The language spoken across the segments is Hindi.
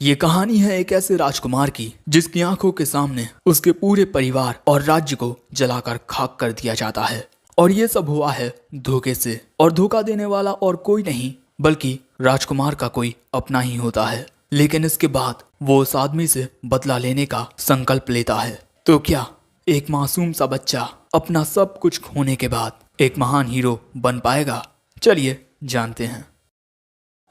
ये कहानी है एक ऐसे राजकुमार की जिसकी आंखों के सामने उसके पूरे परिवार और राज्य को जलाकर खाक कर दिया जाता है। और ये सब हुआ है धोखे से, और धोखा देने वाला और कोई नहीं बल्कि राजकुमार का कोई अपना ही होता है। लेकिन इसके बाद वो उस आदमी से बदला लेने का संकल्प लेता है। तो क्या एक मासूम सा बच्चा अपना सब कुछ खोने के बाद एक महान हीरो बन पाएगा? चलिए जानते हैं।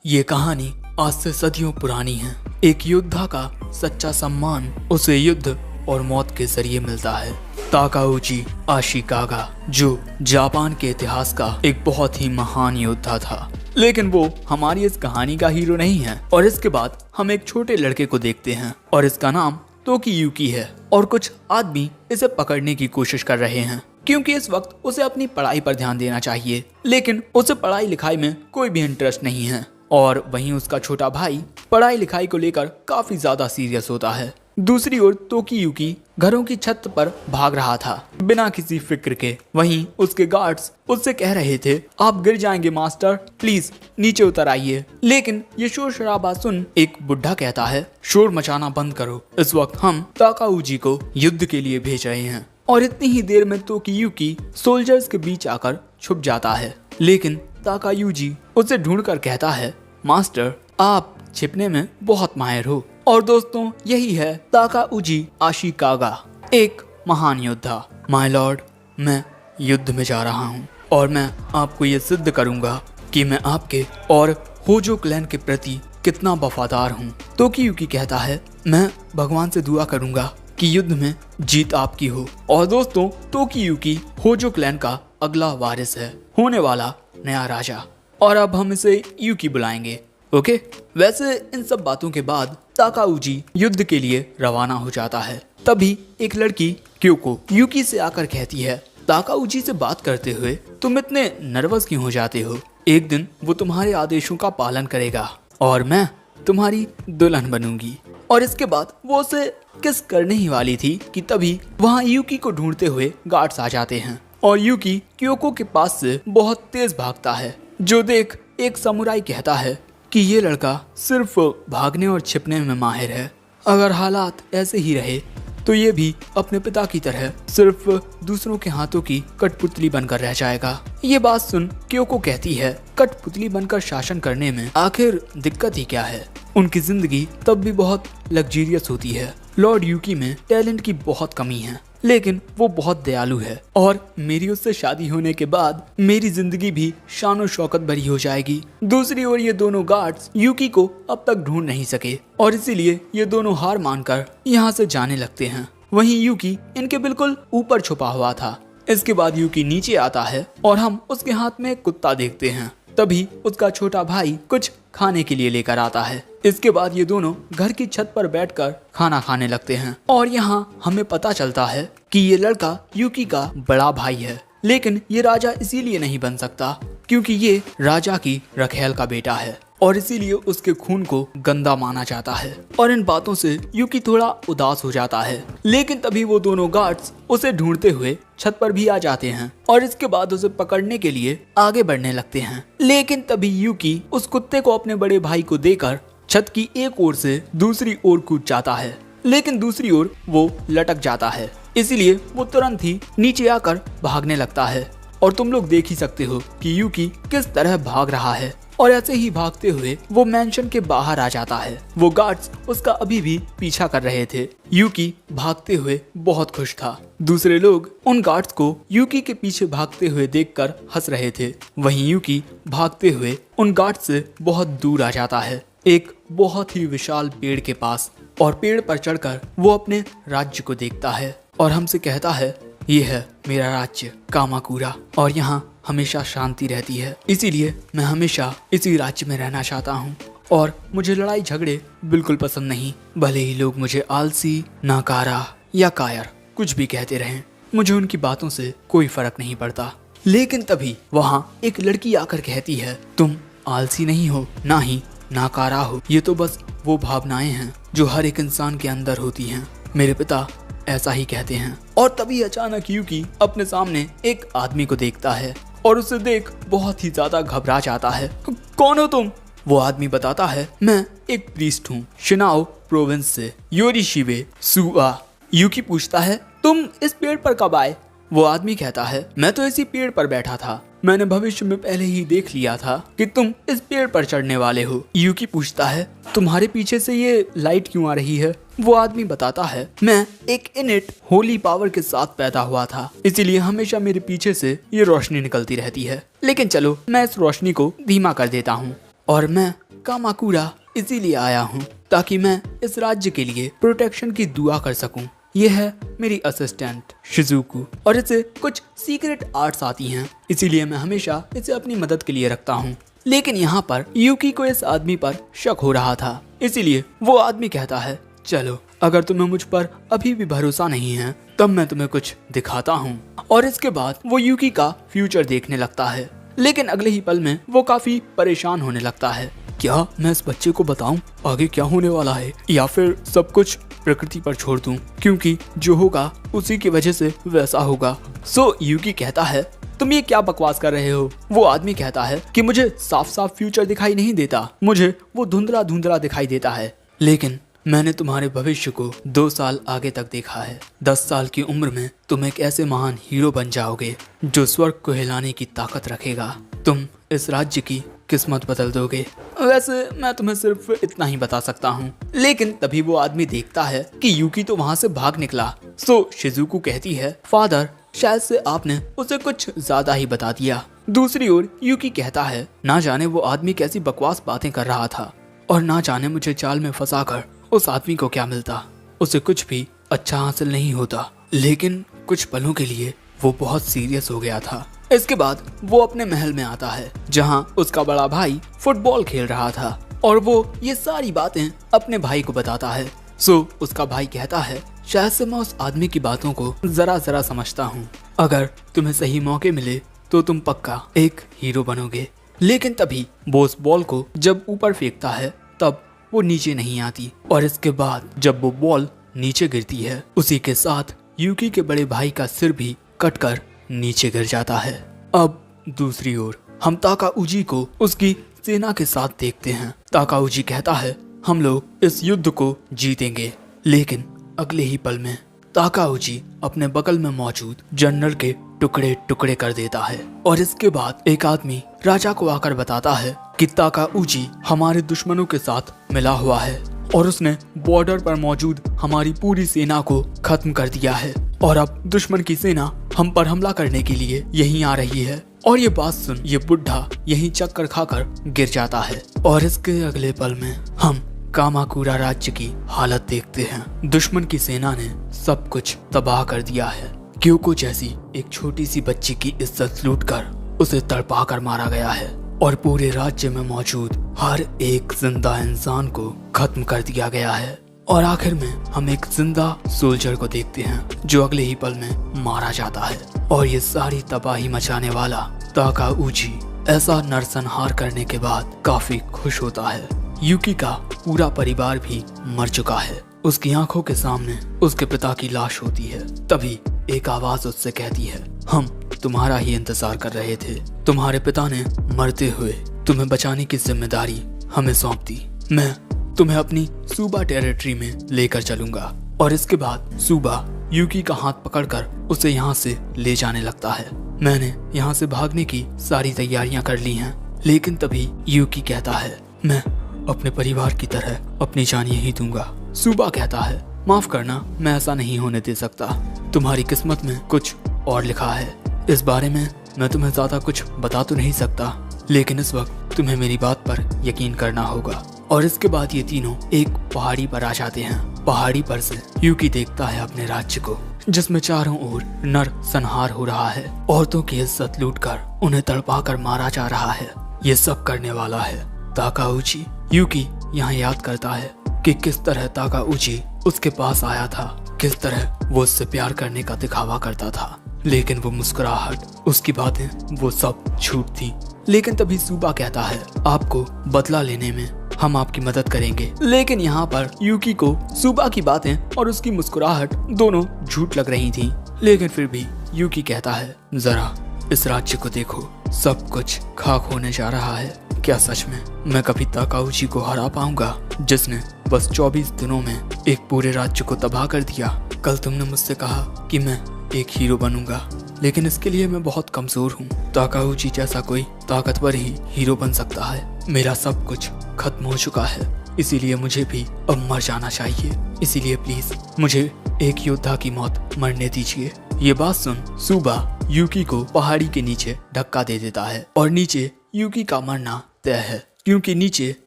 ये कहानी आज से सदियों पुरानी है। एक योद्धा का सच्चा सम्मान उसे युद्ध और मौत के जरिए मिलता है। ताकाउची आशिकागा जो जापान के इतिहास का एक बहुत ही महान योद्धा था, लेकिन वो हमारी इस कहानी का हीरो नहीं है। और इसके बाद हम एक छोटे लड़के को देखते हैं और इसका नाम तोकियुकी है। और कुछ आदमी इसे पकड़ने की कोशिश कर रहे हैं क्योंकि इस वक्त उसे अपनी पढ़ाई पर ध्यान देना चाहिए, लेकिन उसे पढ़ाई लिखाई में कोई भी इंटरेस्ट नहीं है। और वहीं उसका छोटा भाई पढ़ाई लिखाई को लेकर काफी ज्यादा सीरियस होता है। दूसरी ओर तोकियुकी घरों की छत पर भाग रहा था बिना किसी फिक्र के। वहीं उसके गार्ड्स उससे कह रहे थे, आप गिर जाएंगे मास्टर, प्लीज नीचे उतर आइए। लेकिन ये शोर शराबा सुन एक बुढ़ा कहता है, शोर मचाना बंद करो, इस वक्त हम ताकाउजी को युद्ध के लिए भेज रहे हैं। और इतनी ही देर में तोकियुकी सोल्जर्स के बीच आकर छुप जाता है। लेकिन ताकायुजी उसे ढूंढकर कहता है, मास्टर आप छिपने में बहुत माहिर हो। और दोस्तों यही है ताकाउजी आशिकागा, एक महान योद्धा। माय लॉर्ड, मैं युद्ध में जा रहा हूँ और मैं आपको ये सिद्ध करूंगा कि मैं आपके और होजो क्लैन के प्रति कितना वफादार हूँ। तोकियुकी कहता है, मैं भगवान से दुआ करूंगा कि युद्ध में जीत आपकी हो। और दोस्तों तोकियुकी होजो क्लैन का अगला वारिस है, होने वाला नया राजा। और अब हम इसे यूकी बुलाएंगे, ओके। वैसे इन सब बातों के बाद ताकाउजी युद्ध के लिए रवाना हो जाता है। तभी एक लड़की क्योको यूकी से आकर कहती है, ताकाउजी से बात करते हुए तुम इतने नर्वस क्यों हो जाते हो? एक दिन वो तुम्हारे आदेशों का पालन करेगा और मैं तुम्हारी दुल्हन बनूंगी। और इसके बाद वो उसे किस करने ही वाली थी कि तभी वहाँ यूकी को ढूंढते हुए गार्ड्स आ जाते हैं। और यूकी क्योको के पास से बहुत तेज भागता है, जो देख एक समुराई कहता है कि ये लड़का सिर्फ भागने और छिपने में माहिर है। अगर हालात ऐसे ही रहे तो ये भी अपने पिता की तरह सिर्फ दूसरों के हाथों की कठपुतली बनकर रह जाएगा। ये बात सुन क्योको कहती है, कठपुतली बनकर शासन करने में आखिर दिक्कत ही क्या है? उनकी जिंदगी तब भी बहुत लग्जरियस होती है। लॉर्ड यूकी में टैलेंट की बहुत कमी है, लेकिन वो बहुत दयालु है और मेरी उससे शादी होने के बाद मेरी जिंदगी भी शानो शौकत भरी हो जाएगी। दूसरी ओर ये दोनों गार्ड्स यूकी को अब तक ढूंढ नहीं सके और इसीलिए ये दोनों हार मानकर यहाँ से जाने लगते हैं। वहीं यूकी इनके बिल्कुल ऊपर छुपा हुआ था। इसके बाद यूकी नीचे आता है और हम उसके हाथ में एक कुत्ता देखते हैं। तभी उसका छोटा भाई कुछ खाने के लिए लेकर आता है। इसके बाद ये दोनों घर की छत पर बैठकर खाना खाने लगते हैं। और यहाँ हमें पता चलता है कि ये लड़का यूकी का बड़ा भाई है, लेकिन ये राजा इसीलिए नहीं बन सकता क्योंकि ये राजा की रखेल का बेटा है और इसीलिए उसके खून को गंदा माना जाता है। और इन बातों से यूकी थोड़ा उदास हो जाता है। लेकिन तभी वो दोनों गार्ड्स उसे ढूंढते हुए छत पर भी आ जाते हैं और इसके बाद उसे पकड़ने के लिए आगे बढ़ने लगते हैं। लेकिन तभी यूकी उस कुत्ते को अपने बड़े भाई को देकर छत की एक ओर से दूसरी ओर कूद जाता है, लेकिन दूसरी ओर वो लटक जाता है। इसीलिए वो तुरंत ही नीचे आकर भागने लगता है। और तुम लोग देख ही सकते हो कि यूकी किस तरह भाग रहा है। और ऐसे ही भागते हुए वो मैंशन के बाहर आ जाता है। वो गार्ड्स उसका अभी भी पीछा कर रहे थे। यूकी भागते हुए बहुत खुश था। दूसरे लोग उन गार्ड्स को यूकी के पीछे भागते हुए देखकर हंस रहे थे। वहीं यूकी भागते हुए उन गार्ड्स से बहुत दूर आ जाता है, एक बहुत ही विशाल पेड़ के पास। और पेड़ पर चढ़कर वो अपने राज्य को देखता है और हमसे कहता है, ये है मेरा राज्य कामाकुरा और यहाँ हमेशा शांति रहती है, इसीलिए मैं हमेशा इसी राज्य में रहना चाहता हूँ। और मुझे लड़ाई झगड़े बिल्कुल पसंद नहीं, भले ही लोग मुझे आलसी, नाकारा या कायर कुछ भी कहते रहें, मुझे उनकी बातों से कोई फर्क नहीं पड़ता। लेकिन तभी वहाँ एक लड़की आकर कहती है, तुम आलसी नहीं हो, ना ही नाकारा हो, ये तो बस वो भावनाएं हैं जो हर एक इंसान के अंदर होती हैं। मेरे पिता ऐसा ही कहते हैं। और तभी अचानक यूकी अपने सामने एक आदमी को देखता है और उसे देख बहुत ही ज्यादा घबरा जाता है। कौन हो तुम? वो आदमी बताता है, मैं एक प्रीस्ट हूँ, शिनाओ प्रोविंस से, योरीशिबे सुआ। यूकी पूछता है, तुम इस पेड़ पर कब आए? वो आदमी कहता है, मैं तो इसी पेड़ पर बैठा था, मैंने भविष्य में पहले ही देख लिया था कि तुम इस पेड़ पर चढ़ने वाले हो। यूकी पूछता है, तुम्हारे पीछे से ये लाइट क्यों आ रही है? वो आदमी बताता है, मैं एक इनेट होली पावर के साथ पैदा हुआ था, इसीलिए हमेशा मेरे पीछे से ये रोशनी निकलती रहती है। लेकिन चलो, मैं इस रोशनी को धीमा कर देता हूँ। और मैं कामाकुरा इसीलिए आया हूँ ताकि मैं इस राज्य के लिए प्रोटेक्शन की दुआ कर सकूं। ये है मेरी असिस्टेंट शिजुकू और इसे कुछ सीक्रेट आर्ट्स आती हैं, इसीलिए मैं हमेशा इसे अपनी मदद के लिए रखता हूँ। लेकिन यहाँ पर यूकी को इस आदमी पर शक हो रहा था, इसीलिए वो आदमी कहता है, चलो अगर तुम्हें मुझ पर अभी भी भरोसा नहीं है तब मैं तुम्हें कुछ दिखाता हूँ। और इसके बाद वो यूकी का फ्यूचर देखने लगता है, लेकिन अगले ही पल में वो काफी परेशान होने लगता है। क्या मैं इस बच्चे को बताऊं आगे क्या होने वाला है, या फिर सब कुछ प्रकृति पर छोड़ दूं, क्योंकि जो होगा उसी की वजह से वैसा होगा। सो यूकी कहता है, तुम ये क्या बकवास कर रहे हो? वो आदमी कहता है कि मुझे साफ साफ फ्यूचर दिखाई नहीं देता, मुझे वो धुंधला धुंधला दिखाई देता है, लेकिन मैंने तुम्हारे भविष्य को 2 साल आगे तक देखा है। 10 साल की उम्र में तुम एक ऐसे महान हीरो बन जाओगे जो स्वर्ग को हिलाने की ताकत रखेगा। तुम इस राज्य की किस्मत बदल दोगे। वैसे मैं तुम्हें सिर्फ इतना ही बता सकता हूँ। लेकिन तभी वो आदमी देखता है कि यूकी तो वहाँ से भाग निकला। सो शिजुकू कहती है, फादर शायद से आपने उसे कुछ ज्यादा ही बता दिया। दूसरी ओर यूकी कहता है, ना जाने वो आदमी कैसी बकवास बातें कर रहा था और ना जाने मुझे जाल में फंसाकर उस आदमी को क्या मिलता। उसे कुछ भी अच्छा हासिल नहीं होता, लेकिन कुछ पलों के लिए वो बहुत सीरियस हो गया था। इसके बाद वो अपने महल में आता है जहाँ उसका बड़ा भाई फुटबॉल खेल रहा था और वो ये सारी बातें अपने भाई को बताता है। सो उसका भाई कहता है, शायद से मैं उस आदमी की बातों को जरा जरा समझता हूँ। अगर तुम्हें सही मौके मिले तो तुम पक्का एक हीरो बनोगे। लेकिन तभी वो उस बॉल को जब ऊपर फेंकता है तब वो नीचे नहीं आती और इसके बाद जब वो बॉल नीचे गिरती है उसी के साथ यूकी के बड़े भाई का सिर भी कटकर नीचे गिर जाता है। अब दूसरी ओर हम ताकाउजी को उसकी सेना के साथ देखते हैं। ताकाउजी कहता है, हम लोग इस युद्ध को जीतेंगे। लेकिन अगले ही पल में ताकाउजी अपने बगल में मौजूद जनरल के टुकड़े टुकड़े कर देता है और इसके बाद एक आदमी राजा को आकर बताता है कि ताकाउजी हमारे दुश्मनों के साथ मिला हुआ है और उसने बॉर्डर पर मौजूद हमारी पूरी सेना को खत्म कर दिया है और अब दुश्मन की सेना हम पर हमला करने के लिए यहीं आ रही है। और ये बात सुन ये बुढ़ा यहीं चक्कर खाकर गिर जाता है और इसके अगले पल में हम कामाकुरा राज्य की हालत देखते हैं। दुश्मन की सेना ने सब कुछ तबाह कर दिया है। क्योको जैसी एक छोटी सी बच्ची की इज्जत लूटकर उसे तड़पा कर मारा गया है और पूरे राज्य में मौजूद हर एक जिंदा इंसान को खत्म कर दिया गया है। और आखिर में हम एक जिंदा सोल्जर को देखते हैं जो अगले ही पल में मारा जाता है। और ये सारी तबाही मचाने वाला ताकाउजी ऐसा नरसंहार करने के बाद काफी खुश होता है। यूकी का पूरा परिवार भी मर चुका है। उसकी आंखों के सामने उसके पिता की लाश होती है। तभी एक आवाज उससे कहती है, हम तुम्हारा ही इंतजार कर रहे थे। तुम्हारे पिता ने मरते हुए तुम्हें बचाने की जिम्मेदारी हमें सौंप दी। मैं तुम्हें अपनी सूबा टेरिटरी में लेकर चलूंगा। और इसके बाद सूबा यूकी का हाथ पकड़कर उसे यहाँ से ले जाने लगता है। मैंने यहाँ से भागने की सारी तैयारियां कर ली हैं। लेकिन तभी यूकी कहता है, मैं अपने परिवार की तरह अपनी जान यही दूंगा। सूबा कहता है, माफ करना, मैं ऐसा नहीं होने दे सकता। तुम्हारी किस्मत में कुछ और लिखा है। इस बारे में मैं तुम्हें ज्यादा कुछ बता तो नहीं सकता, लेकिन इस वक्त तुम्हें मेरी बात पर यकीन करना होगा। और इसके बाद ये तीनों एक पहाड़ी पर आ जाते हैं। पहाड़ी पर से यूकी देखता है अपने राज्य को जिसमें चारों ओर नर संहार हो रहा है। औरतों की इज्जत लूटकर उन्हें तड़पा कर मारा जा रहा है। ये सब करने वाला है ताकाउजी। यूकी यहाँ याद करता है कि किस तरह ताकाउजी उसके पास आया था, किस तरह वो उससे प्यार करने का दिखावा करता था, लेकिन वो मुस्कुराहट, उसकी बातें, वो सब झूठ थी। लेकिन तभी सूबा कहता है, आपको बदला लेने में हम आपकी मदद करेंगे। लेकिन यहाँ पर यूकी को सूबा की बातें और उसकी मुस्कुराहट दोनों झूठ लग रही थी। लेकिन फिर भी यूकी कहता है, जरा इस राज्य को देखो, सब कुछ खाक होने जा रहा है। क्या सच में मैं कभी ताकाउची को हरा पाऊंगा, जिसने बस 24 दिनों में एक पूरे राज्य को तबाह कर दिया? कल तुमने मुझसे कहा कि मैं एक हीरो बनूंगा, लेकिन इसके लिए मैं बहुत कमजोर हूँ। ताकाउची जैसा कोई ताकतवर ही हीरो बन सकता है। मेरा सब कुछ खत्म हो चुका है, इसीलिए मुझे भी अब मर जाना चाहिए। इसीलिए प्लीज मुझे एक योद्धा की मौत मरने दीजिए। ये बात सुन सुबा यूकी को पहाड़ी के नीचे धक्का दे देता है और नीचे यूकी का मरना तय है, क्योंकि नीचे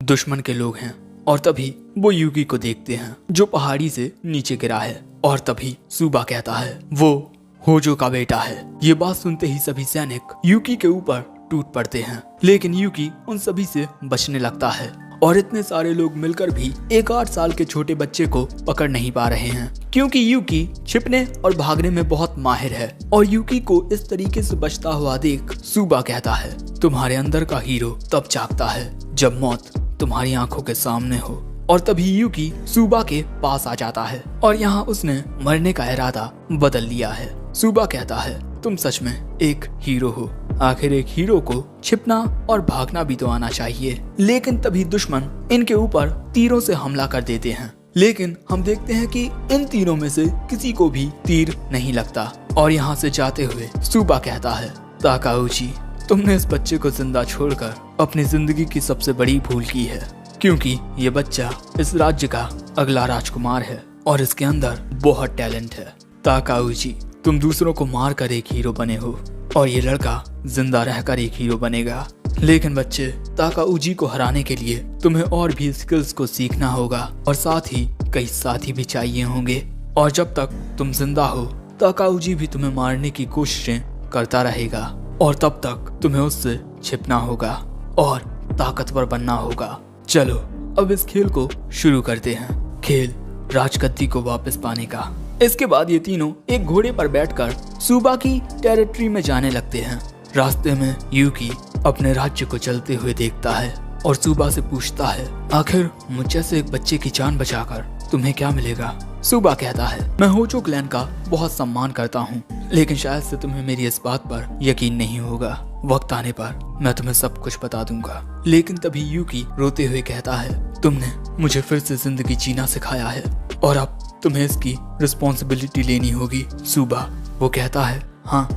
दुश्मन के लोग हैं। और तभी वो यूकी को देखते हैं जो पहाड़ी से नीचे गिरा है, और तभी सुबा कहता है वो होजो का बेटा है। ये बात सुनते ही सभी सैनिक यूकी के ऊपर टूट पड़ते हैं, लेकिन यूकी उन सभी से बचने लगता है। और इतने सारे लोग मिलकर भी एक 8 साल के छोटे बच्चे को पकड़ नहीं पा रहे हैं, क्योंकि यूकी छिपने और भागने में बहुत माहिर है। और यूकी को इस तरीके से बचता हुआ देख सुबा कहता है तुम्हारे अंदर का हीरो तब जागता है जब मौत तुम्हारी आंखों के सामने हो। और तभी यूकी सुबा के पास आ जाता है और यहाँ उसने मरने का इरादा बदल लिया है। सुबा कहता है तुम सच में एक हीरो हो। आखिर एक हीरो को छिपना और भागना भी तो आना चाहिए। लेकिन तभी दुश्मन इनके ऊपर तीरों से हमला कर देते हैं, लेकिन हम देखते हैं कि इन तीरों में से किसी को भी तीर नहीं लगता। और यहाँ से जाते हुए सुबा कहता है ताकाउची तुमने इस बच्चे को जिंदा छोड़कर अपनी जिंदगी की सबसे बड़ी भूल की है, क्योंकि ये बच्चा इस राज्य का अगला राजकुमार है और इसके अंदर बहुत टैलेंट है। ताकाउची तुम दूसरों को मार कर एक हीरो बने हो और ये लड़का जिंदा रहकर एक हीरो बनेगा। लेकिन बच्चे ताकाउची को हराने के लिए तुम्हें और भी स्किल्स को सीखना होगा और साथ ही कई साथी भी चाहिए होंगे। और जब तक तुम जिंदा हो ताकाउची भी तुम्हें मारने की कोशिशें करता रहेगा, और तब तक तुम्हें उससे छिपना होगा और ताकतवर बनना होगा। चलो अब इस खेल को शुरू करते हैं, खेल राजगद्दी को वापस पाने का। इसके बाद ये तीनों एक घोड़े पर बैठकर सुबा की टेरिटरी में जाने लगते हैं। रास्ते में यूकी अपने राज्य को चलते हुए देखता है और सुबा से पूछता है आखिर मुझ जैसे एक बच्चे की जान बचाकर तुम्हें क्या मिलेगा? सुबा कहता है मैं होजो क्लैन का बहुत सम्मान करता हूँ, लेकिन शायद से तुम्हें मेरी इस बात पर यकीन नहीं होगा। वक्त आने पर मैं तुम्हें सब कुछ बता दूंगा। लेकिन तभी यूकी रोते हुए कहता है तुमने मुझे फिर से जिंदगी जीना सिखाया है और अब तुम्हें इसकी रिस्पॉन्सिबिलिटी लेनी होगी। सुबा वो कहता है हाँ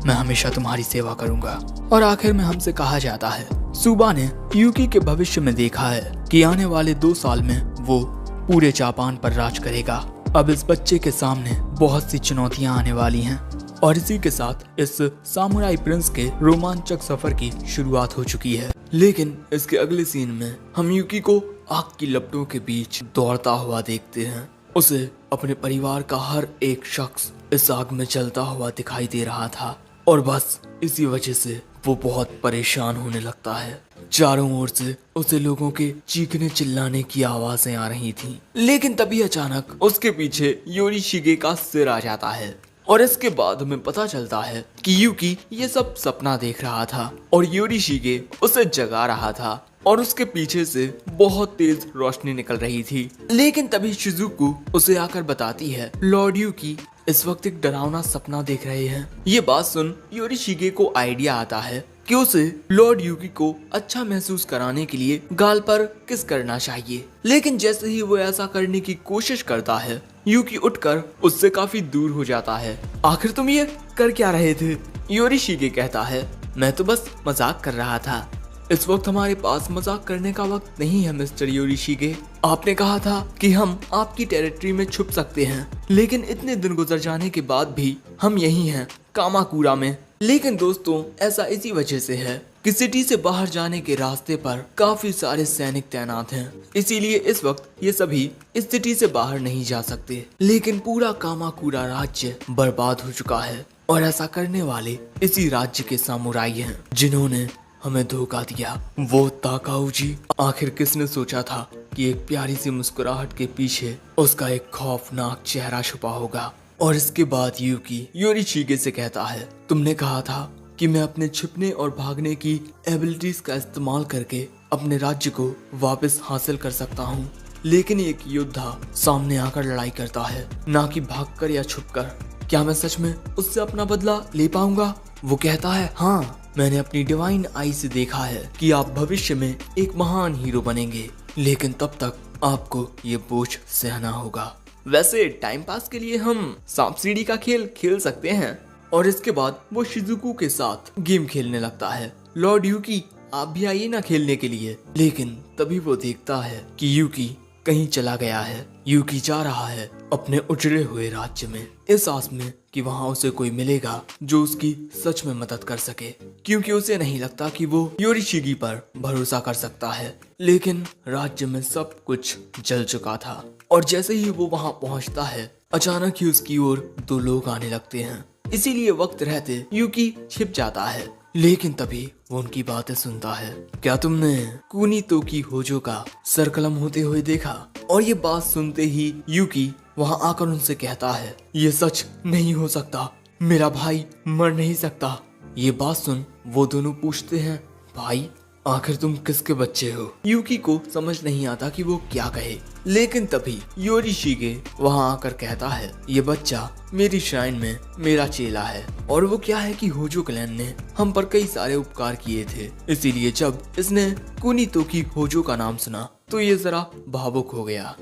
मैं हमेशा तुम्हारी सेवा करूंगा। और आखिर में हमसे कहा जाता है सुबा ने यूकी के भविष्य में देखा है कि आने वाले 2 साल में वो पूरे जापान पर राज करेगा। अब इस बच्चे के सामने बहुत सी चुनौतियां आने वाली हैं और इसी के साथ इस सामुराई प्रिंस के रोमांचक सफर की शुरुआत हो चुकी है। लेकिन इसके अगले सीन में हम यूकी को आग की लपटों के बीच दौड़ता हुआ देखते हैं। उसे अपने परिवार का हर एक शख्स इस आग में जलता हुआ दिखाई दे रहा था और बस इसी वजह से वो बहुत परेशान होने लगता है। चारों ओर से उसे लोगों के चीखने चिल्लाने की आवाजें आ रही थीं। लेकिन तभी अचानक उसके पीछे योरीशिगे का सिर आ जाता है और इसके बाद हमें पता चलता है कि यूकी ये सब सपना देख रहा था और योरीशिगे उसे जगा रहा था और उसके पीछे से बहुत तेज रोशनी निकल रही थी। लेकिन तभी शिजुको उसे आकर बताती है लॉर्ड यूकी इस वक्त एक डरावना सपना देख रहे हैं। ये बात सुन योरीशिगे को आइडिया आता है कि उसे लॉर्ड यूकी को अच्छा महसूस कराने के लिए गाल पर किस करना चाहिए। लेकिन जैसे ही वो ऐसा करने की कोशिश करता है यूकी उठकर उससे काफी दूर हो जाता है। आखिर तुम ये कर क्या रहे थे? योरीशिगे कहता है मैं तो बस मजाक कर रहा था। इस वक्त हमारे पास मजाक करने का वक्त नहीं है मिस्टर योरीशिगे। आपने कहा था कि हम आपकी टेरिटरी में छुप सकते हैं, लेकिन इतने दिन गुजर जाने के बाद भी हम यही हैं कामाकुरा में। लेकिन दोस्तों ऐसा इसी वजह से है कि सिटी से बाहर जाने के रास्ते पर काफी सारे सैनिक तैनात हैं, इसीलिए इस वक्त ये सभी इस सिटी से बाहर नहीं जा सकते। लेकिन पूरा कामाकुरा राज्य बर्बाद हो चुका है और ऐसा करने वाले इसी राज्य के सामुराई हैं जिन्होंने हमें धोखा दिया। वो ताकाउची। आखिर किसने सोचा था कि एक प्यारी सी मुस्कुराहट के पीछे उसका एक खौफनाक चेहरा छुपा होगा। और इसके बाद यूकी योरीशिगे से कहता है तुमने कहा था कि मैं अपने छिपने और भागने की एबिलिटीज का इस्तेमाल करके अपने राज्य को वापस हासिल कर सकता हूँ, लेकिन एक योद्धा सामने आकर लड़ाई करता है, ना कि भागकर या छुपकर। क्या मैं सच में उससे अपना बदला ले पाऊंगा? वो कहता है हाँ मैंने अपनी डिवाइन आई से देखा है कि आप भविष्य में एक महान हीरो बनेंगे, लेकिन तब तक आपको ये बोझ सहना होगा। वैसे टाइम पास के लिए हम सांप सीढ़ी का खेल खेल सकते हैं। और इसके बाद वो शिजुको के साथ गेम खेलने लगता है। लॉर्ड यूकी, आप भी आइए ना खेलने के लिए। लेकिन तभी वो देखता है कि यूकी कहीं चला गया है। यूकी जा रहा है अपने उजड़े हुए राज्य में, इस आस में कि वहाँ उसे कोई मिलेगा जो उसकी सच में मदद कर सके, क्योंकि उसे नहीं लगता कि वो योरिशिगी पर भरोसा कर सकता है। लेकिन राज्य में सब कुछ जल चुका था और जैसे ही वो वहाँ पहुँचता है, अचानक ही उसकी ओर दो लोग आने लगते हैं। इसीलिए वक्त रहते यूकी छिप जाता है, लेकिन तभी वो उनकी बातें सुनता है। क्या तुमने कुनीतोकी होजो का सर कलम होते हुए देखा? और ये बात सुनते ही यूकी वहां आकर उनसे कहता है, ये सच नहीं हो सकता, मेरा भाई मर नहीं सकता। ये बात सुन वो दोनों पूछते हैं, भाई आखिर तुम किसके बच्चे हो? यूकी को समझ नहीं आता कि वो क्या कहे, लेकिन तभी योरिशिगे वहां आकर कहता है, ये बच्चा मेरी श्राइन में मेरा चेला है। और वो क्या है कि होजो क्लैन ने हम पर कई सारे उपकार किए थे, इसीलिए जब इसने कुनीतोकी होजो का नाम सुना तो ये जरा भावुक हो गया।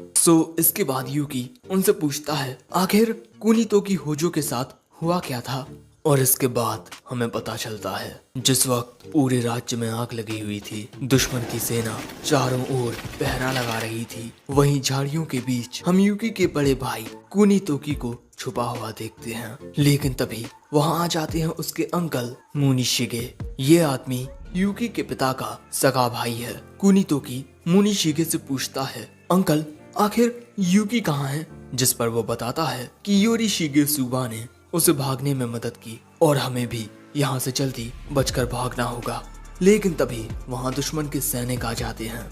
इसके बाद यूकी उनसे पूछता है, आखिर कुनीतोकी होजो के साथ हुआ क्या था? और इसके बाद हमें पता चलता है, जिस वक्त पूरे राज्य में आग लगी हुई थी, दुश्मन की सेना चारों ओर पहरा लगा रही थी, वहीं झाड़ियों के बीच हम यूकी के बड़े भाई कुनीतोकी को छुपा हुआ देखते हैं। लेकिन तभी वहां आ जाते हैं उसके अंकल मुनिशिगे। ये आदमी यूकी के पिता का सगा भाई है। कुनीतोकी मुनिशिगे से पूछता है, अंकल आखिर यूकी कहाँ है? जिस पर वो बताता है कि योरिशिगे सुबा ने उसे भागने में मदद की और हमें भी यहाँ से जल्दी बचकर भागना होगा। लेकिन तभी वहाँ दुश्मन के सैनिक आ जाते हैं।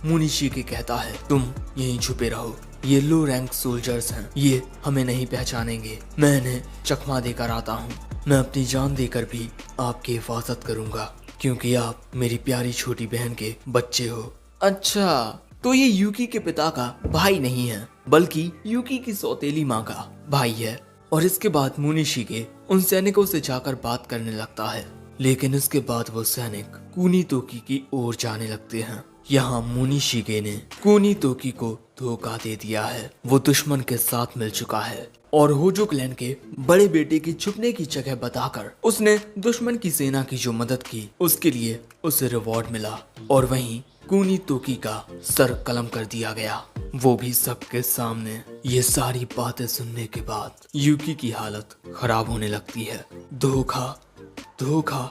मुनिशिगे कहता है, तुम यहीं छुपे रहो, ये लो रैंक सोल्जर्स हैं, ये हमें नहीं पहचानेंगे। मैं इन्हें चकमा देकर आता हूँ, मैं अपनी जान देकर भी आपकी हिफाजत करूंगा, क्योंकि आप मेरी प्यारी छोटी बहन के बच्चे हो। अच्छा, तो ये यूकी के पिता का भाई नहीं है, बल्कि यूकी की सौतेली माँ का भाई है। और इसके बाद मुनिशिगे उन सैनिकों से जाकर बात करने लगता है, लेकिन इसके बाद वो सैनिक कुनीतोकी की ओर जाने लगते हैं। यहाँ मुनिशिगे ने कुनीतोकी को धोखा दे दिया है, वो दुश्मन के साथ मिल चुका है और होजो क्लैन के बड़े बेटे की छुपने की जगह बताकर उसने दुश्मन की सेना की जो मदद की उसके लिए उसे रिवॉर्ड मिला और वहीं कुनीतोकी का सर कलम कर दिया गया, वो भी सबके सामने। ये सारी बातें सुनने के बाद यूकी की हालत खराब होने लगती है। धोखा, धोखा,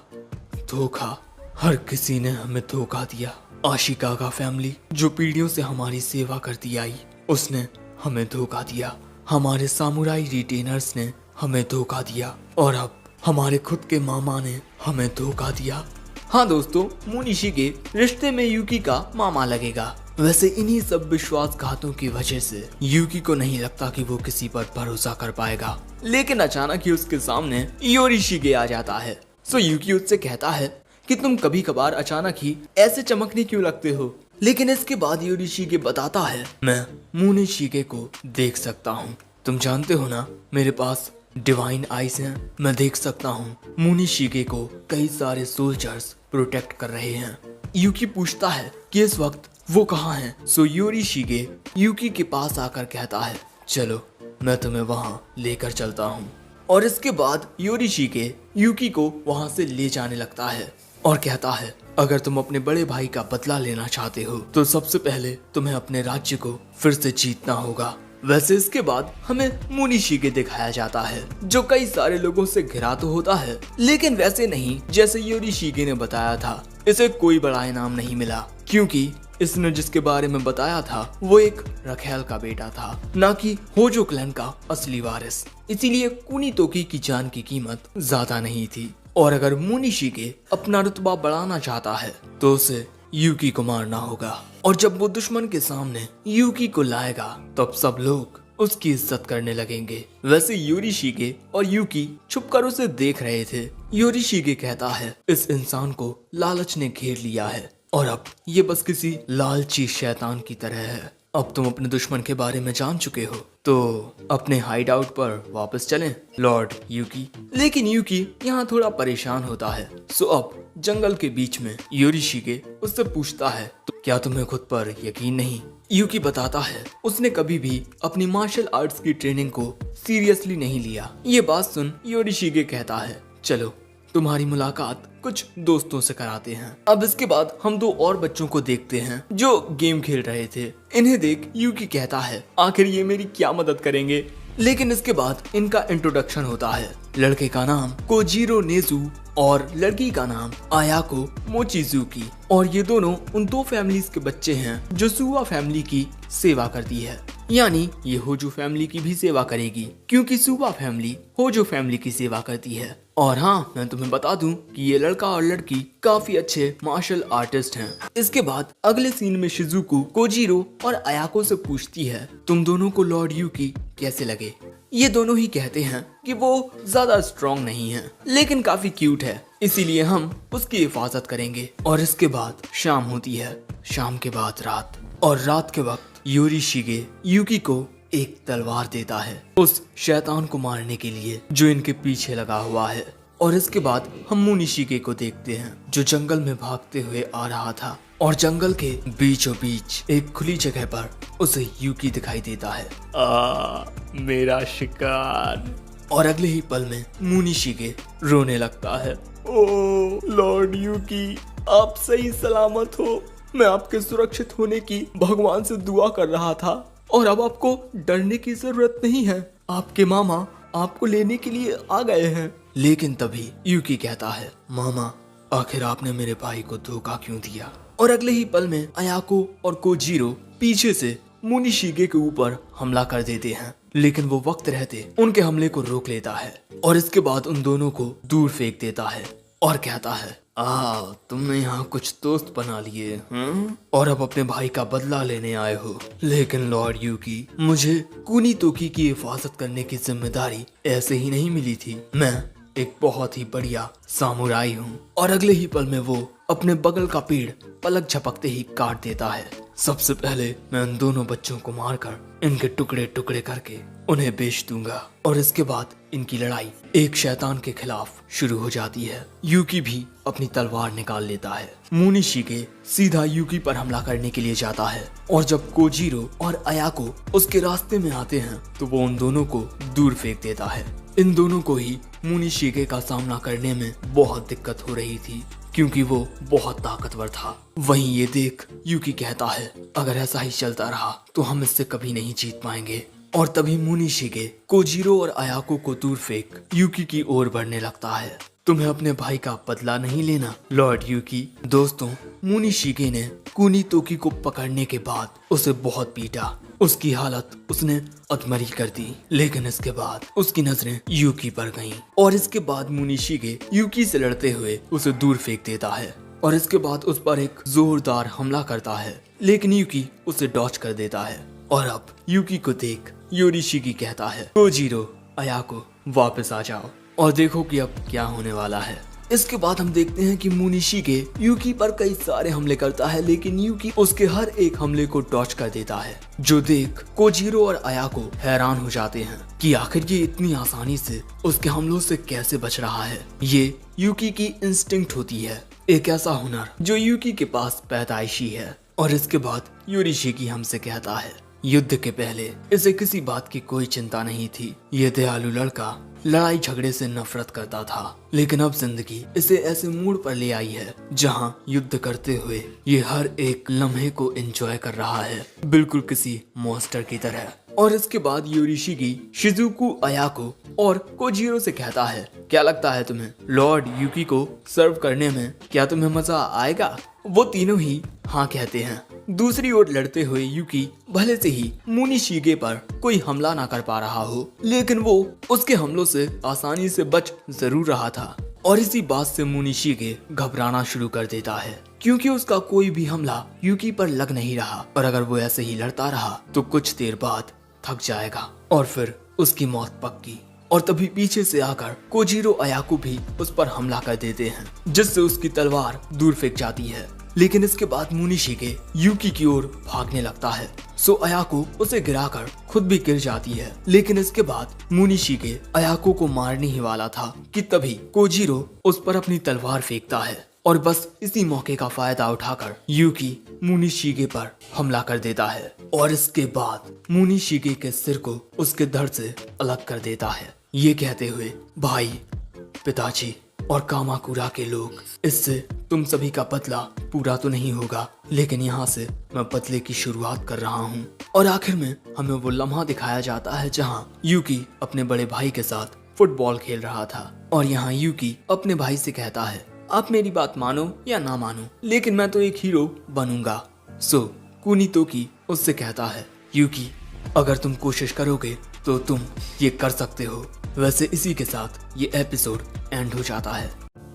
धोखा, हर किसी ने हमें धोखा दिया। आशिकागा फैमिली जो पीढ़ियों से हमारी सेवा करती आई, उसने हमें धोखा दिया। हमारे सामुराई रिटेनर्स ने हमें धोखा दिया और अब हमारे खुद के मामा ने हमें धोखा दिया। हाँ दोस्तों, मुनिशिगे रिश्ते में यूकी का मामा लगेगा। वैसे इन्हीं सब विश्वासघातों की वजह से यूकी को नहीं लगता कि वो किसी पर भरोसा कर पाएगा। लेकिन अचानक ही उसके सामने योरिशिगे आ जाता है। यूकी उससे कहता है कि तुम कभी कभार अचानक ही ऐसे चमकने क्यों लगते हो। लेकिन इसके बाद योरिशिगे बताता है, मैं मुनिशिगे को देख सकता हूँ, तुम जानते हो ना, मेरे पास डिवाइन आइज हैं, मैं देख सकता हूँ। मुनिशिगे को कई सारे सोल्जर्स प्रोटेक्ट कर रहे हैं। यूकी पूछता है कि इस वक्त वो कहाँ हैं? योरिशिगे यूकी के पास आकर कहता है, चलो मैं तुम्हें वहाँ लेकर चलता हूँ। और इसके बाद योरिशिगे यूकी को वहाँ से ले जाने लगता है और कहता है, अगर तुम अपने बड़े भाई का बदला लेना चाहते हो तो सबसे पहले तुम्हें अपने राज्य को फिर से जीतना होगा। वैसे इसके बाद हमें मुनिशिगे दिखाया जाता है, जो कई सारे लोगों से घिरा तो होता है, लेकिन वैसे नहीं जैसे योरिशिगे ने बताया था। इसे कोई बड़ा इनाम नहीं मिला, क्योंकि इसने जिसके बारे में बताया था वो एक रखेल का बेटा था, ना कि होजो क्लैन का असली वारिस। इसीलिए कुनीतोकी की जान की कीमत ज्यादा नहीं थी। और अगर मुनिशिगे अपना रुतबा बढ़ाना चाहता है तो उसे यूकी को मारना होगा। और जब वो दुश्मन के सामने यूकी को लाएगा तब सब लोग उसकी इज्जत करने लगेंगे। वैसे योरिशिगे और यूकी छुपकर उसे देख रहे थे। योरिशिगे कहता है, इस इंसान को लालच ने घेर लिया है और अब ये बस किसी लालची शैतान की तरह है। अब तुम अपने दुश्मन के बारे में जान चुके हो, तो अपने हाइड आउट पर वापस चलें, लॉर्ड यूकी। लेकिन यूकी यहाँ थोड़ा परेशान होता है। सो अब जंगल के बीच में योरिशिगे उससे पूछता है, तो क्या तुम्हें खुद पर यकीन नहीं? यूकी बताता है उसने कभी भी अपनी मार्शल आर्ट्स की ट्रेनिंग को सीरियसली नहीं लिया। ये बात सुन योरिशिगे कहता है, चलो तुम्हारी मुलाकात कुछ दोस्तों से कराते हैं। अब इसके बाद हम दो और बच्चों को देखते हैं जो गेम खेल रहे थे। इन्हें देख यूकी कहता है, आखिर ये मेरी क्या मदद करेंगे? लेकिन इसके बाद इनका इंट्रोडक्शन होता है। लड़के का नाम कोजीरो नेजू और लड़की का नाम आयाको मोचिजुकी, और ये दोनों उन दो फैमिलीज के बच्चे हैं जो सुवा फैमिली की सेवा करती है। यानी ये होजो फैमिली की भी सेवा करेगी, क्योंकि सुवा फैमिली होजो फैमिली की सेवा करती है। और हाँ, मैं तुम्हें बता दूं कि ये लड़का और लड़की काफी अच्छे मार्शल आर्टिस्ट हैं। इसके बाद अगले सीन में शिजुको कोजीरो और आयाको से पूछती है, तुम दोनों को लॉर्ड यूकी कैसे लगे? ये दोनों ही कहते हैं कि वो ज्यादा स्ट्रॉन्ग नहीं है, लेकिन काफी क्यूट है, इसीलिए हम उसकी हिफाजत करेंगे। और इसके बाद शाम होती है, शाम के बाद रात, और रात के वक्त योरिशिगे यूकी को एक तलवार देता है उस शैतान को मारने के लिए जो इनके पीछे लगा हुआ है। और इसके बाद हम मुनिशिगे को देखते हैं जो जंगल में भागते हुए आ रहा था, और जंगल के बीचों बीच एक खुली जगह पर उसे यूकी दिखाई देता है। मेरा शिकार। और अगले ही पल में मुनिशिगे रोने लगता है। ओ लॉर्ड यूकी, आप सही सलामत हो। मैं आपके सुरक्षित होने की भगवान से दुआ कर रहा था, और अब आपको डरने की जरूरत नहीं है। आपके मामा आपको लेने के लिए आ गए हैं। लेकिन तभी यूकी कहता है, मामा आखिर आपने मेरे भाई को धोखा क्यों दिया? और अगले ही पल में आयाको और कोजीरो पीछे से मुनिशिगे के ऊपर हमला कर देते हैं, लेकिन वो वक्त रहते उनके हमले को रोक लेता है और इसके बाद उन दोनों को दूर फेंक देता है और कहता है, तुमने यहाँ कुछ दोस्त बना लिए और अब अपने भाई का बदला लेने आए हो। लेकिन लॉर्ड यूकी, मुझे कुनीतोकी की हिफाजत करने की जिम्मेदारी ऐसे ही नहीं मिली थी। मैं एक बहुत ही बढ़िया सामुराई हूँ। और अगले ही पल में वो अपने बगल का पेड़ पलक झपकते ही काट देता है। सबसे पहले मैं उन दोनों बच्चों को मारकर इनके टुकड़े टुकड़े करके उन्हें बेच दूंगा, और इसके बाद इनकी लड़ाई एक शैतान के खिलाफ शुरू हो जाती है। यूकी भी अपनी तलवार निकाल लेता है। मुनिशिगे सीधा यूकी पर हमला करने के लिए जाता है, और जब कोजीरो और आयाको उसके रास्ते में आते हैं तो वो उन दोनों को दूर फेंक देता है। इन दोनों को ही मुनिशिगे का सामना करने में बहुत दिक्कत हो रही थी, क्योंकि वो बहुत ताकतवर था। वहीं ये देख यूकी कहता है, अगर ऐसा ही चलता रहा तो हम इससे कभी नहीं जीत पाएंगे। और तभी मुनिशिगे कोजीरो और आयाको को दूर फेंक यूकी की ओर बढ़ने लगता है। तुम्हें अपने भाई का बदला नहीं लेना लॉर्ड यूकी। दोस्तों, मुनिशिगे ने कुनीतोकी को पकड़ने के बाद उसे बहुत पीटा। उसकी हालत उसने अधमरी कर दी, लेकिन इसके बाद उसकी नजरें यूकी पर गईं, और इसके बाद मुनिशिगे यूकी से लड़ते हुए उसे दूर फेंक देता है, और इसके बाद उस पर एक जोरदार हमला करता है, लेकिन यूकी उसे डॉच कर देता है। और अब यूकी को देख योरिशिगे कहता है, कोजीरो, आयाको वापस आ जाओ और देखो कि अब क्या होने वाला है। इसके बाद हम देखते हैं कि मुनिशिगे यूकी पर कई सारे हमले करता है, लेकिन यूकी उसके हर एक हमले को डॉच कर देता है, जो देख कोजीरो और आयाको हैरान हो जाते हैं कि आखिर ये इतनी आसानी से उसके हमलों से कैसे बच रहा है। ये यूकी की इंस्टिंक्ट होती है, एक ऐसा हुनर जो यूकी के पास पैदाइशी है। और इसके बाद योरिशिगे हमसे कहता है, युद्ध के पहले इसे किसी बात की कोई चिंता नहीं थी। ये दयालु लड़का लड़ाई झगड़े से नफरत करता था, लेकिन अब जिंदगी इसे ऐसे मूड पर ले आई है जहां युद्ध करते हुए ये हर एक लम्हे को एंजॉय कर रहा है, बिल्कुल किसी मॉन्स्टर की तरह। और इसके बाद योरिशिगे शिजुको, आयाको और कोजीरो से कहता है, क्या लगता है तुम्हें लॉर्ड यूकी को सर्व करने में क्या तुम्हें मजा आएगा? वो तीनों ही हाँ कहते हैं। दूसरी ओर लड़ते हुए यूकी भले से ही मुनिशिगे पर कोई हमला ना कर पा रहा हो, लेकिन वो उसके हमलों से आसानी से बच जरूर रहा था। और इसी बात से मुनिशिगे घबराना शुरू कर देता है, क्योंकि उसका कोई भी हमला यूकी पर लग नहीं रहा, और अगर वो ऐसे ही लड़ता रहा तो कुछ देर बाद थक जाएगा और फिर उसकी मौत पक्की। और तभी पीछे से आकर कोजीरो अयाको भी उस पर हमला कर देते हैं, जिससे उसकी तलवार दूर फेंक जाती है। लेकिन इसके बाद मुनिशिगे यूकी की ओर भागने लगता है। सो अयाको उसे गिराकर खुद भी गिर जाती है। लेकिन इसके बाद मुनिशिगे अयाको को मारने ही वाला था कि तभी कोजीरो उस पर अपनी तलवार फेंकता है और बस इसी मौके का फायदा उठाकर यूकी मुनिशिगे पर हमला कर देता है और इसके बाद मुनिशिगे के सिर को उसके धड़ से अलग कर देता है, ये कहते हुए, भाई, पिताजी और कामाकुरा के लोग, इससे तुम सभी का बदला पूरा तो नहीं होगा, लेकिन यहाँ से मैं बदले की शुरुआत कर रहा हूँ। और आखिर में हमें वो लम्हा दिखाया जाता है जहाँ यूकी अपने बड़े भाई के साथ फुटबॉल खेल रहा था और यहाँ यूकी अपने भाई से कहता है, आप मेरी बात मानो या ना मानो, लेकिन मैं तो एक हीरो बनूंगा। सो कुनितोकी उससे कहता है, यूकी, अगर तुम कोशिश करोगे तो तुम ये कर सकते हो। वैसे इसी के साथ ये एपिसोड एंड हो जाता है।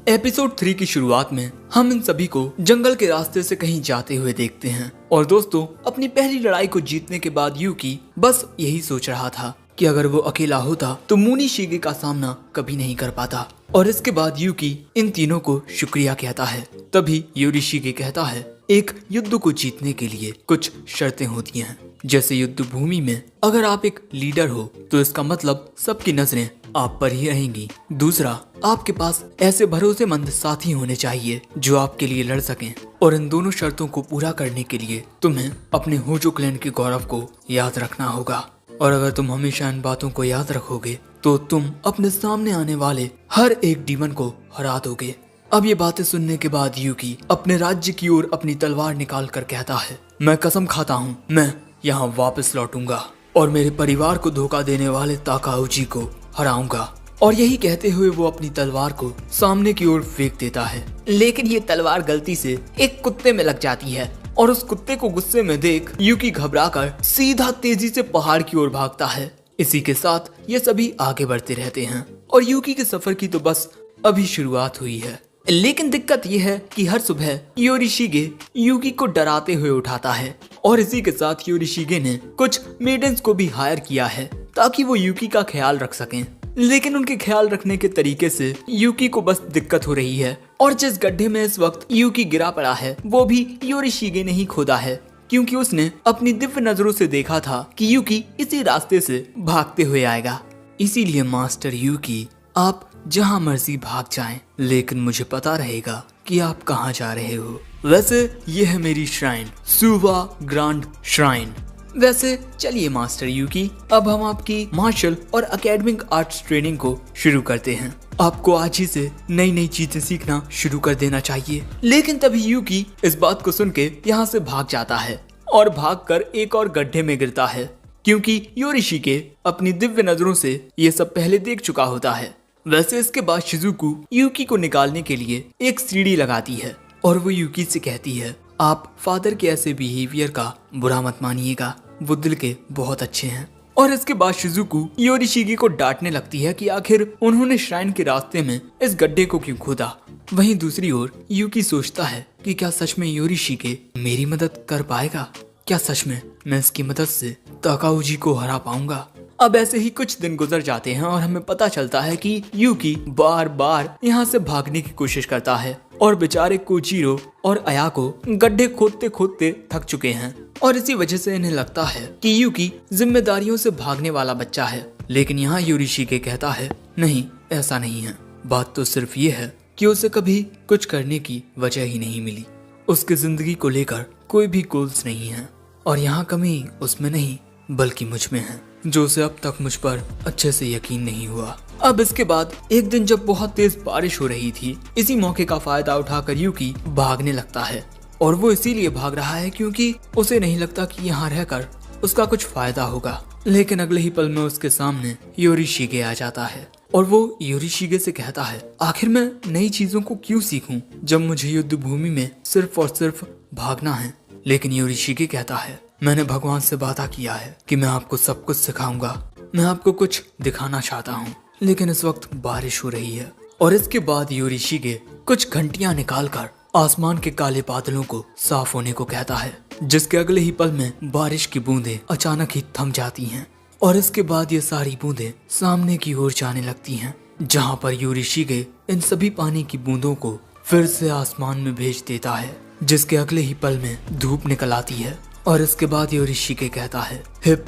एपिसोड 3 की शुरुआत में हम इन सभी को जंगल के रास्ते से कहीं जाते हुए देखते हैं और दोस्तों, अपनी पहली लड़ाई को जीतने के बाद यूकी बस यही सोच रहा था कि अगर वो अकेला होता तो मुनिशिगे का सामना कभी नहीं कर पाता। और इसके बाद यूकी इन तीनों को शुक्रिया कहता है। तभी योरिशिगे कहता है, एक युद्ध को जीतने के लिए कुछ शर्तें होती हैं, जैसे युद्ध भूमि में अगर आप एक लीडर हो तो इसका मतलब सबकी नजरें आप पर ही रहेंगी। दूसरा, आपके पास ऐसे भरोसेमंद साथी होने चाहिए जो आपके लिए लड़ सकें। और इन दोनों शर्तों को पूरा करने के लिए तुम्हें अपने होजो क्लैन के गौरव को याद रखना होगा। और अगर तुम हमेशा इन बातों को याद रखोगे तो तुम अपने सामने आने वाले हर एक डीमन को हरा दोगे। अब ये बातें सुनने के बाद यूकी अपने राज्य की ओर अपनी तलवार निकाल कर कहता है, मैं कसम खाता हूँ, मैं यहाँ वापस लौटूंगा और मेरे परिवार को धोखा देने वाले ताकाउजी को हराऊंगा। और यही कहते हुए वो अपनी तलवार को सामने की ओर फेंक देता है। लेकिन ये तलवार गलती से एक कुत्ते में लग जाती है और उस कुत्ते को गुस्से में देख यूकी घबराकर सीधा तेजी से पहाड़ की ओर भागता है। इसी के साथ ये सभी आगे बढ़ते रहते हैं और यूकी के सफर की तो बस अभी शुरुआत हुई है। लेकिन दिक्कत ये है कि हर सुबह योरिशिगे यूकी को डराते हुए उठाता है और इसी के साथ योरिशिगे ने कुछ मेडन्स को भी हायर किया है ताकि वो यूकी का ख्याल रख सकें। लेकिन उनके ख्याल रखने के तरीके से यूकी को बस दिक्कत हो रही है और जिस गड्ढे में इस वक्त यूकी गिरा पड़ा है वो भी योरिशिगे ने ही खोदा है, क्योंकि उसने अपनी दिव्य नजरों से देखा था कि यूकी इसी रास्ते से भागते हुए आएगा। इसीलिए मास्टर यूकी, आप जहाँ मर्जी भाग जाएं, लेकिन मुझे पता रहेगा कि आप कहाँ जा रहे हो। वैसे ये है मेरी श्राइन, सुवा ग्रांड श्राइन। वैसे चलिए मास्टर यूकी, अब हम आपकी मार्शल और एकेडमिक आर्ट्स ट्रेनिंग को शुरू करते हैं। आपको आज ही से नई नई चीजें सीखना शुरू कर देना चाहिए। लेकिन तभी यूकी इस बात को सुन के यहाँ से भाग जाता है और भागकर एक और गड्ढे में गिरता है, क्योंकि योरिशिगे अपनी दिव्य नजरों से ये सब पहले देख चुका होता है। वैसे इसके बाद शिजुको यूकी को निकालने के लिए एक सीढ़ी लगाती है और वो यूकी से कहती है, आप फादर के ऐसे बिहेवियर का बुरा मत मानिएगा, वो दिल के बहुत अच्छे हैं। और इसके बाद शिजुको योरिशिगे को डांटने लगती है कि आखिर उन्होंने श्राइन के रास्ते में इस गड्ढे को क्यों खोदा। वहीं दूसरी ओर यूकी सोचता है कि क्या सच में योरिशिगे मेरी मदद कर पाएगा, क्या सच में मैं इसकी मदद से ताकाउजी को हरा पाऊंगा। अब ऐसे ही कुछ दिन गुजर जाते हैं और हमें पता चलता है कि यूकी बार बार यहाँ से भागने की कोशिश करता है और बेचारे कोजीरो और अयाको गड्ढे खोदते खोदते थक चुके हैं और इसी वजह से इन्हें लगता है कि यूकी जिम्मेदारियों से भागने वाला बच्चा है। लेकिन यहाँ योरिशिगे कहता है, नहीं, ऐसा नहीं है। बात तो सिर्फ ये है कि उसे कभी कुछ करने की वजह ही नहीं मिली। उसकी जिंदगी को लेकर कोई भी गोल्स नहीं है और यहाँ कमी उसमें नहीं बल्कि मुझ में है, जो उसे अब तक मुझ पर अच्छे से यकीन नहीं हुआ। अब इसके बाद एक दिन जब बहुत तेज बारिश हो रही थी, इसी मौके का फायदा उठाकर यूकी भागने लगता है और वो इसीलिए भाग रहा है क्योंकि उसे नहीं लगता कि यहाँ रहकर उसका कुछ फायदा होगा। लेकिन अगले ही पल में उसके सामने योरिशिगे आ जाता है और वो योरिशिगे से कहता है, आखिर मैं नई चीजों को क्यों सीखूं जब मुझे युद्ध भूमि में सिर्फ और सिर्फ भागना है। लेकिन योरिशिगे कहता है, मैंने भगवान से वादा किया है कि मैं आपको सब कुछ सिखाऊंगा, मैं आपको कुछ दिखाना चाहता हूँ। लेकिन इस वक्त बारिश हो रही है। और इसके बाद योरिशिगे कुछ घंटियां निकालकर आसमान के काले बादलों को साफ होने को कहता है, जिसके अगले ही पल में बारिश की बूंदें अचानक ही थम जाती हैं और इसके बाद ये सारी बूंदें सामने की ओर जाने लगती हैं, जहाँ पर योरिशिगे इन सभी पानी की बूंदों को फिर से आसमान में भेज देता है, जिसके अगले ही पल में धूप निकल आती है। और इसके बाद योरिशिगे कहता है हिप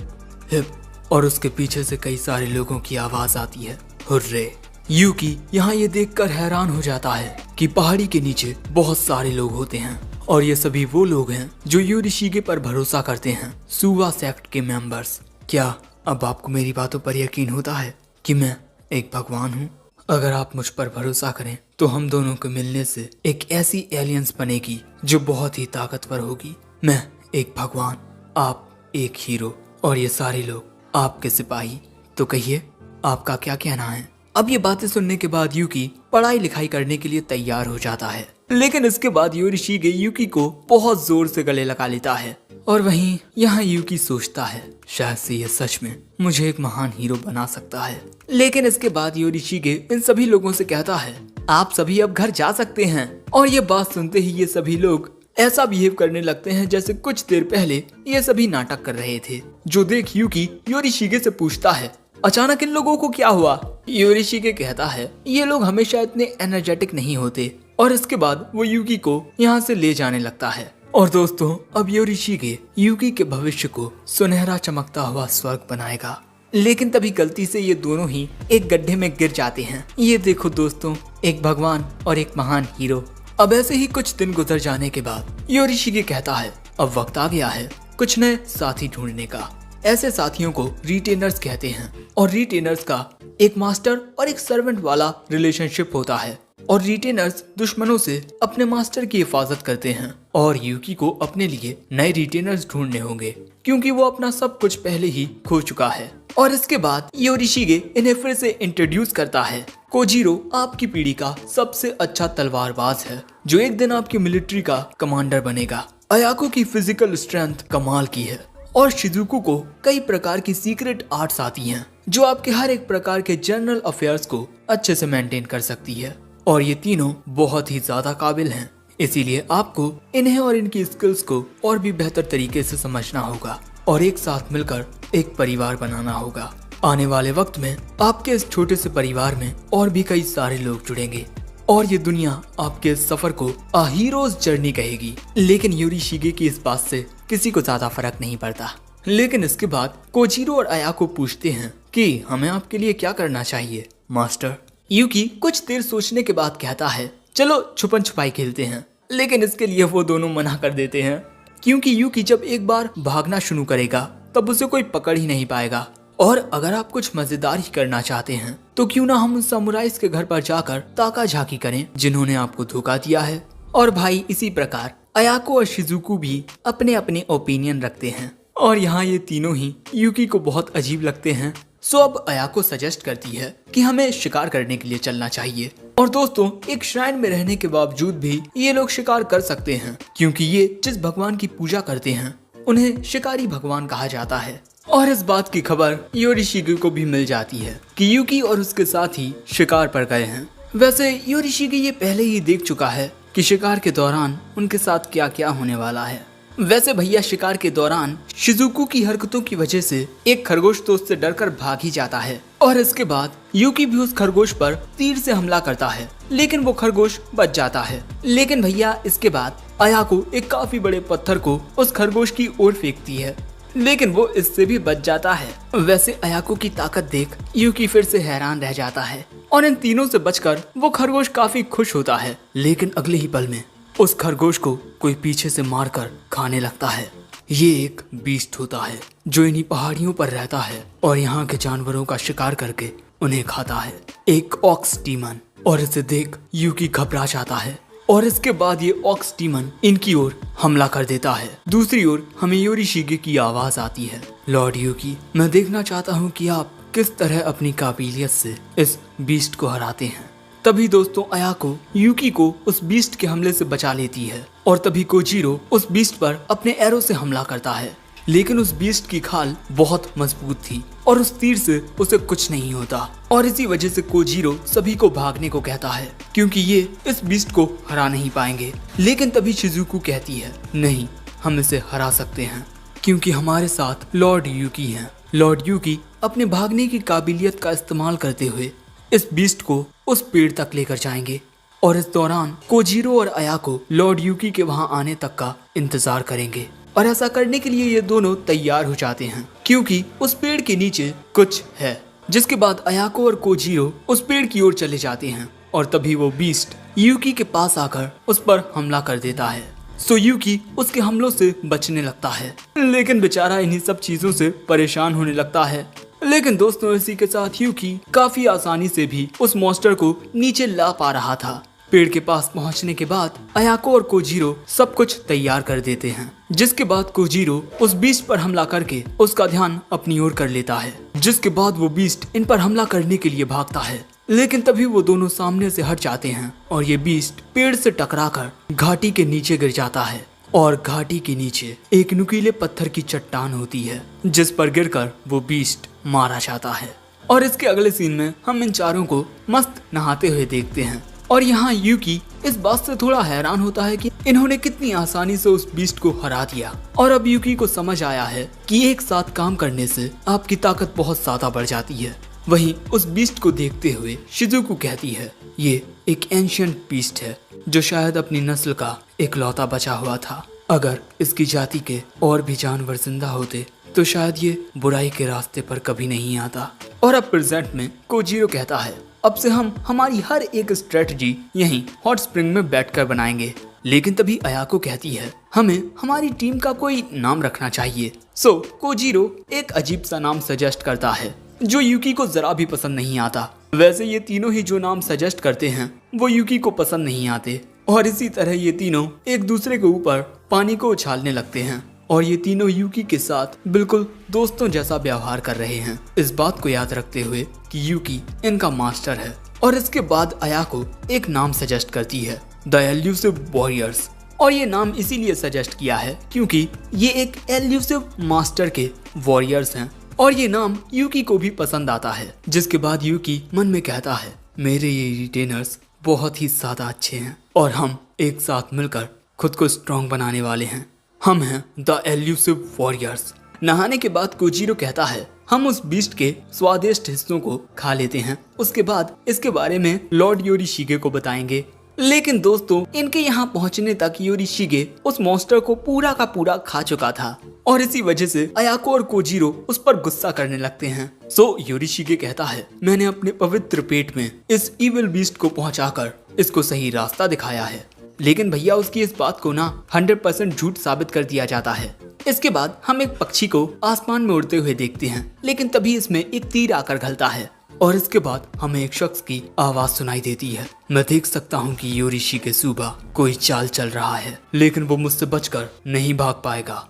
हिप, और उसके पीछे से कई सारे लोगों की आवाज आती है हुर्रे। यूकी यहाँ ये देखकर हैरान हो जाता है कि पहाड़ी के नीचे बहुत सारे लोग होते हैं, और ये सभी वो लोग हैं जो योरिशिगे पर भरोसा करते हैं, सुवा सेक्ट के मेंबर्स। क्या अब आपको मेरी बातों पर यकीन होता है कि मैं एक भगवान हूँ? अगर आप मुझ पर भरोसा करें तो हम दोनों के मिलने से एक ऐसी एलियंस बनेगी जो बहुत ही ताकतवर होगी। मैं एक भगवान, आप एक हीरो, और ये सारे लोग आपके सिपाही। तो कहिए आपका क्या कहना है? अब ये बातें सुनने के बाद यूकी पढ़ाई लिखाई करने के लिए तैयार हो जाता है, लेकिन इसके बाद योरिशिगे यूकी को बहुत जोर से गले लगा लेता है। और वहीं यहाँ यूकी सोचता है शायद से ये सच में मुझे एक महान हीरो बना सकता है। लेकिन इसके बाद योरिशिगे इन सभी लोगों से कहता है आप सभी अब घर जा सकते हैं। और ये बात सुनते ही ये सभी लोग ऐसा बिहेव करने लगते हैं जैसे कुछ देर पहले ये सभी नाटक कर रहे थे, जो देख यूकी योरिशिगे से पूछता है अचानक इन लोगों को क्या हुआ? योरिशिगे कहता है ये लोग हमेशा इतने एनर्जेटिक नहीं होते। और इसके बाद वो यूकी को यहाँ से ले जाने लगता है। और दोस्तों अब योरिशिगे यूकी के भविष्य को सुनहरा चमकता हुआ स्वर्ग बनाएगा, लेकिन तभी गलती से ये दोनों ही एक गड्ढे में गिर जाते हैं। ये देखो दोस्तों, एक भगवान और एक महान हीरो। अब ऐसे ही कुछ दिन गुजर जाने के बाद योरिशिगे कहता है अब वक्त आ गया है कुछ नए साथी ढूंढने का। ऐसे साथियों को रिटेनर्स कहते हैं, और रिटेनर्स का एक मास्टर और एक सर्वेंट वाला रिलेशनशिप होता है। और रिटेनर्स दुश्मनों से अपने मास्टर की हिफाजत करते हैं, और यूकी को अपने लिए नए रिटेनर्स ढूंढने होंगे क्योंकि वो अपना सब कुछ पहले ही खो चुका है। और इसके बाद योरिशिगे इन्हें फिर से इंट्रोड्यूस करता है। कोजीरो आपकी पीढ़ी का सबसे अच्छा तलवारबाज है जो एक दिन आपकी मिलिट्री का कमांडर बनेगा। अयाको की फिजिकल स्ट्रेंथ कमाल की है, और शिजुको को कई प्रकार की सीक्रेट आर्ट्स आती हैं जो आपके हर एक प्रकार के जनरल अफेयर्स को अच्छे से मेंटेन कर सकती है। और ये तीनों बहुत ही ज्यादा काबिल हैं, इसीलिए आपको इन्हें और इनकी स्किल्स को और भी बेहतर तरीके से समझना होगा और एक साथ मिलकर एक परिवार बनाना होगा। आने वाले वक्त में आपके इस छोटे से परिवार में और भी कई सारे लोग जुड़ेंगे, और ये दुनिया आपके इस सफर को अ हीरोज जर्नी कहेगी। लेकिन योरिशिगे की इस बात से किसी को ज्यादा फर्क नहीं पड़ता। लेकिन इसके बाद कोजीरो और अयाको पूछते हैं कि हमें आपके लिए क्या करना चाहिए मास्टर। यूकी कुछ देर सोचने के बाद कहता है चलो छुपन छुपाई खेलते हैं, लेकिन इसके लिए वो दोनों मना कर देते हैं क्योंकि यूकी जब एक बार भागना शुरू करेगा तब उसे कोई पकड़ ही नहीं पाएगा। और अगर आप कुछ मजेदार ही करना चाहते हैं तो क्यों ना हम उन समुराइज के घर पर जाकर ताका झाकी करें जिन्होंने आपको धोखा दिया है। और भाई इसी प्रकार अयाको और शिजुको भी अपने अपने ओपिनियन रखते हैं, और यहाँ ये तीनों ही यूकी को बहुत अजीब लगते हैं। सो अब अयाको सजेस्ट करती है कि हमें शिकार करने के लिए चलना चाहिए। और दोस्तों एक श्राइन में रहने के बावजूद भी ये लोग शिकार कर सकते हैं क्योंकि ये जिस भगवान की पूजा करते हैं उन्हें शिकारी भगवान कहा जाता है। और इस बात की खबर योरिशिगे को भी मिल जाती है कि यूकी और उसके साथी शिकार पर गए हैं। वैसे योरिशिगे ये पहले ही देख चुका है कि शिकार के दौरान उनके साथ क्या क्या होने वाला है। वैसे भैया शिकार के दौरान शिजुको की हरकतों की वजह से एक खरगोश तो उससे डरकर भाग ही जाता है, और इसके बाद यूकी भी उस खरगोश पर तीर से हमला करता है, लेकिन वो खरगोश बच जाता है। लेकिन भैया इसके बाद अयाको एक काफी बड़े पत्थर को उस खरगोश की ओर फेंकती है, लेकिन वो इससे भी बच जाता है। वैसे अयाको की ताकत देख यूकी फिर से हैरान रह जाता है, और इन तीनों से बचकर वो खरगोश काफी खुश होता है। लेकिन अगले ही पल में उस खरगोश को कोई पीछे से मारकर खाने लगता है। ये एक बीस्ट होता है जो इन्हीं पहाड़ियों पर रहता है और यहाँ के जानवरों का शिकार करके उन्हें खाता है, एक ऑक्स डीमन। और इसे देख यूकी घबरा जाता है, और इसके बाद ये ऑक्स डीमन इनकी ओर हमला कर देता है। दूसरी ओर हमें योरिशिगे की आवाज आती है, लॉर्ड यूकी, मैं देखना चाहता हूँ कि आप किस तरह अपनी काबिलियत से इस बीस्ट को हराते हैं। तभी दोस्तों अयाको यूकी को उस बीस्ट के हमले से बचा लेती है, और तभी कोजीरो उस बीस्ट पर अपने एरो से हमला करता है। लेकिन उस बीस्ट की खाल बहुत मजबूत थी और उस तीर से उसे कुछ नहीं होता, और इसी वजह से कोजीरो सभी को भागने को कहता है क्योंकि ये इस बीस्ट को हरा नहीं पाएंगे। लेकिन तभी शिजुको कहती है नहीं, हम इसे हरा सकते हैं क्योंकि हमारे साथ लॉर्ड यूकी हैं। लॉर्ड यूकी अपने भागने की काबिलियत का इस्तेमाल करते हुए इस बीस्ट को उस पेड़ तक लेकर जाएंगे और इस दौरान कोजीरो और अयाको लॉर्ड यूकी के वहां आने तक का इंतजार करेंगे। और ऐसा करने के लिए ये दोनों तैयार हो जाते हैं क्योंकि उस पेड़ के नीचे कुछ है। जिसके बाद अयाको और कोजीरो उस पेड़ की ओर चले जाते हैं और तभी वो बीस्ट यूकी के पास आकर उस पर हमला कर देता है। सो यूकी उसके हमलों से बचने लगता है, लेकिन बेचारा इन्हीं सब चीजों से परेशान होने लगता है। लेकिन दोस्तों इसी के साथ यूकी काफी आसानी से भी उस मॉन्स्टर को नीचे ला पा रहा था। पेड़ के पास पहुंचने के बाद अयाको और कोजीरो सब कुछ तैयार कर देते हैं। जिसके बाद कोजीरो उस बीस्ट पर हमला करके उसका ध्यान अपनी ओर कर लेता है। जिसके बाद वो बीस्ट इन पर हमला करने के लिए भागता है, लेकिन तभी वो दोनों सामने से हट जाते हैं और ये बीस्ट पेड़ से टकराकर घाटी के नीचे गिर जाता है। और घाटी के नीचे एक नुकीले पत्थर की चट्टान होती है जिस पर गिरकर वो बीस्ट मारा जाता है। और इसके अगले सीन में हम इन चारों को मस्त नहाते हुए देखते हैं। और यहाँ यूकी इस बात से थोड़ा हैरान होता है कि इन्होंने कितनी आसानी से उस बीस्ट को हरा दिया। और अब यूकी को समझ आया है कि एक साथ काम करने से आपकी ताकत बहुत ज्यादा बढ़ जाती है। वहीं उस बीस्ट को देखते हुए शिजुको कहती है ये एक एंशिएंट बीस्ट है जो शायद अपनी नस्ल का इकलौता बचा हुआ था। अगर इसकी जाति के और भी जानवर जिंदा होते तो शायद ये बुराई के रास्ते पर कभी नहीं आता। और अब प्रेजेंट में कोजीरो कहता है अब से हम हमारी हर एक स्ट्रेटजी यहीं हॉट स्प्रिंग में बैठकर बनाएंगे। लेकिन तभी अयाको कहती है हमें हमारी टीम का कोई नाम रखना चाहिए। सो कोजीरो एक अजीब सा नाम सजेस्ट करता है जो यूकी को जरा भी पसंद नहीं आता। वैसे ये तीनों ही जो नाम सजेस्ट करते हैं वो यूकी को पसंद नहीं आते। और इसी तरह ये तीनों एक दूसरे के ऊपर पानी को उछालने लगते हैं और ये तीनों यूकी के साथ बिल्कुल दोस्तों जैसा व्यवहार कर रहे हैं, इस बात को याद रखते हुए कि यूकी इनका मास्टर है। और इसके बाद अयाको एक नाम सजेस्ट करती है द एल्यूसिव वॉरियर्स। और ये नाम इसीलिए सजेस्ट किया है क्योंकि ये एक एल्यूसिव मास्टर के वॉरियर्स हैं और ये नाम यूकी को भी पसंद आता है। जिसके बाद यूकी मन में कहता है मेरे ये रिटेनर्स बहुत ही ज्यादा अच्छे हैं और हम एक साथ मिलकर खुद को स्ट्रॉन्ग बनाने वाले हैं। हम हैं द एल्यूसिव वॉरियर्स। नहाने के बाद कोजीरो कहता है हम उस बीस्ट के स्वादिष्ट हिस्सों को खा लेते हैं, उसके बाद इसके बारे में लॉर्ड योरिशिगे को बताएंगे। लेकिन दोस्तों इनके यहाँ पहुँचने तक योरिशिगे उस मॉन्स्टर को पूरा का पूरा खा चुका था और इसी वजह से अयाको और कोजीरो उस पर गुस्सा करने लगते हैं। सो योरिशिगे कहता है मैंने अपने पवित्र पेट में इस इविल बीस्ट को पहुंचाकर इसको सही रास्ता दिखाया है। लेकिन भैया उसकी इस बात को ना 100% झूठ साबित कर दिया जाता है। इसके बाद हम एक पक्षी को आसमान में उड़ते हुए देखते हैं, लेकिन तभी इसमें एक तीर आकर घलता है और इसके बाद हमें एक शख्स की आवाज सुनाई देती है मैं देख सकता हूँ कि योरिशिगे सुबा कोई चाल चल रहा है, लेकिन वो मुझसे बचकर नहीं भाग पाएगा।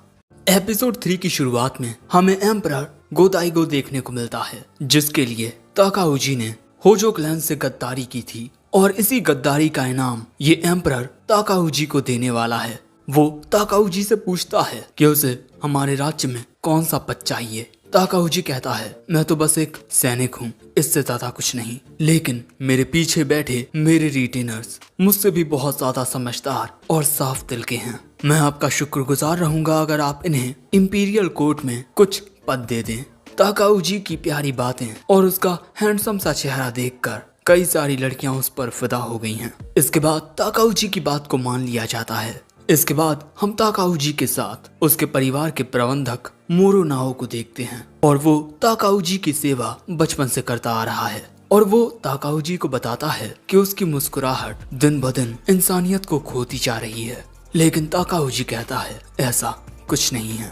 एपिसोड 3 की शुरुआत में हमें एम्परर गोदाइगो देखने को मिलता है जिसके लिए ताकाउजी ने होजो क्लैन से गद्दारी की थी और इसी गद्दारी का इनाम ये एम्परर ताकाउजी को देने वाला है। वो ताकाउजी से पूछता है कि उसे हमारे राज्य में कौन सा पद चाहिए। ताकाउजी कहता है मैं तो बस एक सैनिक हूँ, इससे ज्यादा कुछ नहीं। लेकिन मेरे पीछे बैठे मेरे रिटेनर्स मुझसे भी बहुत ज्यादा समझदार और साफ दिल के हैं। मैं आपका शुक्रगुजार रहूंगा अगर आप इन्हें इंपीरियल कोर्ट में कुछ पद दे दें। ताकाउजी की प्यारी बातें और उसका हैंडसम सा चेहरा देखकर कई सारी लड़कियां उस पर फिदा हो गई हैं। इसके बाद ताकाउजी की बात को मान लिया जाता है। इसके बाद हम ताकाउजी के साथ उसके परिवार के प्रबंधक मोरोनाओ को देखते हैं और वो ताकाउजी की सेवा बचपन से करता आ रहा है और वो ताकाउजी को बताता है कि उसकी मुस्कुराहट दिन ब दिन इंसानियत को खोती जा रही है। लेकिन ताकाउजी कहता है ऐसा कुछ नहीं है।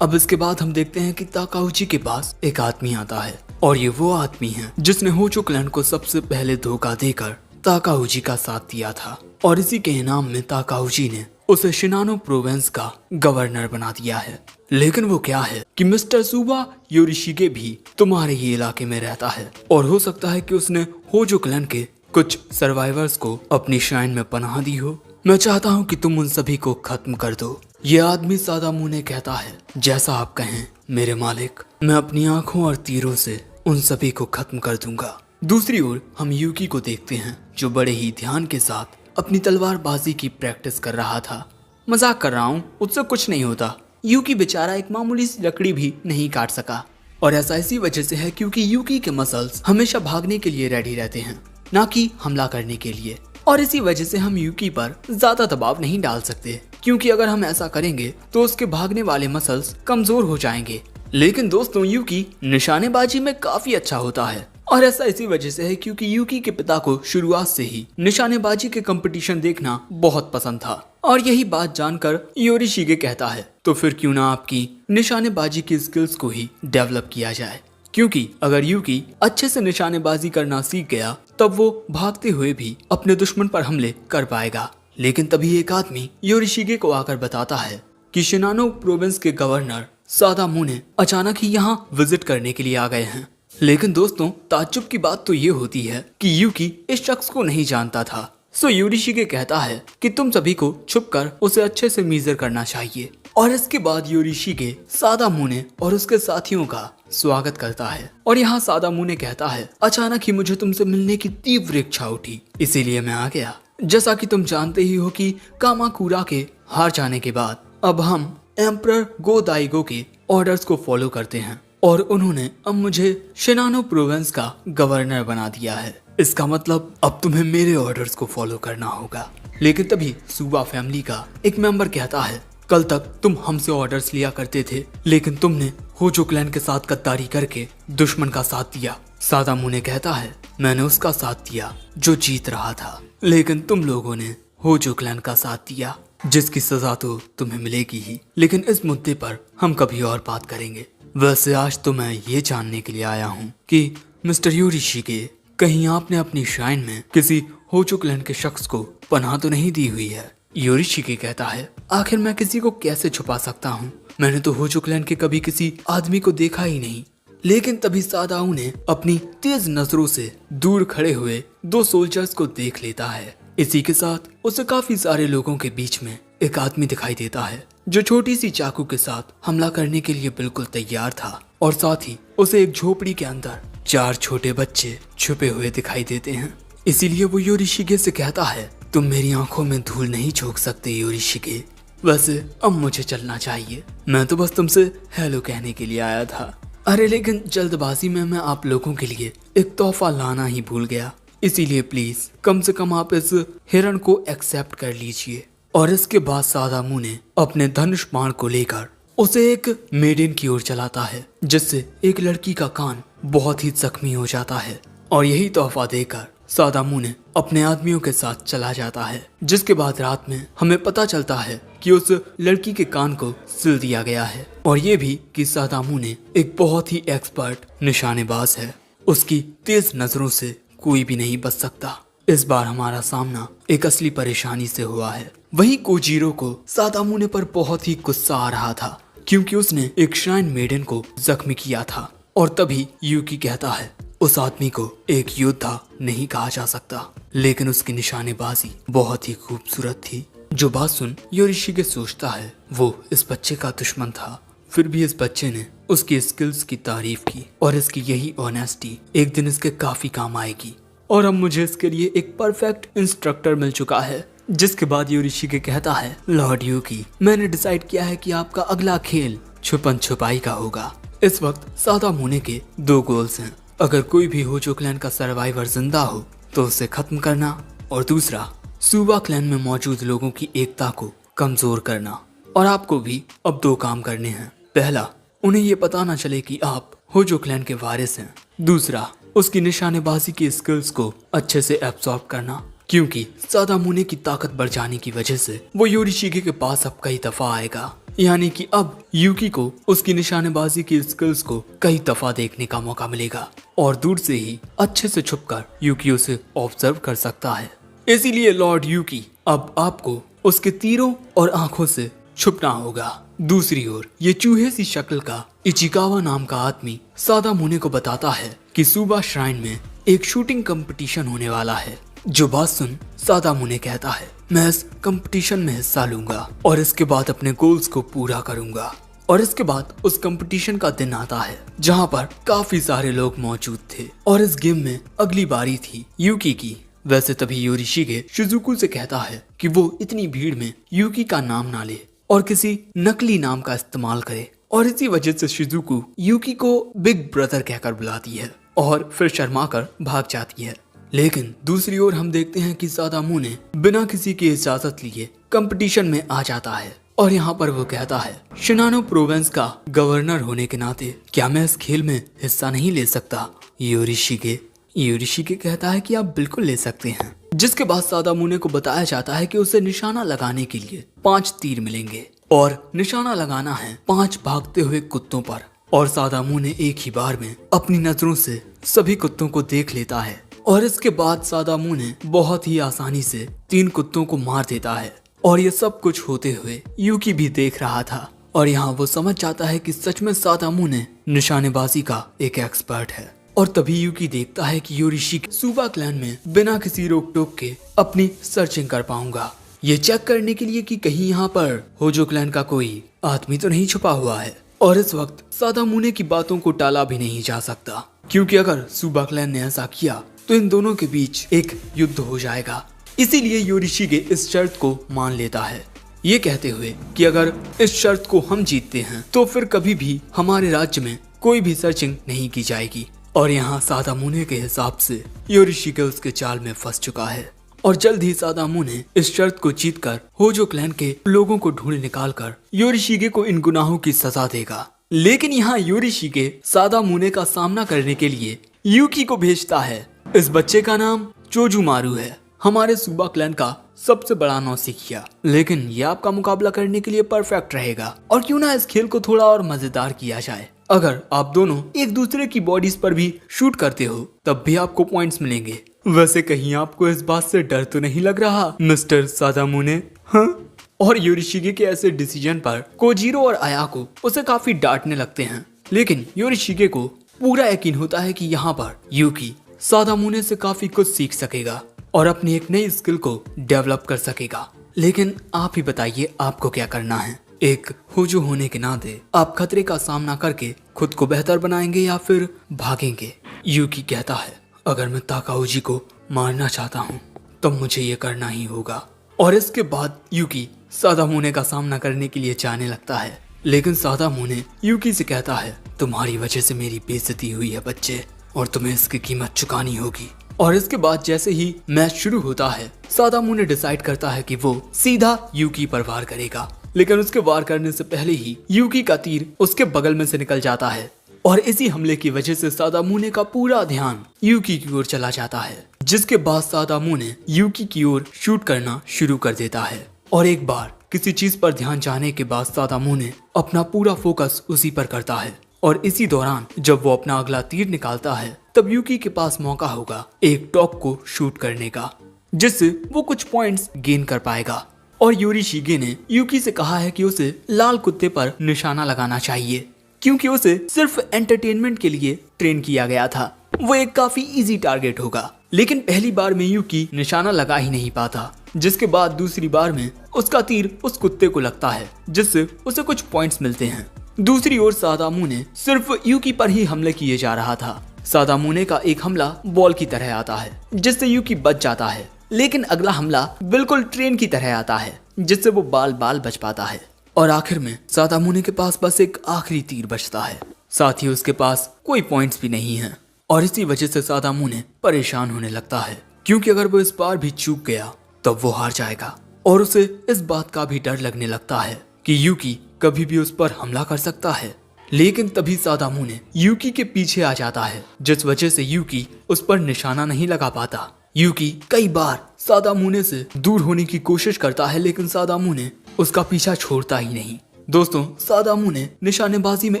अब इसके बाद हम देखते हैं कि ताकाउजी के पास एक आदमी आता है और ये वो आदमी है जिसने होचो क्लैन को सबसे पहले धोखा देकर ताकाउजी का साथ दिया था और इसी के इनाम में ताकाउजी ने उसे शिनानो प्रोविंस का गवर्नर बना दिया है। लेकिन वो क्या है कि मिस्टर सुबा योरिशिगे भी तुम्हारे ही इलाके में रहता है और हो सकता है कि उसने होजो क्लैन के कुछ सर्वाइवर्स को अपनी श्राइन में पनाह दी हो। मैं चाहता हूँ कि तुम उन सभी को खत्म कर दो। ये आदमी सादा मुंह ने कहता है जैसा आप कहें मेरे मालिक, मैं अपनी आंखों और तीरों से उन सभी को खत्म कर दूंगा। दूसरी ओर हम यूकी को देखते हैं जो बड़े ही ध्यान के साथ अपनी तलवारबाजी की प्रैक्टिस कर रहा था। मजाक कर रहा हूँ, उससे कुछ नहीं होता। यूकी बेचारा एक मामूली सी लकड़ी भी नहीं काट सका। और ऐसा इसी वजह से है क्योंकि यूकी के मसल्स हमेशा भागने के लिए रेडी रहते हैं, ना कि हमला करने के लिए। और इसी वजह से हम यूकी पर ज्यादा दबाव नहीं डाल सकते, क्योंकि अगर हम ऐसा करेंगे तो उसके भागने वाले मसल्स कमजोर हो जाएंगे। लेकिन दोस्तों यूकी निशानेबाजी में काफी अच्छा होता है, और ऐसा इसी वजह से है क्योंकि यूकी के पिता को शुरुआत से ही निशानेबाजी के कंपटीशन देखना बहुत पसंद था। और यही बात जानकर योरिशिगे कहता है तो फिर क्यों ना आपकी निशानेबाजी की स्किल्स को ही डेवलप किया जाए, क्योंकि अगर यूकी अच्छे से निशानेबाजी करना सीख गया तब वो भागते हुए भी अपने दुश्मन पर हमले कर पाएगा। लेकिन तभी एक आदमी योरिशिगे को आकर बताता है कि शिनानो प्रोविंस के गवर्नर सादामुने अचानक ही यहाँ विजिट करने के लिए आ गए हैं। लेकिन दोस्तों ताज्जुब की बात तो ये होती है कि यूकी इस शख्स को नहीं जानता था। सो योरिशिगे कहता है कि तुम सभी को छुपकर उसे अच्छे से मीजर करना चाहिए। और इसके बाद योरिशिगे सादामुने और उसके साथियों का स्वागत करता है। और यहाँ सादामुने कहता है अचानक ही मुझे तुमसे मिलने की तीव्र इच्छा उठी, इसीलिए मैं आ गया। जैसा कि तुम जानते ही हो कि कामाकुरा के हार जाने के बाद अब हम एम्परर गोदाइगो के ऑर्डर्स को फॉलो करते हैं, और उन्होंने अब मुझे शिनानो प्रोविंस का गवर्नर बना दिया है। इसका मतलब अब तुम्हें मेरे ऑर्डर्स को फॉलो करना होगा। लेकिन तभी सुबा फैमिली का एक मेंबर कहता है कल तक तुम हमसे ऑर्डर्स लिया करते थे, लेकिन तुमने होजो क्लैन के साथ गद्दारी करके दुश्मन का साथ दिया। सादामुने कहता है मैंने उसका साथ दिया जो जीत रहा था, लेकिन तुम लोगों ने होजो क्लैन का साथ दिया, जिसकी सजा तो तुम्हें मिलेगी ही। लेकिन इस मुद्दे पर हम कभी और बात करेंगे। वैसे आज तो मैं ये जानने के लिए आया हूँ कि मिस्टर योरिशिगे कहीं आपने अपनी श्राइन में किसी होजो क्लैन के शख्स को पनाह तो नहीं दी हुई है। योरिशिगे कहता है आखिर मैं किसी को कैसे छुपा सकता हूँ, मैंने तो होजो क्लैन के कभी किसी आदमी को देखा ही नहीं। लेकिन तभी सादाऊ ने अपनी तेज नजरों से दूर खड़े हुए दो सोल्जर्स को देख लेता है। इसी के साथ उसे काफी सारे लोगों के बीच में एक आदमी दिखाई देता है जो छोटी सी चाकू के साथ हमला करने के लिए बिल्कुल तैयार था, और साथ ही उसे एक झोपड़ी के अंदर 4 छोटे बच्चे छुपे हुए दिखाई देते हैं। इसीलिए वो योरिशिगे से कहता है तुम मेरी आंखों में धूल नहीं झोंक सकते योरिशिगे, वैसे अब मुझे चलना चाहिए, मैं तो बस तुमसे हेलो कहने के लिए आया था। अरे लेकिन जल्दबाजी में मैं आप लोगों के लिए एक तोहफा लाना ही भूल गया, इसीलिए प्लीज कम से कम आप इस हिरण को एक्सेप्ट कर लीजिए। और इसके बाद सादामुने अपने धनुष बाण को लेकर उसे एक मेडेन की ओर चलाता है, जिससे एक लड़की का कान बहुत ही जख्मी हो जाता है। और यही तोहफा देकर सादामुने अपने आदमियों के साथ चला जाता है, जिसके बाद रात में हमें पता चलता है कि उस लड़की के कान को सिल दिया गया है, और ये भी कि सादामुने एक बहुत ही एक्सपर्ट निशानेबाज है, उसकी तेज नजरों से कोई भी नहीं बच सकता। इस बार हमारा सामना एक असली परेशानी से हुआ है। वहीं कोजीरो को सादामुने पर बहुत ही गुस्सा आ रहा था, क्योंकि उसने एक श्राइन मेडन को जख्मी किया था। और तभी यूकी कहता है उस आदमी को एक योद्धा नहीं कहा जा सकता, लेकिन उसकी निशानेबाजी बहुत ही खूबसूरत थी। जो बात सुन योरिशिगे सोचता है वो इस बच्चे का दुश्मन था, फिर भी इस बच्चे ने उसकी स्किल्स की तारीफ की, और इसकी यही ऑनेस्टी एक दिन इसके काफी काम आएगी। और अब मुझे इसके लिए एक परफेक्ट इंस्ट्रक्टर मिल चुका है। जिसके बाद योरिशिगे कहता है लॉर्ड यूकी, मैंने डिसाइड किया है कि आपका अगला खेल छुपन छुपाई का होगा। इस वक्त सादामुने के 2 गोल्स हैं, अगर कोई भी होजो क्लैन का सर्वाइवर जिंदा हो तो उसे खत्म करना, और दूसरा सुबा क्लैन में मौजूद लोगों की एकता को कमजोर करना। और आपको भी अब 2 काम करने हैं। पहला, उन्हें ये पता ना चले कि आप होजो क्लैन के वारिस हैं। दूसरा, उसकी निशानेबाजी की स्किल्स को अच्छे से एब्सॉर्ब करना, क्योंकि सादामुने की ताकत बढ़ जाने की वजह से वो योरिशिगे के पास अब कई दफा आएगा। यानी कि अब यूकी को उसकी निशानेबाजी की स्किल्स को कई दफा देखने का मौका मिलेगा, और दूर से ही अच्छे से छुपकर यूकी उसे ऑब्जर्व कर सकता है। इसीलिए लॉर्ड यूकी, अब आपको उसके तीरों और आंखों से छुपना होगा। दूसरी ओर ये चूहे सी शक्ल का इचिकावा नाम का आदमी सादामुने को बताता है कि सुबा श्राइन में एक शूटिंग कंपटीशन होने वाला है। जो बात सुन सादामुने कहता है मैं इस कंपटीशन में हिस्सा लूंगा और इसके बाद अपने गोल्स को पूरा करूंगा। और इसके बाद उस कंपटीशन का दिन आता है जहां पर काफी सारे लोग मौजूद थे, और इस गेम में अगली बारी थी यूकी की। वैसे तभी योरिशिगे शिजुको से कहता है कि वो इतनी भीड़ में यूकी का नाम ना ले और किसी नकली नाम का इस्तेमाल करे। और इसी वजह से शिजुको यूकी को बिग ब्रदर कहकर बुलाती है और फिर शर्माकर भाग जाती है। लेकिन दूसरी ओर हम देखते हैं कि सादामुने बिना किसी की इजाजत लिए कंपटीशन में आ जाता है और यहाँ पर वो कहता है, शिनानो प्रोविंस का गवर्नर होने के नाते क्या मैं इस खेल में हिस्सा नहीं ले सकता? योरिशिके कहता है कि आप बिल्कुल ले सकते हैं। जिसके बाद सादामुने को बताया जाता है कि उसे निशाना लगाने के लिए 5 तीर मिलेंगे और निशाना लगाना है 5 भागते हुए कुत्तों पर। और सादामुने एक ही बार में अपनी नजरों से सभी कुत्तों को देख लेता है और इसके बाद सादामुने बहुत ही आसानी से 3 कुत्तों को मार देता है। और ये सब कुछ होते हुए यूकी भी देख रहा था और यहाँ वो समझ जाता है कि सच में सादामुने निशानेबाजी का एक एक्सपर्ट है। और तभी यूकी देखता है कि योरिशिके सुबा क्लैन में बिना किसी रोक टोक के अपनी सर्चिंग कर पाऊंगा, ये चेक करने के लिए कि कहीं यहाँ पर होजो क्लैन का कोई आदमी तो नहीं छुपा हुआ है। और इस वक्त सादामुने की बातों को टाला भी नहीं जा सकता, क्योंकि अगर सुबा क्लैन ने ऐसा किया तो इन दोनों के बीच एक युद्ध हो जाएगा। इसीलिए योरिशिके इस शर्त को मान लेता है, ये कहते हुए कि अगर इस शर्त को हम जीतते हैं तो फिर कभी भी हमारे राज्य में कोई भी सर्चिंग नहीं की जाएगी। और यहाँ सादामुने के हिसाब से योरिशिके उसके जाल में फंस चुका है और जल्द ही सादामुने इस शर्त को जीतकर होजो क्लैन के लोगों को ढूंढ निकाल कर योरिशिके को इन गुनाहों की सजा देगा। लेकिन यहाँ योरिशिके सादामुने का सामना करने के लिए यूकी को भेजता है। इस बच्चे का नाम चोजुमारू है, हमारे सुबा क्लैन का सबसे बड़ा नौसिखिया, लेकिन ये आपका मुकाबला करने के लिए परफेक्ट रहेगा। और क्यों ना इस खेल को थोड़ा और मजेदार किया जाए, अगर आप दोनों एक दूसरे की बॉडीज पर भी शूट करते हो तब भी आपको पॉइंट्स मिलेंगे। वैसे कहीं आपको इस बात से डर तो नहीं लग रहा मिस्टर सादामुने? हाँ? और योरिशिके के ऐसे डिसीजन पर कोजीरो और आयाको उसे काफी डांटने लगते हैं, लेकिन योरिशिके को पूरा यकीन होता है कि यहाँ पर यूकी सादामुने से काफी कुछ सीख सकेगा और अपनी एक नई स्किल को डेवलप कर सकेगा। लेकिन आप ही बताइए आपको क्या करना है? एक होजो होने के नाते आप खतरे का सामना करके खुद को बेहतर बनाएंगे या फिर भागेंगे? यूकी कहता है, अगर मैं ताकाओजी को मारना चाहता हूँ तब मुझे ये करना ही होगा। और इसके बाद यूकी सादामुने का सामना करने के लिए जाने लगता है, लेकिन सादामुने यूकी से कहता है, तुम्हारी वजह से मेरी बेइज्जती हुई है बच्चे, और तुम्हें इसकी कीमत चुकानी होगी। और इसके बाद जैसे ही मैच शुरू होता है सादामुने डिसाइड करता है कि वो सीधा यूकी पर वार करेगा, लेकिन उसके वार करने से पहले ही यूकी का तीर उसके बगल में से निकल जाता है और इसी हमले की वजह से सादामुने का पूरा ध्यान यूकी की ओर चला जाता है। जिसके बाद सादामुने यूकी की ओर शूट करना शुरू कर देता है और एक बार किसी चीज पर ध्यान जाने के बाद सादामुने अपना पूरा फोकस उसी पर करता है। और इसी दौरान जब वो अपना अगला तीर निकालता है तब यूकी के पास मौका होगा एक डॉग को शूट करने का, जिससे वो कुछ पॉइंट्स गेन कर पाएगा। और योरिशिके ने यूकी से कहा है कि उसे लाल कुत्ते पर निशाना लगाना चाहिए, क्योंकि उसे सिर्फ एंटरटेनमेंट के लिए ट्रेन किया गया था। वो एक काफी इजी टारगेट होगा। लेकिन पहली बार में यूकी निशाना लगा ही नहीं पाता, जिसके बाद दूसरी बार में उसका तीर उस कुत्ते को लगता है, जिससे उसे कुछ पॉइंट्स मिलते हैं। दूसरी ओर सादामुने सिर्फ यूकी पर ही हमले किए जा रहा था। सादामुने का एक हमला बॉल की तरह आता है, जिससे यूकी बच जाता है, लेकिन अगला हमला बिल्कुल ट्रेन की तरह आता है, जिससे वो बाल बाल बच पाता है। और आखिर में सादामुने के पास बस एक आखिरी तीर बचता है, साथ ही उसके पास कोई पॉइंट्स भी नहीं है। और इसी वजह से सादामुने परेशान होने लगता है, क्योंकि अगर वो इस बार भी चूक गया तब वो हार जाएगा। और उसे इस बात का भी डर लगने लगता है कि यूकी कभी भी उस पर हमला कर सकता है। लेकिन तभी सादामुने यूकी के पीछे आ जाता है, जिस वजह से यूकी उस पर निशाना नहीं लगा पाता। यूकी कई बार सादामुने से दूर होने की कोशिश करता है, लेकिन सादामुने उसका पीछा छोड़ता ही नहीं। दोस्तों, सादामुने निशानेबाजी में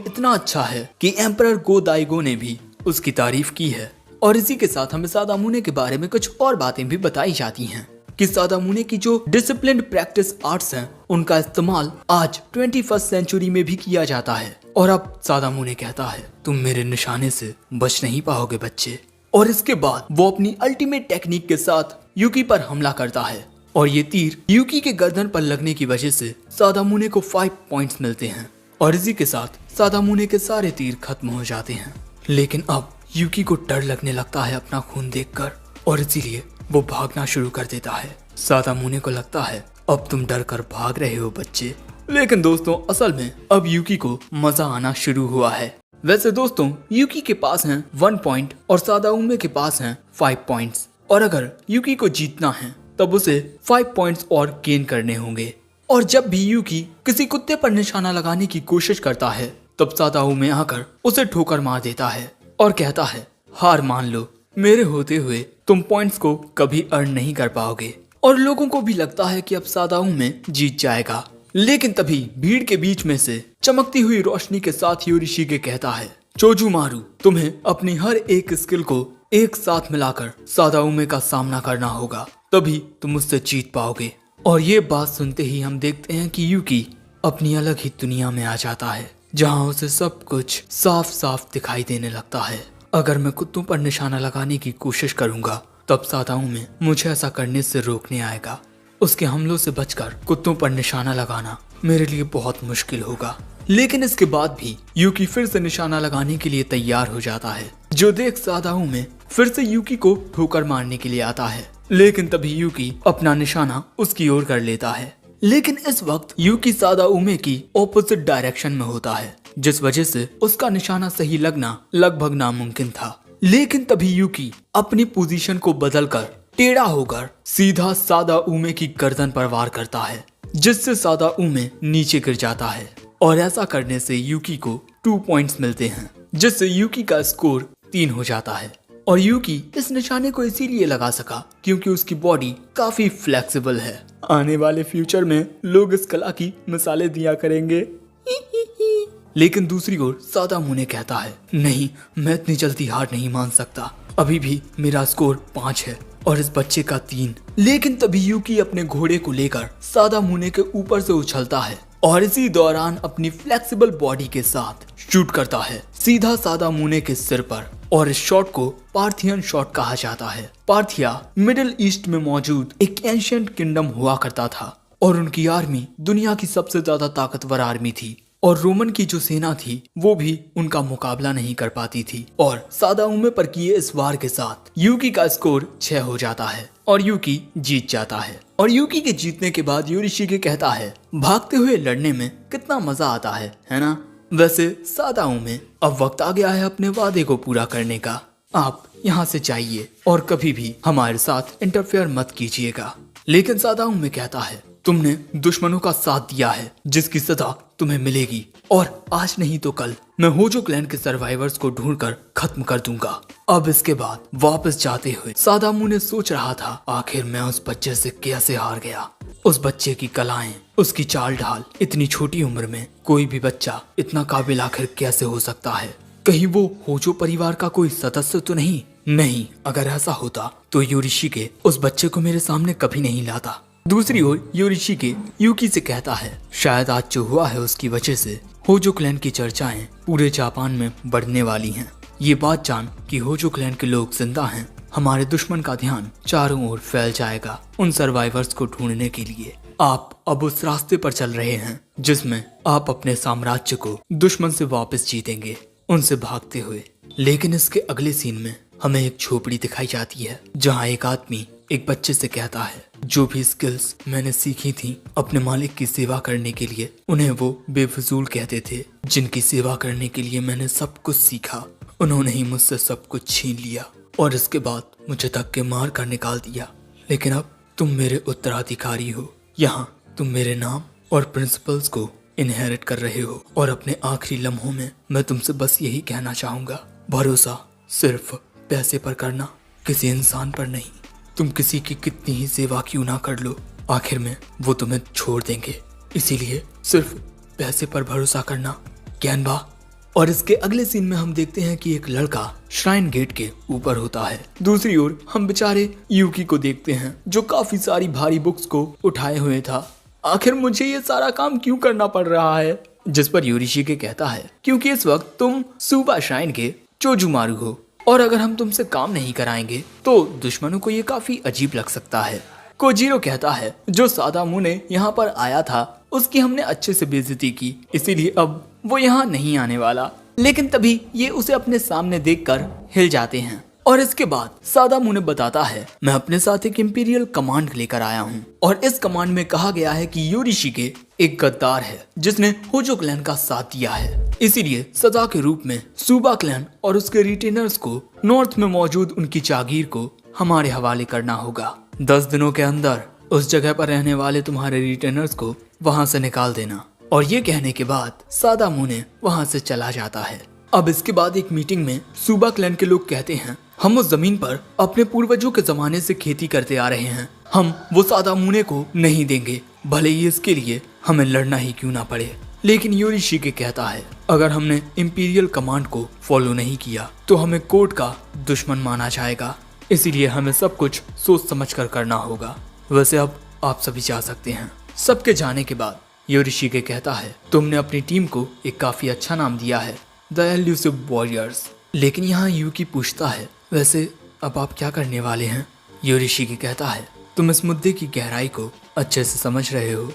इतना अच्छा है कि एम्परर गो दाइगो ने भी उसकी तारीफ की है। और इसी के साथ हमें सादामुने के बारे में कुछ और बातें भी बताई जाती हैं कि सादामुने की जो डिसिप्लिन्ड प्रैक्टिस आर्ट्स हैं, उनका इस्तेमाल आज 21st सेंचुरी में भी किया जाता है। और अब सादामुने कहता है, तुम मेरे निशाने से बच नहीं पाओगे बच्चे। और इसके बाद वो अपनी अल्टीमेट टेक्निक के साथ यूकी पर हमला करता है और ये तीर यूकी के गर्दन पर लगने की वजह से सादामुने को 5 पॉइंट्स मिलते हैं। और इसी के साथ सादामुने के सारे तीर खत्म हो जाते हैं। लेकिन अब यूकी को डर लगने लगता है अपना खून देखकर, और इसीलिए वो भागना शुरू कर देता है। सादामुने को लगता है, अब तुम डर कर भाग रहे हो बच्चे, लेकिन दोस्तों असल में अब यूकी को मजा आना शुरू हुआ है। वैसे दोस्तों यूकी के पास हैं 1 पॉइंट और सादाउमे के पास हैं 5 पॉइंट्स, और अगर यूकी को जीतना है तब उसे 5 पॉइंट्स और गेन करने होंगे। और जब भी यूकी किसी कुत्ते पर निशाना लगाने की कोशिश करता है तब सादाउमे आकर उसे ठोकर मार देता है और कहता है, हार मान लो, मेरे होते हुए तुम पॉइंट्स को कभी अर्न नहीं कर पाओगे। और लोगों को भी लगता है कि अब सादाउमे जीत जाएगा। लेकिन तभी भीड़ के बीच में से चमकती हुई रोशनी के साथ योरिशिगे कहता है, चोजुमारू, तुम्हें अपनी हर एक स्किल को एक साथ मिलाकर सादाउमे का सामना करना होगा, तभी तुम उससे जीत पाओगे। और ये बात सुनते ही हम देखते हैं कि यूकी अपनी अलग ही दुनिया में आ जाता है, जहाँ उसे सब कुछ साफ साफ दिखाई देने लगता है। अगर मैं कुत्तों पर निशाना लगाने की कोशिश करूंगा तब सादाउमे मुझे ऐसा करने से रोकने आएगा। उसके हमलों से बचकर कुत्तों पर निशाना लगाना मेरे लिए बहुत मुश्किल होगा। लेकिन इसके बाद भी यूकी फिर से निशाना लगाने के लिए तैयार हो जाता है, जो देख सादाउमे फिर से यूकी को ठोकर मारने के लिए आता है। लेकिन तभी यूकी अपना निशाना उसकी ओर कर लेता है। लेकिन इस वक्त यूकी सादाउमे की ऑपोजिट डायरेक्शन में होता है, जिस वजह से उसका निशाना सही लगना लगभग नामुमकिन था। लेकिन तभी यूकी अपनी पोजीशन को बदलकर टेढ़ा होकर सीधा सादाउमे की गर्दन पर वार करता है, जिससे सादाउमे नीचे गिर जाता है। और ऐसा करने से यूकी को 2 पॉइंट्स मिलते हैं, जिससे यूकी का स्कोर 3 हो जाता है। और यूकी इस निशाने को इसीलिए लगा सका क्योंकि उसकी बॉडी काफी फ्लेक्सिबल है। आने वाले फ्यूचर में लोग इस कला की मिसालें दिया करेंगे। लेकिन दूसरी ओर सादामुने कहता है, नहीं, मैं इतनी जल्दी हार नहीं मान सकता, अभी भी मेरा स्कोर 5 है और इस बच्चे का 3। लेकिन तभी यूकी अपने घोड़े को लेकर सादामुने के ऊपर से उछलता है और इसी दौरान अपनी फ्लेक्सिबल बॉडी के साथ शूट करता है सीधा सादामुने के सिर पर। और इस शॉट को पार्थियन शॉट कहा जाता है। पार्थिया मिडिल ईस्ट में मौजूद एक एंशिएंट किंगडम हुआ करता था और उनकी आर्मी दुनिया की सबसे ज्यादा ताकतवर आर्मी थी। और रोमन की जो सेना थी वो भी उनका मुकाबला नहीं कर पाती थी। और सादाउमे पर किए इस वार के साथ यूकी का स्कोर 6 हो जाता है और यूकी जीत जाता है। और यूकी के जीतने के बाद योरिशिगे कहता है, भागते हुए लड़ने में कितना मजा आता है ना? वैसे सादाउमे, अब वक्त आ गया है अपने वादे को पूरा करने का। आप यहाँ से जाइए और कभी भी हमारे साथ इंटरफेयर मत कीजिएगा। लेकिन सादाउमे कहता है, तुमने दुश्मनों का साथ दिया है जिसकी सजा तुम्हें मिलेगी, और आज नहीं तो कल मैं होजो क्लैन के सर्वाइवर्स को ढूंढकर खत्म कर दूंगा। अब इसके बाद वापस जाते हुए सादामुने सोच रहा था, आखिर मैं उस बच्चे से कैसे हार गया। उस बच्चे की कलाएं, उसकी चाल ढाल, इतनी छोटी उम्र में कोई भी बच्चा इतना काबिल आखिर कैसे हो सकता है? कहीं वो होजो परिवार का कोई सदस्य तो नहीं, अगर ऐसा होता तो योरिशिगे उस बच्चे को मेरे सामने कभी नहीं लाता। दूसरी ओर योरिशिगे यूकी से कहता है, शायद आज जो हुआ है उसकी वजह से होजो क्लैन की चर्चाएं पूरे जापान में बढ़ने वाली हैं। ये बात जान कि होजो क्लैन के लोग जिंदा हैं, हमारे दुश्मन का ध्यान चारों ओर फैल जाएगा उन सर्वाइवर्स को ढूंढने के लिए। आप अब उस रास्ते पर चल रहे हैं जिसमें आप अपने साम्राज्य को दुश्मन से वापस जीतेंगे, उनसे भागते हुए। लेकिन इसके अगले सीन में हमें एक झोपड़ी दिखाई जाती है, जहाँ एक आदमी एक बच्चे से कहता है, जो भी स्किल्स मैंने सीखी थी अपने मालिक की सेवा करने के लिए, उन्हें वो बेफजूल कहते थे। जिनकी सेवा करने के लिए मैंने सब कुछ सीखा, उन्होंने ही मुझसे सब कुछ छीन लिया और इसके बाद मुझे धक्के मार कर निकाल दिया। लेकिन अब तुम मेरे उत्तराधिकारी हो, यहाँ तुम मेरे नाम और प्रिंसिपल्स को इनहेरिट कर रहे हो। और अपने आखिरी लम्हों में मैं तुमसे बस यही कहना चाहूंगा, भरोसा सिर्फ पैसे पर करना, किसी इंसान पर नहीं। तुम किसी की कितनी ही सेवा क्यों ना कर लो, आखिर में वो तुम्हें छोड़ देंगे, इसीलिए सिर्फ पैसे पर भरोसा करना, कैनबा। और इसके अगले सीन में हम देखते हैं कि एक लड़का श्राइन गेट के ऊपर होता है। दूसरी ओर हम बेचारे यूकी को देखते हैं जो काफी सारी भारी बुक्स को उठाए हुए था। आखिर मुझे ये सारा काम क्यों करना पड़ रहा है? जिस पर योरिशिगे कहता है, क्योंकि इस वक्त तुम सुबा श्राइन के चोजुमारू हो और अगर हम तुमसे काम नहीं कराएंगे तो दुश्मनों को ये काफी अजीब लग सकता है। कोजीरो कहता है, जो सादामुने यहाँ पर आया था उसकी हमने अच्छे से बेइज्जती की, इसीलिए अब वो यहाँ नहीं आने वाला। लेकिन तभी ये उसे अपने सामने देखकर हिल जाते हैं और इसके बाद सादामुने बताता है, मैं अपने साथ एक इंपीरियल कमांड लेकर आया हूँ और इस कमांड में कहा गया है कि योरिशिके एक गद्दार है जिसने होजो क्लैन का साथ दिया है। इसीलिए सजा के रूप में सुबा क्लैन और उसके रिटेनर्स को नॉर्थ में मौजूद उनकी जागीर को हमारे हवाले करना होगा। 10 दिनों के अंदर उस जगह पर रहने वाले तुम्हारे रिटेनर्स को वहां से निकाल देना। और ये कहने के बाद सादामुने वहां से चला जाता है। अब इसके बाद एक मीटिंग में सुबा क्लैन के लोग कहते हैं, हम उस जमीन पर अपने पूर्वजों के जमाने से खेती करते आ रहे हैं, हम वो सादामुने को नहीं देंगे, भले ही इसके लिए हमें लड़ना ही क्यों ना पड़े। लेकिन योरिशिके कहता है, अगर हमने इंपीरियल कमांड को फॉलो नहीं किया तो हमें कोर्ट का दुश्मन माना जाएगा, इसीलिए हमें सब कुछ सोच समझ कर करना होगा। वैसे अब आप सभी जा सकते हैं। सबके जाने के बाद योरिशिके कहता है, तुमने अपनी टीम को एक काफी अच्छा नाम दिया है, द एल्यूसिव वॉरियर्स। लेकिन यहाँ यूकी पूछता है, वैसे अब आप क्या करने वाले हैं? योरिशिके कहता है, तुम इस मुद्दे की गहराई को अच्छे से समझ रहे हो।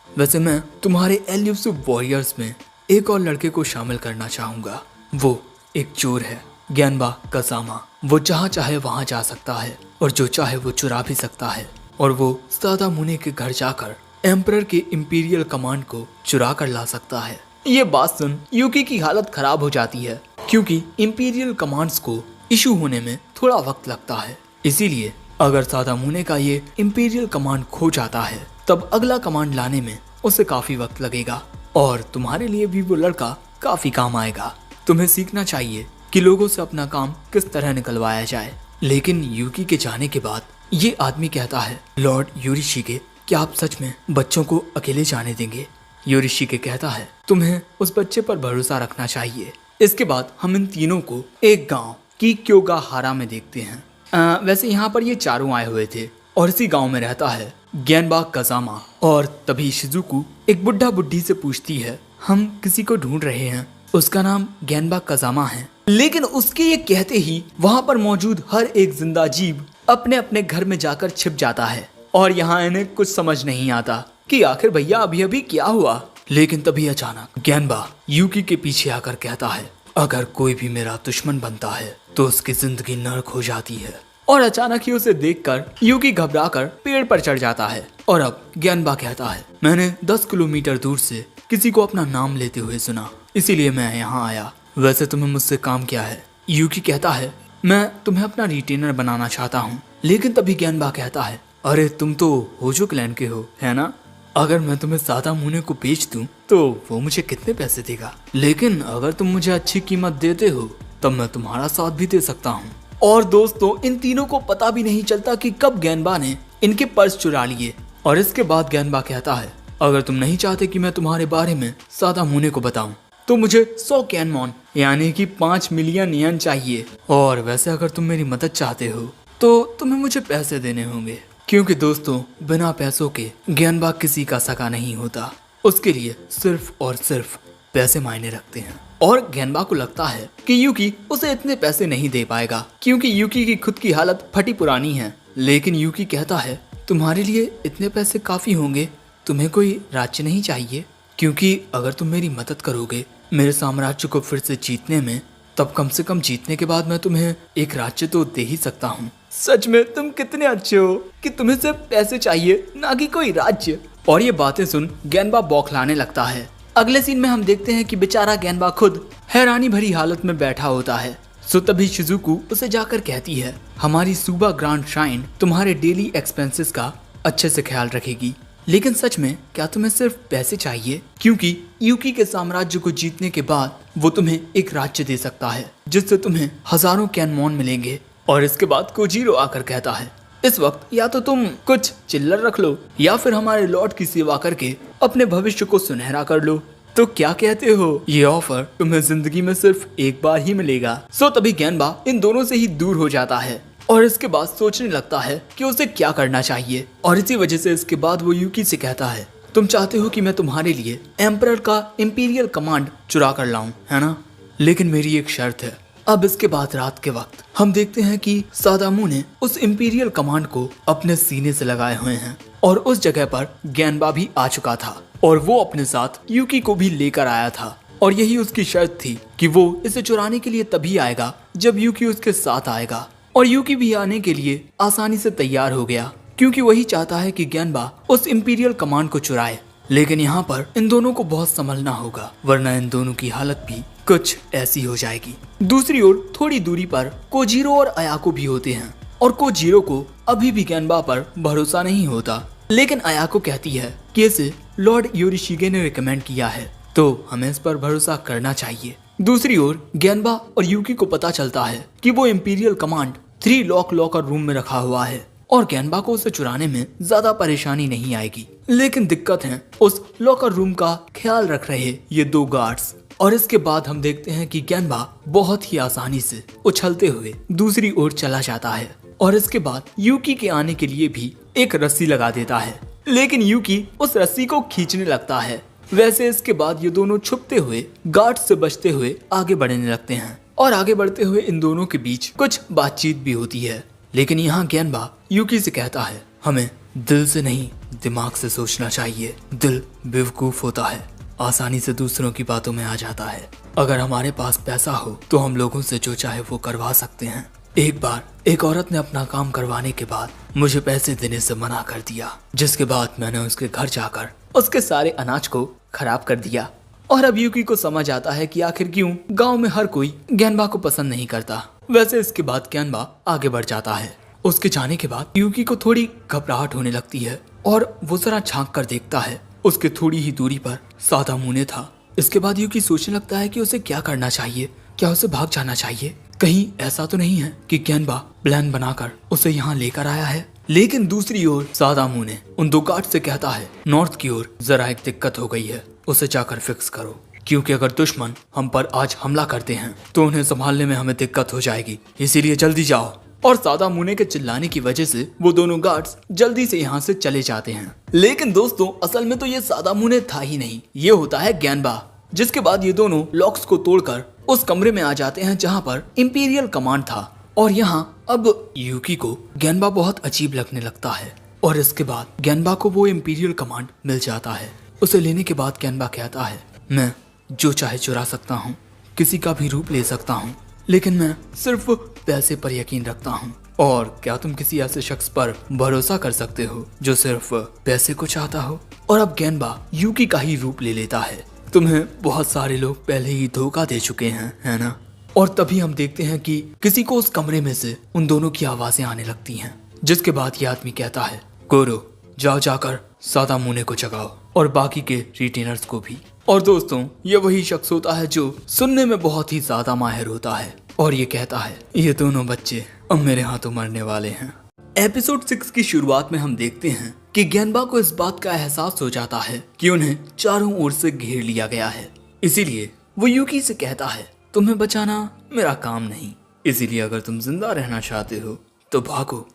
वैसे मैं तुम्हारे एल्यूसिव वॉरियर्स में एक और लड़के को शामिल करना चाहूंगा। वो एक चोर है, ग्यानबा कसामा। वो जहाँ चाहे वहाँ जा सकता है और जो चाहे वो चुरा भी सकता है, और वो सादामुने के घर जाकर एम्परर के इंपीरियल कमांड को चुरा कर ला सकता है। ये बात सुन यूकी की हालत खराब हो जाती है, क्योंकि इंपीरियल कमांड्स को इशू होने में थोड़ा वक्त लगता है। इसीलिए अगर सादामुने का ये इंपीरियल कमांड खो जाता है तब अगला कमांड लाने में उसे काफी वक्त लगेगा, और तुम्हारे लिए भी वो लड़का काफी काम आएगा। तुम्हें सीखना चाहिए कि लोगों से अपना काम किस तरह निकलवाया जाए। लेकिन यूकी के जाने के बाद ये आदमी कहता है, लॉर्ड योरिशिके, क्या आप सच में बच्चों को अकेले जाने देंगे? योरिशिके कहता है, तुम्हें उस बच्चे पर भरोसा रखना चाहिए। इसके बाद हम इन तीनों को एक गांव की क्योगाहारा में देखते हैं। वैसे यहाँ पर ये चारों आए हुए थे और इसी गांव में रहता है ग्यानबा कसामा। और तभी शिजुको एक बुढ़ा बुढ़ी से पूछती है, हम किसी को ढूंढ रहे हैं, उसका नाम ग्यानबा कसामा है। लेकिन उसके ये कहते ही वहाँ पर मौजूद हर एक जिंदा जीव अपने अपने घर में जाकर छिप जाता है, और यहाँ इन्हें कुछ समझ नहीं आता कि आखिर भैया अभी अभी क्या हुआ। लेकिन तभी अचानक ग्यानबा यूकी के पीछे आकर कहता है, अगर कोई भी मेरा दुश्मन बनता है तो उसकी जिंदगी नर्क हो जाती है। और अचानक ही उसे देखकर यूकी घबराकर पेड़ पर चढ़ जाता है। और अब ग्यानबा कहता है, मैंने 10 किलोमीटर दूर से किसी को अपना नाम लेते हुए सुना, इसीलिए मैं यहाँ आया। वैसे तुम्हें मुझसे काम क्या है? यूकी कहता है, मैं तुम्हें अपना रिटेनर बनाना चाहता हूँ। लेकिन तभी ग्यानबा कहता है, अरे तुम तो होजो क्लैन के हो, है ना? अगर मैं तुम्हें सादामुने को बेच दूं तो वो मुझे कितने पैसे देगा? लेकिन अगर तुम मुझे अच्छी कीमत देते हो तब मैं तुम्हारा साथ भी दे सकता हूँ। और दोस्तों, इन तीनों को पता भी नहीं चलता कि कब ग्यानबा ने इनके पर्स चुरा लिए। और इसके बाद ग्यानबा कहता है, अगर तुम नहीं चाहते कि मैं तुम्हारे बारे में सादामुने को बताऊं तो मुझे 100 कैनमॉन यानी कि 5 मिलियन येन चाहिए। और वैसे अगर तुम मेरी मदद चाहते हो तो तुम्हें मुझे पैसे देने होंगे, क्योंकि दोस्तों बिना पैसों के ग्यानबा किसी का सगा नहीं होता। उसके लिए सिर्फ और सिर्फ पैसे मायने रखते हैं। और ग्यानबा को लगता है कि यूकी उसे इतने पैसे नहीं दे पाएगा, क्योंकि यूकी की खुद की हालत फटी पुरानी है। लेकिन यूकी कहता है, तुम्हारे लिए इतने पैसे काफी होंगे, तुम्हें कोई राज्य नहीं चाहिए? क्योंकि अगर तुम मेरी मदद करोगे मेरे साम्राज्य को फिर से जीतने में, तब कम से कम जीतने के बाद मैं तुम्हें एक राज्य तो दे ही सकता हूँ। सच में तुम कितने अच्छे हो कि तुम्हें सिर्फ पैसे चाहिए, ना कि कोई राज्य। और ये बातें सुन ग्यानबा बौखलाने लगता है। अगले सीन में हम देखते हैं कि बेचारा ग्यानबा खुद हैरानी भरी हालत में बैठा होता है। सो तभी शिजुको उसे जाकर कहती है, हमारी सुबा ग्रांड श्राइन तुम्हारे डेली एक्सपेंसेस का अच्छे से ख्याल रखेगी। लेकिन सच में क्या तुम्हें सिर्फ पैसे चाहिए? क्योंकि यूकी के साम्राज्य को जीतने के बाद वो तुम्हें एक राज्य दे सकता है जिससे तुम्हें हजारों कैनमॉन मिलेंगे। और इसके बाद कोजीरो आकर कहता है, इस वक्त या तो तुम कुछ चिल्लर रख लो या फिर हमारे लॉर्ड की सेवा करके अपने भविष्य को सुनहरा कर लो। तो क्या कहते हो? ये ऑफर तुम्हें जिंदगी में सिर्फ एक बार ही मिलेगा। सो तभी ग्यानबा इन दोनों से ही दूर हो जाता है और इसके बाद सोचने लगता है कि उसे क्या करना चाहिए। और इसी वजह से इसके बाद वो यूकी से कहता है, तुम चाहते हो कि मैं तुम्हारे लिए एम्परर का इंपीरियल कमांड चुरा कर लाऊं, है ना? लेकिन मेरी एक शर्त है। अब इसके बाद रात के वक्त हम देखते हैं कि सादामुने उस इंपीरियल कमांड को अपने सीने से लगाए हुए हैं और उस जगह पर ग्यानबा भी आ चुका था और वो अपने साथ यूकी को भी लेकर आया था। और यही उसकी शर्त थी कि वो इसे चुराने के लिए तभी आएगा जब यूकी उसके साथ आएगा। और यूकी भी आने के लिए आसानी से तैयार हो गया क्योंकि वही चाहता है कि गेनबा उस इंपीरियल कमांड को चुराए। लेकिन यहाँ पर इन दोनों को बहुत संभलना होगा वरना इन दोनों की हालत भी कुछ ऐसी हो जाएगी। दूसरी ओर थोड़ी दूरी पर कोजीरो और अयाको भी होते हैं और कोजीरो को अभी भी गेनबा पर भरोसा नहीं होता। लेकिन अयाको कहती है कि इसे लॉर्ड योरिशिगे ने रिकमेंड किया है तो हमें इस पर भरोसा करना चाहिए। दूसरी ओर गेनबा और यूकी को पता चलता है कि वो इंपीरियल कमांड 3 लॉकर रूम में रखा हुआ है और गेनबा को उसे चुराने में ज्यादा परेशानी नहीं आएगी। लेकिन दिक्कत है उस लॉकर रूम का ख्याल रख रहे ये 2 गार्ड्स। और इसके बाद हम देखते हैं कि गेनबा बहुत ही आसानी से उछलते हुए दूसरी ओर चला जाता है और इसके बाद यूकी के आने के लिए भी एक रस्सी लगा देता है। लेकिन यूकी उस रस्सी को खींचने लगता है। वैसे इसके बाद ये दोनों छुपते हुए गार्ड्स से बचते हुए आगे बढ़ने लगते हैं और आगे बढ़ते हुए इन दोनों के बीच कुछ बातचीत भी होती है। लेकिन यहाँ गेनबा यूकी से कहता है हमें दिल से नहीं दिमाग से सोचना चाहिए। दिल बेवकूफ होता है, आसानी से दूसरों की बातों में आ जाता है। अगर हमारे पास पैसा हो तो हम लोगों से जो चाहे वो करवा सकते हैं। एक बार एक औरत ने अपना काम करवाने के बाद मुझे पैसे देने से मना कर दिया, जिसके बाद मैंने उसके घर जाकर उसके सारे अनाज को खराब कर दिया। और अब यूकी को समझ आता है कि आखिर क्यों गांव में हर कोई गेनबा को पसंद नहीं करता। वैसे इसके बाद गेनबा आगे बढ़ जाता है। उसके जाने के बाद यूकी को थोड़ी घबराहट होने लगती है और वो जरा झांक कर देखता है। उसके थोड़ी ही दूरी पर सादामुने था। इसके बाद यूकी सोचने लगता है कि उसे क्या करना चाहिए। क्या उसे भाग जाना चाहिए? कहीं ऐसा तो नहीं है कि गेनबा प्लान बनाकर उसे यहाँ लेकर आया है। लेकिन दूसरी ओर सादामुने उन 2 गार्ड से कहता है नॉर्थ की ओर जरा एक दिक्कत हो गई है, उसे जाकर फिक्स करो क्योंकि अगर दुश्मन हम पर आज हमला करते हैं तो उन्हें संभालने में हमें दिक्कत हो जाएगी, इसीलिए जल्दी जाओ। और सादामुने के चिल्लाने की वजह से वो दोनों गार्ड्स जल्दी से यहाँ से चले जाते हैं। लेकिन दोस्तों असल में तो ये सादामुने था ही नहीं, ये होता है गेनबा। जिसके बाद ये दोनों लॉक्स को तोड़कर उस कमरे में आ जाते हैं जहाँ पर इंपीरियल कमांड था। और यहाँ अब यूकी को गेनबा बहुत अजीब लगने लगता है और इसके बाद गेनबा को वो इंपीरियल कमांड मिल जाता है। उसे लेने के बाद गेनबा कहता है मैं जो चाहे चुरा सकता हूँ, किसी का भी रूप ले सकता हूँ, लेकिन मैं सिर्फ पैसे पर यकीन रखता हूँ। और क्या तुम किसी ऐसे शख्स पर भरोसा कर सकते हो जो सिर्फ पैसे को चाहता हो? और अब गेनबा यूकी का ही रूप ले लेता है। तुम्हें बहुत सारे लोग पहले ही धोखा दे चुके हैं, है ना? और तभी हम देखते हैं कि किसी को उस कमरे में से उन दोनों की आवाजें आने लगती हैं। जिसके बाद ये आदमी कहता है कोरो जाओ जाकर सादामुने को जगाओ और बाकी के रिटेनर्स को भी। और दोस्तों ये वही शख्स होता है जो सुनने में बहुत ही ज्यादा माहिर होता है और ये कहता है ये दोनों बच्चे अब मेरे हाथों मरने वाले हैं। एपिसोड 6 की शुरुआत में हम देखते हैं कि गेनबा को इस बात का एहसास हो जाता है कि उन्हें चारों ओर से घेर लिया गया है। इसीलिए वो यूकी से कहता है तुम्हें बचाना मेरा काम नहीं, इसीलिए अगर तुम जिंदा रहना चाहते हो तो भागो।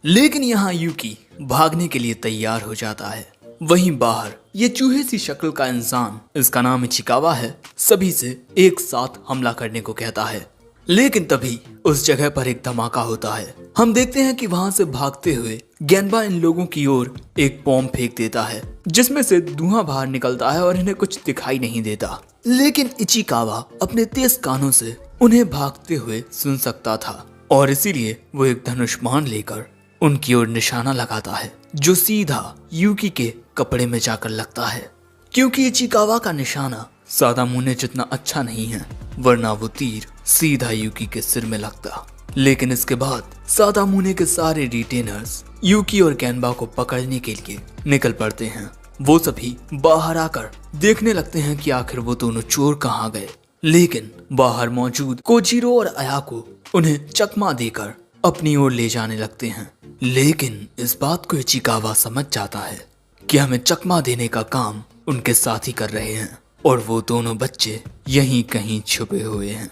लेकिन यहाँ यूकी भागने के लिए तैयार हो जाता है। वहीं बाहर ये चूहे सी शक्ल का इंसान, इसका नाम इचिकावा है, सभी से एक साथ हमला करने को कहता है। लेकिन तभी उस जगह पर एक धमाका होता है। हम देखते हैं कि वहां से भागते हुए गेनबा इन लोगों की ओर एक बॉम्ब फेंक देता है जिसमें से धुआं बाहर निकलता है और इन्हें कुछ दिखाई नहीं देता। लेकिन इचिकावा अपने तेज कानों से उन्हें भागते हुए सुन सकता था और इसीलिए वो एक धनुष बाण लेकर उनकी ओर निशाना लगाता है जो सीधा यूकी के कपड़े में जाकर लगता है। क्योंकि इचिकावा का निशाना सादामुने जितना अच्छा नहीं है, वरना वो तीर सीधा यूकी के सिर में लगता। लेकिन इसके बाद सादामुने के सारे रिटेनर्स यूकी और गेनबा को पकड़ने के लिए निकल पड़ते हैं। वो सभी बाहर आकर देखने लगते हैं कि आखिर वो दोनों चोर कहाँ गए। लेकिन बाहर मौजूद कोजीरो और अयाको उन्हें चकमा देकर अपनी ओर ले जाने लगते हैं। लेकिन इस बात को इचिकावा समझ जाता है कि हमें चकमा देने का काम उनके साथ ही कर रहे हैं और वो दोनों बच्चे यहीं कहीं छुपे हुए हैं।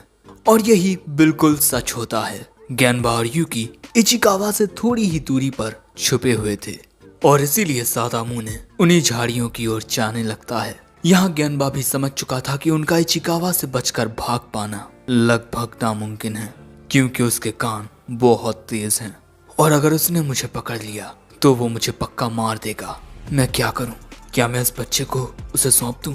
और यही बिल्कुल सच होता है। गेनबा और यूकी इचिकावा से थोड़ी ही दूरी पर छुपे हुए थे और इसीलिए सादामुने उन्हीं झाड़ियों की ओर जाने लगता है। यहाँ गेनबा भी समझ चुका था कि उनका इचिकावा से बचकर भाग पाना लगभग नामुमकिन है क्योंकि उसके कान बहुत तेज हैं और अगर उसने मुझे पकड़ लिया तो वो मुझे पक्का मार देगा। मैं क्या करूं? क्या मैं इस बच्चे को उसे सौंप दूं?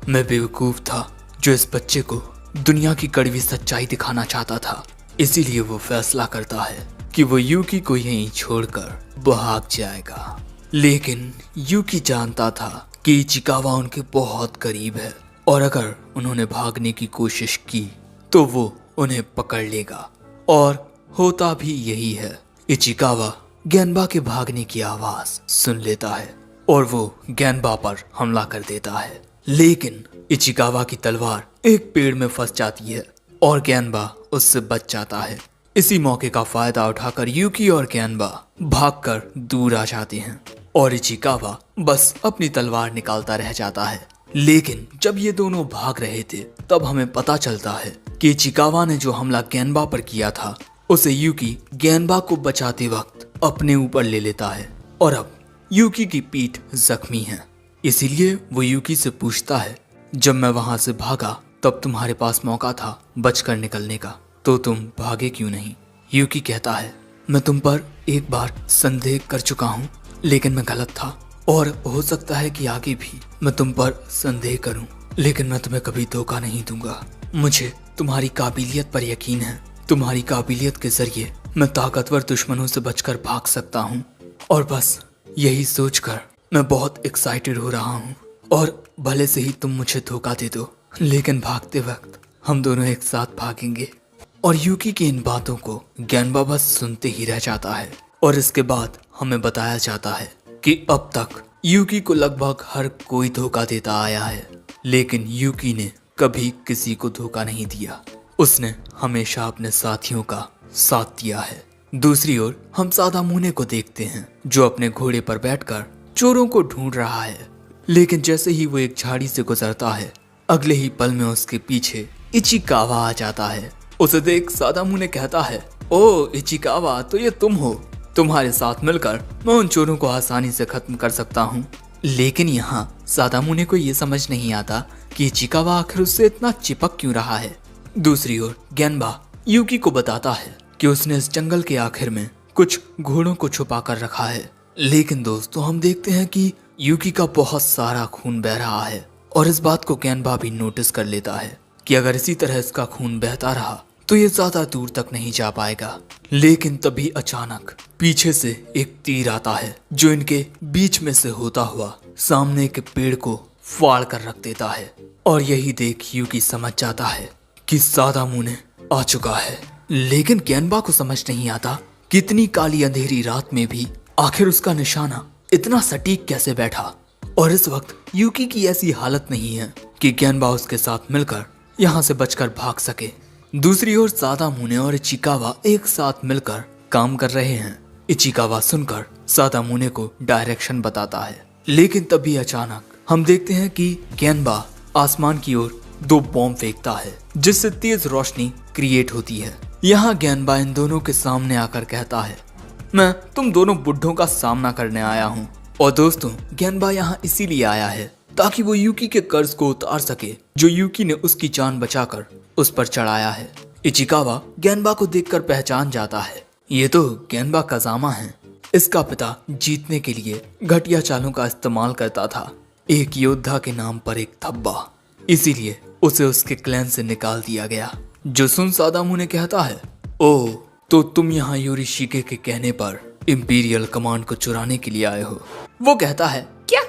मैं बेवकूफ था जो इस बच्चे को दुनिया की कड़वी सच्चाई दिखाना चाहता था। इसीलिए वो फैसला करता है कि वो यूकी को यहीं छोड़कर भाग जाएगा। लेकिन यूकी जानता था कि इचिकावा उनके बहुत करीब है और अगर उन्होंने भागने की कोशिश की तो वो उन्हें पकड़ लेगा। और होता भी यही है। इचिकावा गेनबा के भागने की आवाज सुन लेता है और वो गेनबा पर हमला कर देता है। लेकिन इचिकावा की तलवार एक पेड़ में फंस जाती है और गेनबा उससे बच जाता है। इसी मौके का फायदा उठाकर यूकी और गेनबा भागकर दूर आ जाते हैं और इचिकावा बस अपनी तलवार निकालता रह जाता है। लेकिन जब ये दोनों भाग रहे थे तब हमें पता चलता है कि इचिकावा ने जो हमला गेनबा पर किया था उसे यूकी गेनबा को बचाते वक्त अपने ऊपर ले लेता है और अब यूकी की पीठ जख्मी है। इसीलिए वो यूकी से पूछता है, जब मैं वहां से भागा तब तुम्हारे पास मौका था बचकर निकलने का, तो तुम भागे क्यों नहीं? यूकी कहता है, मैं तुम पर एक बार संदेह कर चुका हूँ लेकिन मैं गलत था और हो सकता है कि आगे भी मैं तुम पर संदेह करूं, लेकिन मैं तुम्हें कभी धोखा नहीं दूंगा। मुझे तुम्हारी काबिलियत पर यकीन है। तुम्हारी काबिलियत के जरिए मैं ताकतवर दुश्मनों से बचकर भाग सकता हूँ और बस यही सोचकर मैं बहुत एक्साइटेड हो रहा हूँ। और भले से ही तुम मुझे धोखा दे दो लेकिन भागते वक्त हम दोनों एक साथ भागेंगे। और यूकी की इन बातों को गेनबा बस सुनते ही रह जाता है और इसके बाद हमें बताया जाता है कि अब तक यूकी को लगभग हर कोई धोखा देता आया है लेकिन यूकी ने कभी किसी को धोखा नहीं दिया। उसने हमेशा अपने साथियों का साथ दिया है। दूसरी ओर हम सादामुने को देखते हैं जो अपने घोड़े पर बैठकर चोरों को ढूंढ रहा है। लेकिन जैसे ही वो एक झाड़ी से गुजरता है अगले ही पल में उसके पीछे इचिकावा आ जाता है। उसे देख सादामुने कहता है, ओ इचिकावा, तो ये तुम हो। तुम्हारे साथ मिलकर मैं उन चोरों को आसानी से खत्म कर सकता हूँ। लेकिन यहाँ सादामुने को ये समझ नहीं आता कि इचिकावा आखिर उससे इतना चिपक क्यों रहा है। दूसरी ओर गेनबा यूकी को बताता है कि उसने इस जंगल के आखिर में कुछ घोड़ों को छुपा कर रखा है। लेकिन दोस्तों हम देखते हैं कि यूकी का बहुत सारा खून बह रहा है और इस बात को गेनबा भी नोटिस कर लेता है कि अगर इसी तरह इसका खून बहता रहा तो ये ज्यादा दूर तक नहीं जा पाएगा। लेकिन तभी अचानक पीछे से एक तीर आता है जो इनके बीच में से होता हुआ सामने के पेड़ को फाड़ कर रख देता है। और यही देख यूकी समझ जाता है कि सादामुने आ चुका है। लेकिन गेनबा को समझ नहीं आता कि इतनी काली अंधेरी रात में भी आखिर उसका निशाना इतना सटीक कैसे बैठा। और इस वक्त यूकी की ऐसी हालत नहीं है कि गेनबा उसके साथ मिलकर यहाँ से बचकर भाग सके। दूसरी ओर सादामुने और इचिकावा एक साथ मिलकर काम कर रहे हैं। इचिकावा सुनकर सादामुने को डायरेक्शन बताता है। लेकिन तभी अचानक हम देखते हैं कि गेनबा आसमान की ओर 2 बॉम्ब फेंकता है जिससे तेज रोशनी क्रिएट होती है। यहाँ गेनबा इन दोनों के सामने आकर कहता है, मैं तुम दोनों बुड्ढों का सामना करने आया हूँ। और दोस्तों गेनबा यहाँ इसीलिए आया है ताकि वो यूकी के कर्ज को उतार सके जो यूकी ने उसकी जान बचाकर उस पर चढ़ाया है। इचिकावा गेनबा को देखकर पहचान जाता है, ये तो गेनबा काजामा है। इसका पिता जीतने के लिए घटिया चालों का इस्तेमाल करता था, एक योद्धा के नाम पर एक धब्बा, इसीलिए उसे उसके क्लैन से निकाल दिया गया। जो सुन सादामुने कहता है, ओ तो तुम यहाँ योरिशिके के कहने पर इंपीरियल कमांड को चुराने के लिए आए हो। वो कहता है, क्या?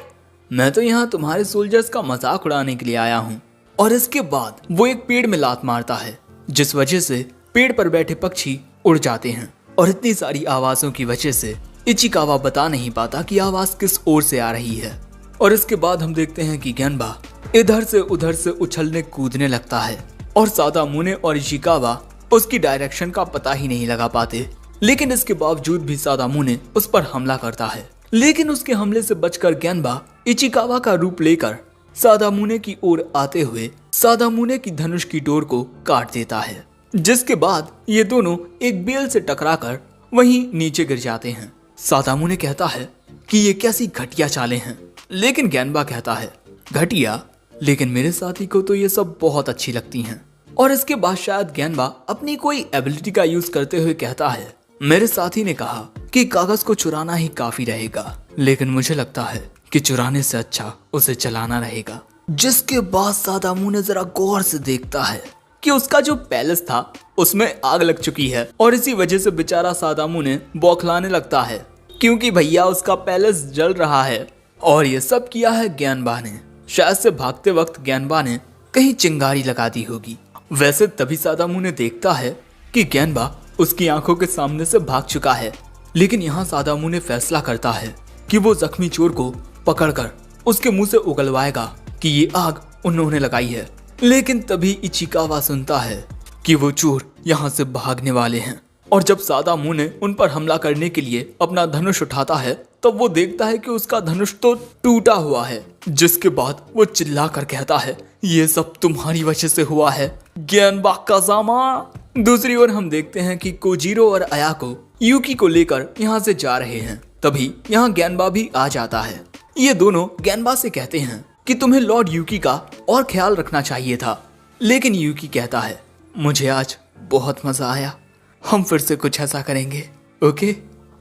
मैं तो यहाँ तुम्हारे सोल्जर्स का मजाक उड़ाने के लिए आया हूँ। और इसके बाद वो एक पेड़ में लात मारता है जिस वजह से पेड़ पर बैठे पक्षी उड़ जाते हैं। और इतनी सारी आवाजों की वजह से इचिकावा बता नहीं पाता कि आवाज किस ओर से आ रही है। और इसके बाद हम देखते हैं कि गेनबा इधर से उधर से उछलने कूदने लगता है और सादामुने और इचिकावा उसकी डायरेक्शन का पता ही नहीं लगा पाते। लेकिन इसके बावजूद भी सादामुने उस पर हमला करता है। लेकिन उसके हमले से बचकर गेनबा इचिकावा का रूप लेकर सादामुने की ओर आते हुए सादामुने की धनुष की डोर को काट देता है, जिसके बाद ये दोनों एक बेल से टकराकर वहीं नीचे गिर जाते हैं। सादामुने कहता है कि ये कैसी घटिया चालें हैं। लेकिन गेनबा कहता है, घटिया? लेकिन मेरे साथी को तो ये सब बहुत अच्छी लगती हैं। और इसके बाद शायद गेनबा अपनी कोई एबिलिटी का यूज करते हुए कहता है, मेरे साथी ने कहा कि कागज को चुराना ही काफी रहेगा, लेकिन मुझे लगता है कि चुराने से अच्छा उसे चलाना रहेगा। जिसके बाद सादामुने जरा गौर से देखता है कि उसका जो पैलेस था उसमें आग लग चुकी है और इसी वजह से बेचारा सादामुने बौखलाने लगता है क्योंकि भैया उसका पैलेस जल रहा है। और ये सब किया है ज्ञानबा ने। शायद से भागते वक्त ज्ञानबा ने कहीं चिंगारी लगा दी होगी। वैसे तभी सादामुने देखता है कि ज्ञानबा उसकी आंखों के सामने से भाग चुका है। लेकिन यहाँ सादामुने फैसला करता है कि वो जख्मी चोर को पकड़कर उसके मुंह से उगलवाएगा कि ये आग उन्होंने लगाई है। लेकिन तभी इचिकावा सुनता है कि वो चोर यहाँ से भागने वाले हैं और जब सादामुने उन पर हमला करने के लिए अपना धनुष उठाता है तब वो देखता है कि उसका धनुष तो टूटा हुआ है। जिसके बाद वो चिल्लाकर कहता है ये सब तुम्हारी वजह से हुआ है ज्ञानबा काज़ामा। दूसरी ओर हम देखते हैं कि कोजीरो और अयाको यूकी को लेकर यहाँ से जा रहे हैं। तभी यहाँ ज्ञानबा भी आ जाता है। ये दोनों ज्ञानबा से कहते हैं कि तुम्हें लॉर्ड यूकी का और ख्याल रखना चाहिए था। लेकिन यूकी कहता है मुझे आज बहुत मजा आया, हम फिर से कुछ ऐसा करेंगे, ओके।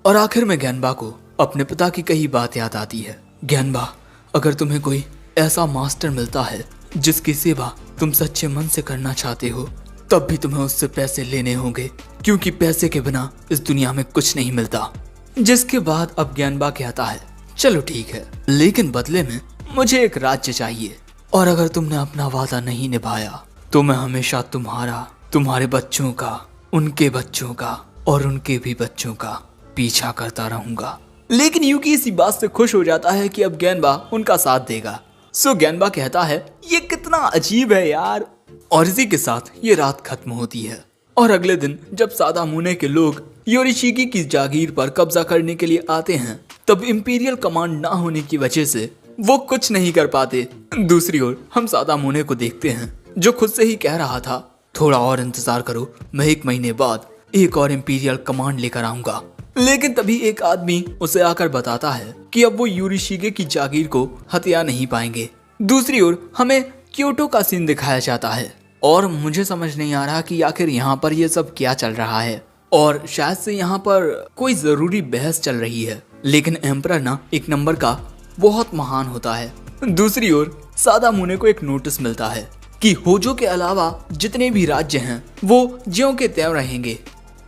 और आखिर में ज्ञानबा को अपने पिता की कही बात याद आती है। ज्ञानबा, अगर तुम्हें कोई ऐसा मास्टर मिलता है जिसकी सेवा तुम सच्चे मन से करना चाहते हो तब भी तुम्हें उससे पैसे लेने होंगे क्योंकि पैसे के बिना इस दुनिया में कुछ नहीं मिलता। जिसके बाद अब ज्ञानबा कहता है चलो ठीक है, लेकिन बदले में मुझे एक राज्य चाहिए और अगर तुमने अपना वादा नहीं निभाया तो मैं हमेशा तुम्हारा, तुम्हारे बच्चों का, उनके बच्चों का और उनके भी बच्चों का पीछा करता रहूंगा। लेकिन यूकी इसी बात से खुश हो जाता है कि अब ज्ञानबा उनका साथ देगा। सो ज्ञानबा कहता है ये कितना अजीब है यार। और इसी के साथ ये रात खत्म होती है और अगले दिन जब सादामुने के लोग योरिशिकी की जागीर पर कब्जा करने के लिए आते हैं तब इंपीरियल कमांड ना होने की वजह से वो कुछ नहीं कर पाते। दूसरी ओर हम सादामुने को देखते हैं जो खुद से ही कह रहा था थोड़ा और इंतजार करो, मैं 1 महीने बाद एक और इंपीरियल कमांड लेकर आऊंगा। लेकिन तभी एक आदमी उसे आकर बताता है कि अब वो योरिशिगे की जागीर को हथिया नहीं पाएंगे। दूसरी ओर हमें क्योटो का सीन दिखाया जाता है और मुझे समझ नहीं आ रहा कि आखिर यहाँ पर ये सब क्या चल रहा है और शायद से यहाँ पर कोई जरूरी बहस चल रही है। लेकिन एम्परर ना एक नंबर का बहुत महान होता है। दूसरी ओर सादामुने को एक नोटिस मिलता है कि होजो के अलावा जितने भी राज्य हैं वो ज्यों के त्यों रहेंगे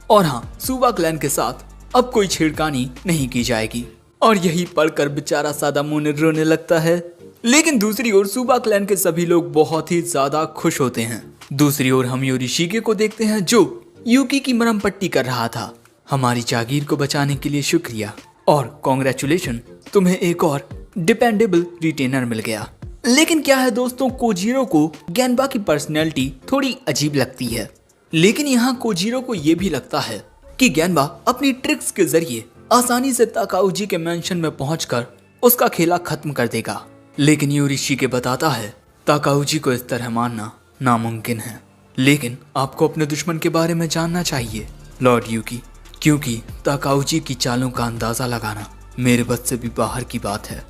और हाँ, सुबा क्लैन के साथ अब कोई छेड़खानी नहीं की जाएगी। और यही पढ़कर बेचारा सादामुने रोने लगता है। लेकिन दूसरी ओर सुबा क्लैन के सभी लोग बहुत ही ज्यादा खुश होते हैं। दूसरी ओर हम योरिशिगे को देखते हैं जो यूकी की मरहम पट्टी कर रहा था। हमारी जागीर को बचाने के लिए शुक्रिया और कॉन्ग्रेचुलेशन, तुम्हें एक और डिपेंडेबल रिटेनर मिल गया। लेकिन क्या है दोस्तों, कोजीरो को ज्ञानबा की पर्सनैलिटी थोड़ी अजीब लगती है। लेकिन यहाँ कोजीरो को ये भी लगता है कि ज्ञानबा अपनी ट्रिक्स के जरिए आसानी से ताकाउजी के मेंशन में पहुंचकर उसका खेला खत्म कर देगा। लेकिन योरिशिगे बताता है ताकाउजी को इस तरह मारना नामुमकिन है। लेकिन आपको अपने दुश्मन के बारे में जानना चाहिए लॉर्ड यूकी, क्योंकि ताकाउजी की चालों का अंदाजा लगाना मेरे बस से भी बाहर की बात है।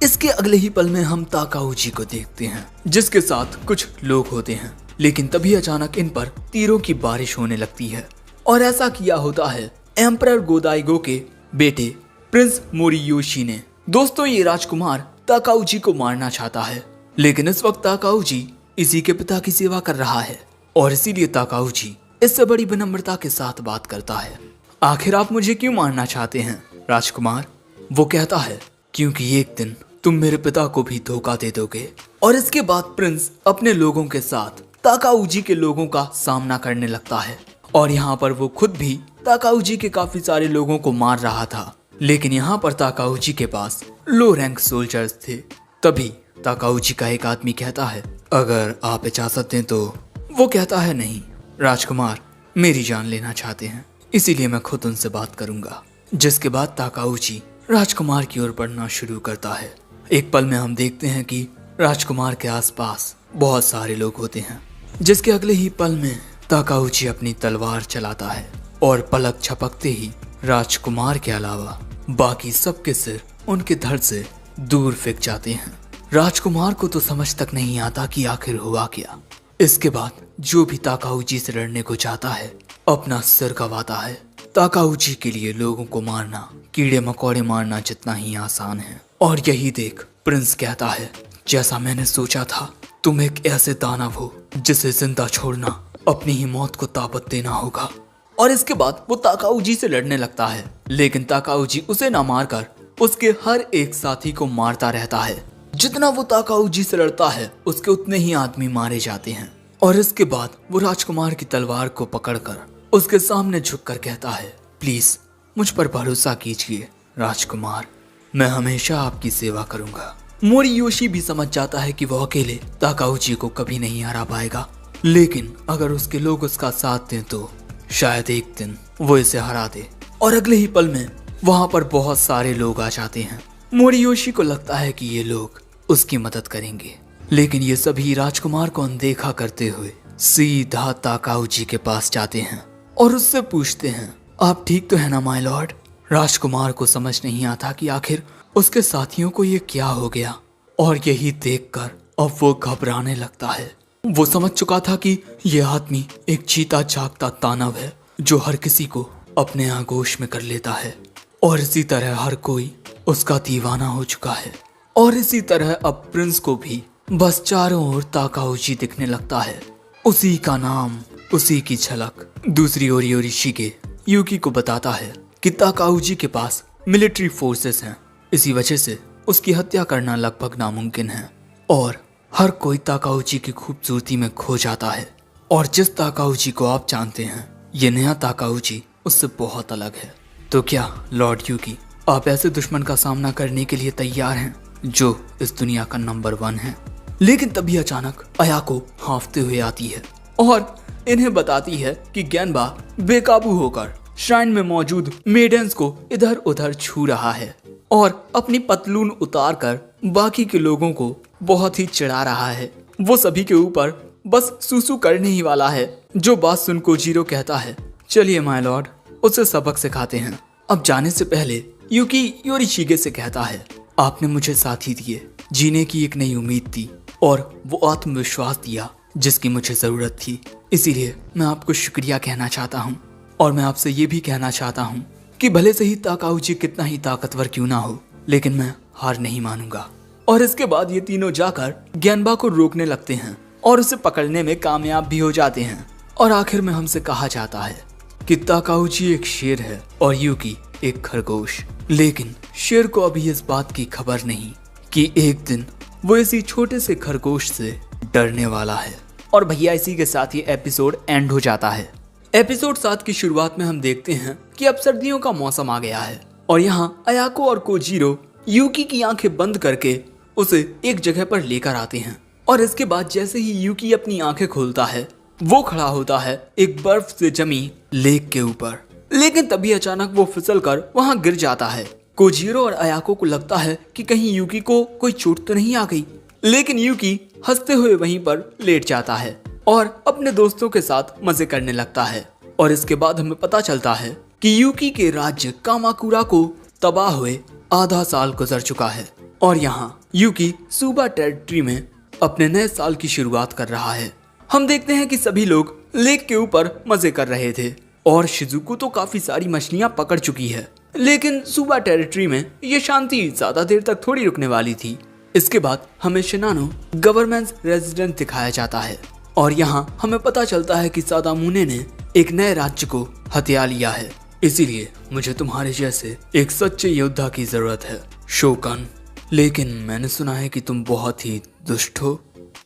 इसके अगले ही पल में हम ताकाउजी को देखते हैं जिसके साथ कुछ लोग होते हैं। लेकिन तभी अचानक इन पर तीरों की बारिश होने लगती है और ऐसा किया होता है एम्परर गोदाइगो के बेटे प्रिंस मोरियोशी ने। दोस्तों, ये राजकुमार ताकाउजी को मारना चाहता है लेकिन इस वक्त ताकाउजी इसी के पिता की सेवा कर रहा है और इसीलिए ताकाउजी इससे बड़ी विनम्रता के साथ बात करता है। आखिर आप मुझे क्यों मारना चाहते हैं राजकुमार? वो कहता है क्योंकि एक दिन तुम मेरे पिता को भी धोखा दे दोगे। और इसके बाद प्रिंस अपने लोगों के साथ ताकाउजी के लोगों का सामना करने लगता है और यहाँ पर वो खुद भी ताकाउजी के काफी सारे लोगों को मार रहा था। लेकिन यहाँ पर ताकाउजी के पास लो रैंक सोल्जर्स थे। तभी ताकाउजी का एक आदमी कहता है अगर आप इजाजत दें तो। वो कहता है नहीं राजकुमार, मेरी जान लेना चाहते हैं इसीलिए मैं खुद उनसे बात करूंगा। जिसके बाद ताकाउजी राजकुमार की ओर बढ़ना शुरू करता है। एक पल में हम देखते हैं कि राजकुमार के आसपास बहुत सारे लोग होते हैं। जिसके अगले ही पल में ताकाउजी अपनी तलवार चलाता है और पलक झपकते ही राजकुमार के अलावा बाकी सबके सिर उनके धड़ से दूर फेंक जाते हैं। राजकुमार को तो समझ तक नहीं आता कि आखिर हुआ क्या। इसके बाद जो भी ताकाउजी से लड़ने को चाहता है अपना सिर गंवाता है। ताकाउजी के लिए लोगों को मारना कीड़े मकोड़े मारना जितना ही आसान है। और यही देख प्रिंस कहता है जैसा मैंने सोचा था, तुम एक ऐसे दानव हो जिसे जिंदा छोड़ना अपनी ही मौत को ताकत देना होगा। और इसके बाद वो ताकाउजी से लड़ने लगता है, लेकिन ताकाउजी उसे ना मारकर उसके हर एक साथी को मारता रहता है। जितना वो ताकाउजी से लड़ता है उसके उतने ही आदमी मारे जाते हैं। और इसके बाद वो राजकुमार की तलवार को पकड़कर उसके सामने झुककर कहता है, प्लीज मुझ पर भरोसा कीजिए राजकुमार, मैं हमेशा आपकी सेवा करूंगा। मोरियोशी भी समझ जाता है कि वो अकेले ताकाउजी को कभी नहीं हरा पाएगा, लेकिन अगर उसके लोग उसका साथ दें तो शायद एक दिन वो इसे हरा दे। और अगले ही पल में वहां पर बहुत सारे लोग आ जाते हैं। मोरियोशी को लगता है कि ये लोग उसकी मदद करेंगे, लेकिन ये सभी राजकुमार को अनदेखा करते हुए सीधा ताकाउजी के पास जाते हैं और उससे पूछते हैं, आप ठीक तो है ना माय लॉर्ड। राजकुमार को समझ नहीं आता कि आखिर उसके साथियों को ये क्या हो गया, और यही देखकर अब वो घबराने लगता है। वो समझ चुका था कि ये आदमी एक जीता जागता दानव है जो हर किसी को अपने आगोश में कर लेता है, और इसी तरह हर कोई उसका दीवाना हो चुका है। और इसी तरह अब प्रिंस को भी बस चारों ओर ताकाउजी दिखने लगता है, उसी का नाम, उसी की झलक। दूसरी ओर योरिशिगे यूकी को बताता है कि ताकाउजी के पास मिलिट्री फोर्सेस हैं, इसी वजह से उसकी हत्या करना लगभग नामुमकिन है। और हर कोई ताकाउजी की खूबसूरती में खो जाता है। और जिस ताकाउजी को आप जानते हैं, ये नया ताकाउजी उससे बहुत अलग है। तो क्या लॉर्ड यूकी, आप ऐसे दुश्मन का सामना करने के लिए तैयार हैं जो इस दुनिया का नंबर 1 है? लेकिन तभी अचानक अयाको हांफते हुए आती है और इन्हें बताती है कि गेनबा बेकाबू होकर श्राइन में मौजूद मेडेंस को इधर उधर छू रहा है और अपनी पतलून उतारकर बाकी के लोगों को बहुत ही चिढ़ा रहा है। वो सभी के ऊपर बस सूसू करने ही वाला है। जो बात सुन कोजीरो कहता है, चलिए माय लॉर्ड, उसे सबक सिखाते हैं। अब जाने से पहले यूकी योरिशिगे से कहता है, आपने मुझे साथी दिए, जीने की एक नई उम्मीद दी और वो आत्मविश्वास दिया जिसकी मुझे जरूरत थी। इसीलिए मैं आपको शुक्रिया कहना चाहता हूँ। और मैं आपसे ये भी कहना चाहता हूँ कि भले से ही ताकाउजी कितना ही ताकतवर क्यों ना हो, लेकिन मैं हार नहीं मानूंगा। और इसके बाद ये तीनों जाकर गेनबा को रोकने लगते हैं और उसे पकड़ने में कामयाब भी हो जाते हैं। और आखिर में हमसे कहा जाता है कि ताकाउजी एक शेर है और यूकी एक खरगोश। लेकिन शेर को अभी इस बात की खबर नहीं कि एक दिन वो इसी छोटे से खरगोश से डरने वाला है। और भैया इसी के साथ ये एपिसोड एंड हो जाता है। एपिसोड 7 की शुरुआत में हम देखते हैं कि अब सर्दियों का मौसम आ गया है और यहाँ अयाको और कोजीरो यूकी की आंखें बंद करके उसे एक जगह पर लेकर आते हैं। और इसके बाद जैसे ही यूकी अपनी आंखें खोलता है, वो खड़ा होता है एक बर्फ से जमी लेक के ऊपर। लेकिन तभी अचानक वो फिसल कर वहाँ गिर जाता है। कोजीरो और अयाको को लगता है कि कहीं यूकी को कोई चोट तो नहीं आ गई, लेकिन यूकी हंसते हुए वहीं पर लेट जाता है और अपने दोस्तों के साथ मजे करने लगता है। और इसके बाद हमें पता चलता है कि यूकी के राज्य कामाकुरा को तबाह हुए आधा साल गुजर चुका है और यहाँ यूकी सुबा टेरिटरी में अपने नए साल की शुरुआत कर रहा है। हम देखते हैं कि सभी लोग लेक के ऊपर मजे कर रहे थे और शिजुको तो काफी सारी मछलियां पकड़ चुकी है, लेकिन सुबा टेरिटरी में ये शांति ज्यादा देर तक थोड़ी रुकने वाली थी। इसके बाद हमें शिनानो गवर्नमेंट रेजिडेंट दिखाया जाता है और यहाँ हमें पता चलता है कि सादामुने ने एक नए राज्य को हथिया लिया है। इसीलिए मुझे तुम्हारे जैसे एक सच्चे योद्धा की जरूरत है शोकन। लेकिन मैंने सुना है कि तुम बहुत ही दुष्ट हो।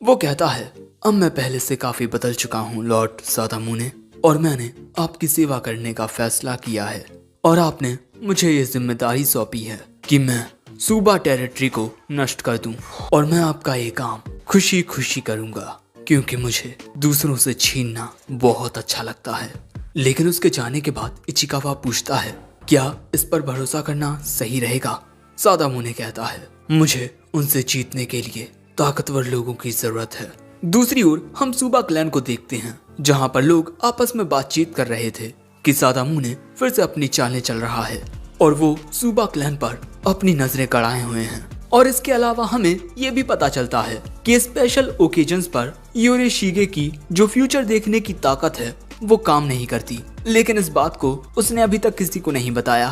वो कहता है, अब मैं पहले से काफी बदल चुका हूँ लॉर्ड सादामुने, और मैंने आपकी सेवा करने का फैसला किया है और आपने मुझे ये जिम्मेदारी सौंपी है कि मैं सुबा टेरिटरी को नष्ट कर दूं। और मैं आपका ये काम खुशी खुशी करूंगा क्योंकि मुझे दूसरों से छीनना बहुत अच्छा लगता है। लेकिन उसके जाने के बाद इचिकावा पूछता है, क्या इस पर भरोसा करना सही रहेगा? सादामुने कहता है, मुझे उनसे जीतने के लिए ताकतवर लोगों की जरूरत है। दूसरी ओर हम सुबा क्लैन को देखते हैं जहाँ पर लोग आपस में बातचीत कर रहे थे कि सादामुने फिर से अपनी चालें चल रहा है और वो सुबा क्लैन पर अपनी नजरें गड़ाए हुए हैं। और इसके अलावा हमें ये भी पता चलता है कि स्पेशल ओकेजन्स पर योरिशिगे की जो फ्यूचर देखने की ताकत है वो काम नहीं करती, लेकिन इस बात को उसने अभी तक किसी को नहीं बताया।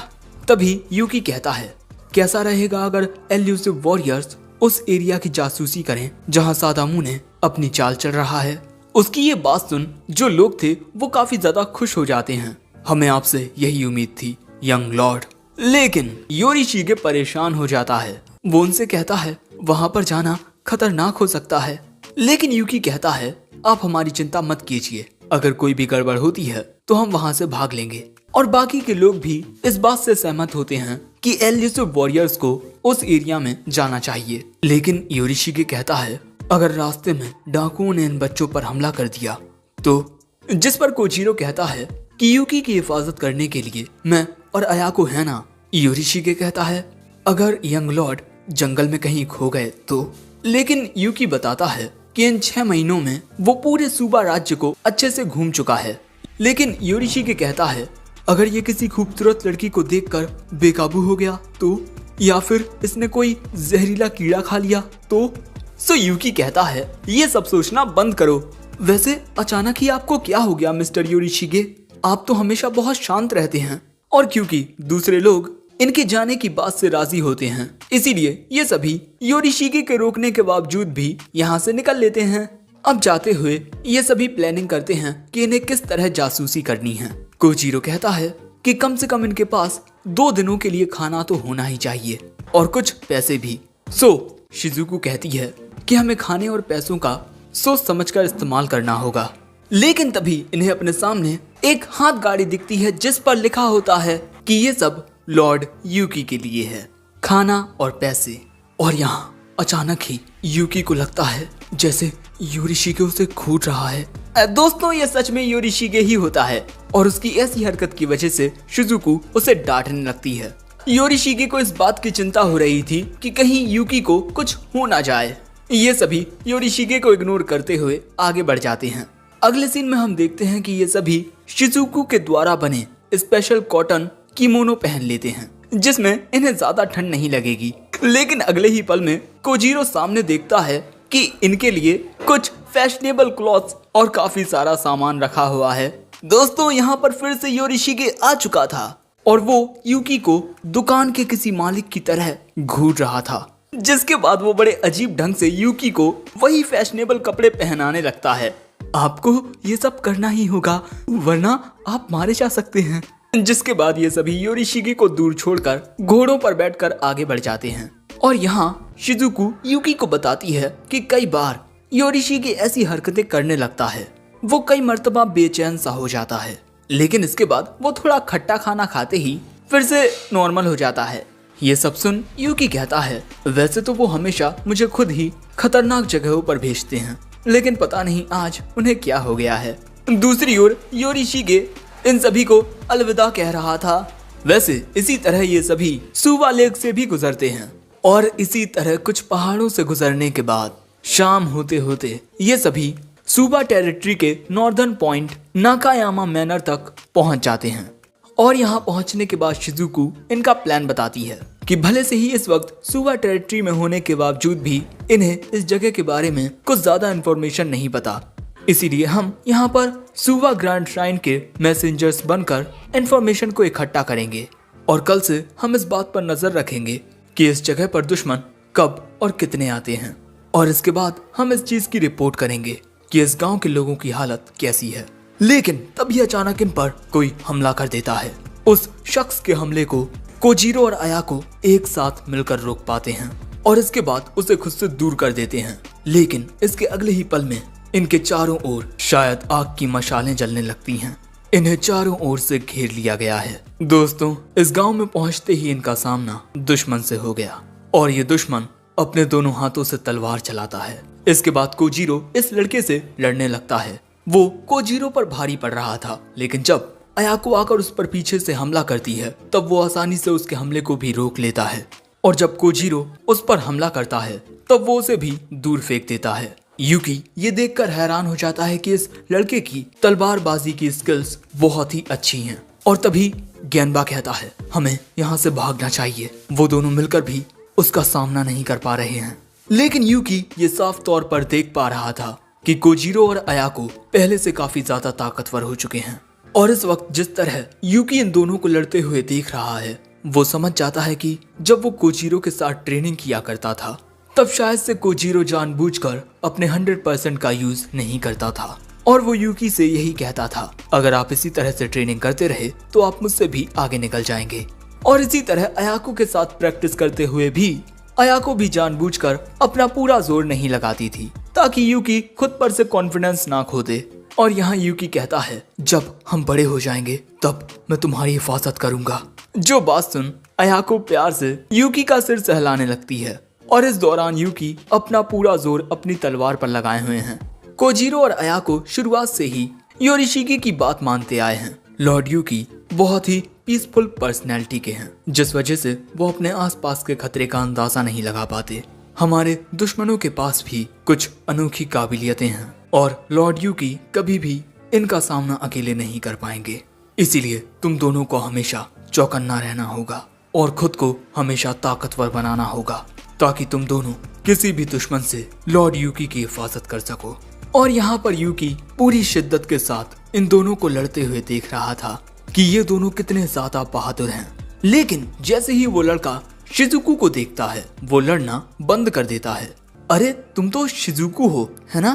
तभी यूकी कहता है, कैसा रहेगा अगर एल्यूसिव वॉरियर्स उस एरिया की जासूसी करें जहां सादामुने अपनी चाल चल रहा है। उसकी ये बात सुन जो लोग थे वो काफी ज्यादा खुश हो जाते हैं। हमें आपसे यही उम्मीद थी यंग लॉर्ड। लेकिन योरिशिगे परेशान हो जाता है। वो उनसे कहता है वहां पर जाना खतरनाक हो सकता है। लेकिन यूकी कहता है आप हमारी चिंता मत कीजिए, अगर कोई भी गड़बड़ होती है तो हम वहां से भाग लेंगे। और बाकी के लोग भी इस बात से सहमत होते हैं कि एल्यूसिव वॉरियर्स को उस एरिया में जाना चाहिए। लेकिन योरिशिगे कहता है अगर रास्ते में डाकुओं ने इन बच्चों पर हमला कर दिया तो, जिस पर कोजीरो कहता है कि यूकी की हिफाजत करने के लिए मैं और अयाको है ना। योरिशिगे कहता है अगर यंग लॉर्ड जंगल में कहीं खो गए तो। लेकिन यूकी बताता है कि इन 6 महीनों में वो पूरे सूबा राज्य को अच्छे से घूम चुका है। लेकिन योरिशिगे कहता है अगर ये किसी खूबसूरत लड़की को देखकर बेकाबू हो गया तो, या फिर इसने कोई जहरीला कीड़ा खा लिया तो। सो यूकी कहता है ये सब सोचना बंद करो। वैसे अचानक ही आपको क्या हो गया मिस्टर योरिशिगे? आप तो हमेशा बहुत शांत रहते हैं। और क्योंकि दूसरे लोग इनके जाने की बात से राजी होते हैं, इसीलिए ये सभी योरिशिगे के रोकने के बावजूद भी यहाँ से निकल लेते हैं। अब जाते हुए ये सभी प्लानिंग करते हैं कि इन्हें किस तरह जासूसी करनी है। कोजीरो कहता है कि कम से कम इनके पास 2 दिनों के लिए खाना तो होना ही चाहिए और कुछ पैसे भी। सो शिजुको कहती है कि हमें खाने और पैसों का सोच समझकर इस्तेमाल करना होगा। लेकिन तभी इन्हें अपने सामने एक हाथ गाड़ी दिखती है जिस पर लिखा होता है कि ये सब लॉर्ड यूकी के लिए है, खाना और पैसे। और यहाँ अचानक ही यूकी को लगता है जैसे योरिशिगे उसे घूर रहा है। दोस्तों ये सच में योरिशिगे ही होता है और उसकी ऐसी हरकत की वजह से शिजुको उसे डांटने लगती है। योरिशिगे को इस बात की चिंता हो रही थी कि कहीं यूकी को कुछ हो ना जाए। ये सभी योरिशिगे को इग्नोर करते हुए आगे बढ़ जाते हैं। अगले सीन में हम देखते हैं कि ये सभी शिजुको के द्वारा बने स्पेशल कॉटन किमोनो पहन लेते हैं जिसमें इन्हें ज्यादा ठंड नहीं लगेगी। लेकिन अगले ही पल में कोजीरो सामने देखता है कि इनके लिए कुछ फैशनेबल क्लॉथ्स और काफी सारा सामान रखा हुआ है। दोस्तों यहाँ पर फिर से योरिशिगे आ चुका था और वो यूकी को दुकान के किसी मालिक की तरह घूर रहा था, जिसके बाद वो बड़े अजीब ढंग से यूकी को वही फैशनेबल कपड़े पहनाने लगता है। आपको ये सब करना ही होगा वरना आप मारे जा सकते हैं। जिसके बाद ये सभी योरिशिगे को दूर छोड़कर घोड़ों पर बैठकर आगे बढ़ जाते हैं। और यहाँ शिजुको यूकी को बताती है कि कई बार योरिशिगे ऐसी हरकतें करने लगता है, वो कई मर्तबा बेचैन सा हो जाता है, लेकिन इसके बाद वो थोड़ा खट्टा खाना खाते ही फिर से नॉर्मल हो जाता है। ये सब सुन यूकी कहता है वैसे तो वो हमेशा मुझे खुद ही खतरनाक जगहों पर भेजते हैं, लेकिन पता नहीं आज उन्हें क्या हो गया है। दूसरी ओर योरिशिगे इन सभी को अलविदा कह रहा था। वैसे इसी तरह ये सभी सुवा लेक से भी गुजरते हैं और इसी तरह कुछ पहाड़ों से गुजरने के बाद शाम होते होते ये सभी सुबा टेरिटरी के नॉर्दर्न पॉइंट नाकायामा मैनर तक पहुंच जाते हैं। और यहाँ पहुंचने के बाद शिजुको इनका प्लान बताती है कि भले से ही इस वक्त सुबा टेरिटरी में होने के बावजूद भी इन्हें इस जगह के बारे में कुछ ज्यादा इन्फॉर्मेशन नहीं पता, इसीलिए हम यहाँ पर सुवा ग्रैंड श्राइन के मैसेंजर्स बनकर इन्फॉर्मेशन को इकट्ठा करेंगे और कल से हम इस बात पर नजर रखेंगे कि इस जगह पर दुश्मन कब और कितने आते हैं। और इसके बाद हम इस चीज की रिपोर्ट करेंगे कि इस गांव के लोगों की हालत कैसी है। लेकिन तभी अचानक इन पर कोई हमला कर देता है। उस शख्स के हमले को कोजीरो और अयाको एक साथ मिलकर रोक पाते हैं और इसके बाद उसे खुद से दूर कर देते हैं। लेकिन इसके अगले ही पल में इनके चारों ओर शायद आग की मशालें जलने लगती हैं। इन्हें चारों ओर से घेर लिया गया है। दोस्तों इस गांव में पहुंचते ही इनका सामना दुश्मन से हो गया और ये दुश्मन अपने दोनों हाथों से तलवार चलाता है। इसके बाद कोजीरो इस लड़के से लड़ने लगता है। वो कोजीरो पर भारी पड़ रहा था, लेकिन जब अयाको आकर उस पर पीछे से हमला करती है तब वो आसानी से उसके हमले को भी रोक लेता है। और जब कोजीरो उस पर हमला करता है तब वो उसे भी दूर फेंक देता है। यूकी ये देखकर हैरान हो जाता है कि इस लड़के की तलवारबाजी की स्किल्स बहुत ही अच्छी हैं। और तभी गेनबा कहता है हमें यहाँ से भागना चाहिए। वो दोनों मिलकर भी उसका सामना नहीं कर पा रहे हैं। लेकिन यूकी ये साफ तौर पर देख पा रहा था कि कोजीरो और अयाको पहले से काफी ज्यादा ताकतवर हो चुके हैं। और इस वक्त जिस तरह यूकी इन दोनों को लड़ते हुए देख रहा है वो समझ जाता है कि जब वो कोजीरो के साथ ट्रेनिंग किया करता था तब शायद से कोजीरो जानबूझकर अपने 100% का यूज नहीं करता था और वो यूकी से यही कहता था, अगर आप इसी तरह से ट्रेनिंग करते रहे तो आप मुझसे भी आगे निकल जाएंगे। और इसी तरह अयाको के साथ प्रैक्टिस करते हुए भी अयाको भी जानबूझकर अपना पूरा जोर नहीं लगाती थी ताकि यूकी खुद पर से कॉन्फिडेंस ना खो दे। और यहाँ यूकी कहता है, जब हम बड़े हो जाएंगे तब मैं तुम्हारी हिफाजत करूंगा। जो बात सुन अयाको प्यार से यूकी का सिर सहलाने लगती है और इस दौरान यूकी अपना पूरा जोर अपनी तलवार पर लगाए हुए हैं। कोजीरो और अयाको शुरुआत से ही योरिशिकी की बात मानते आए हैं। लॉर्ड यूकी बहुत ही पीसफुल पर्सनैलिटी के हैं, जिस वजह से वो अपने आसपास के खतरे का अंदाजा नहीं लगा पाते। हमारे दुश्मनों के पास भी कुछ अनोखी काबिलियतें हैं और लॉर्ड यूकी कभी भी इनका सामना अकेले नहीं कर पाएंगे। इसीलिए तुम दोनों को हमेशा चौकन्ना रहना होगा और खुद को हमेशा ताकतवर बनाना होगा ताकि तुम दोनों किसी भी दुश्मन से लॉर्ड यूकी की हिफाजत कर सको। और यहाँ पर यूकी पूरी शिद्दत के साथ इन दोनों को लड़ते हुए देख रहा था कि ये दोनों कितने ज्यादा बहादुर हैं। लेकिन जैसे ही वो लड़का शिजुको को देखता है वो लड़ना बंद कर देता है। अरे तुम तो शिजुको हो, है ना?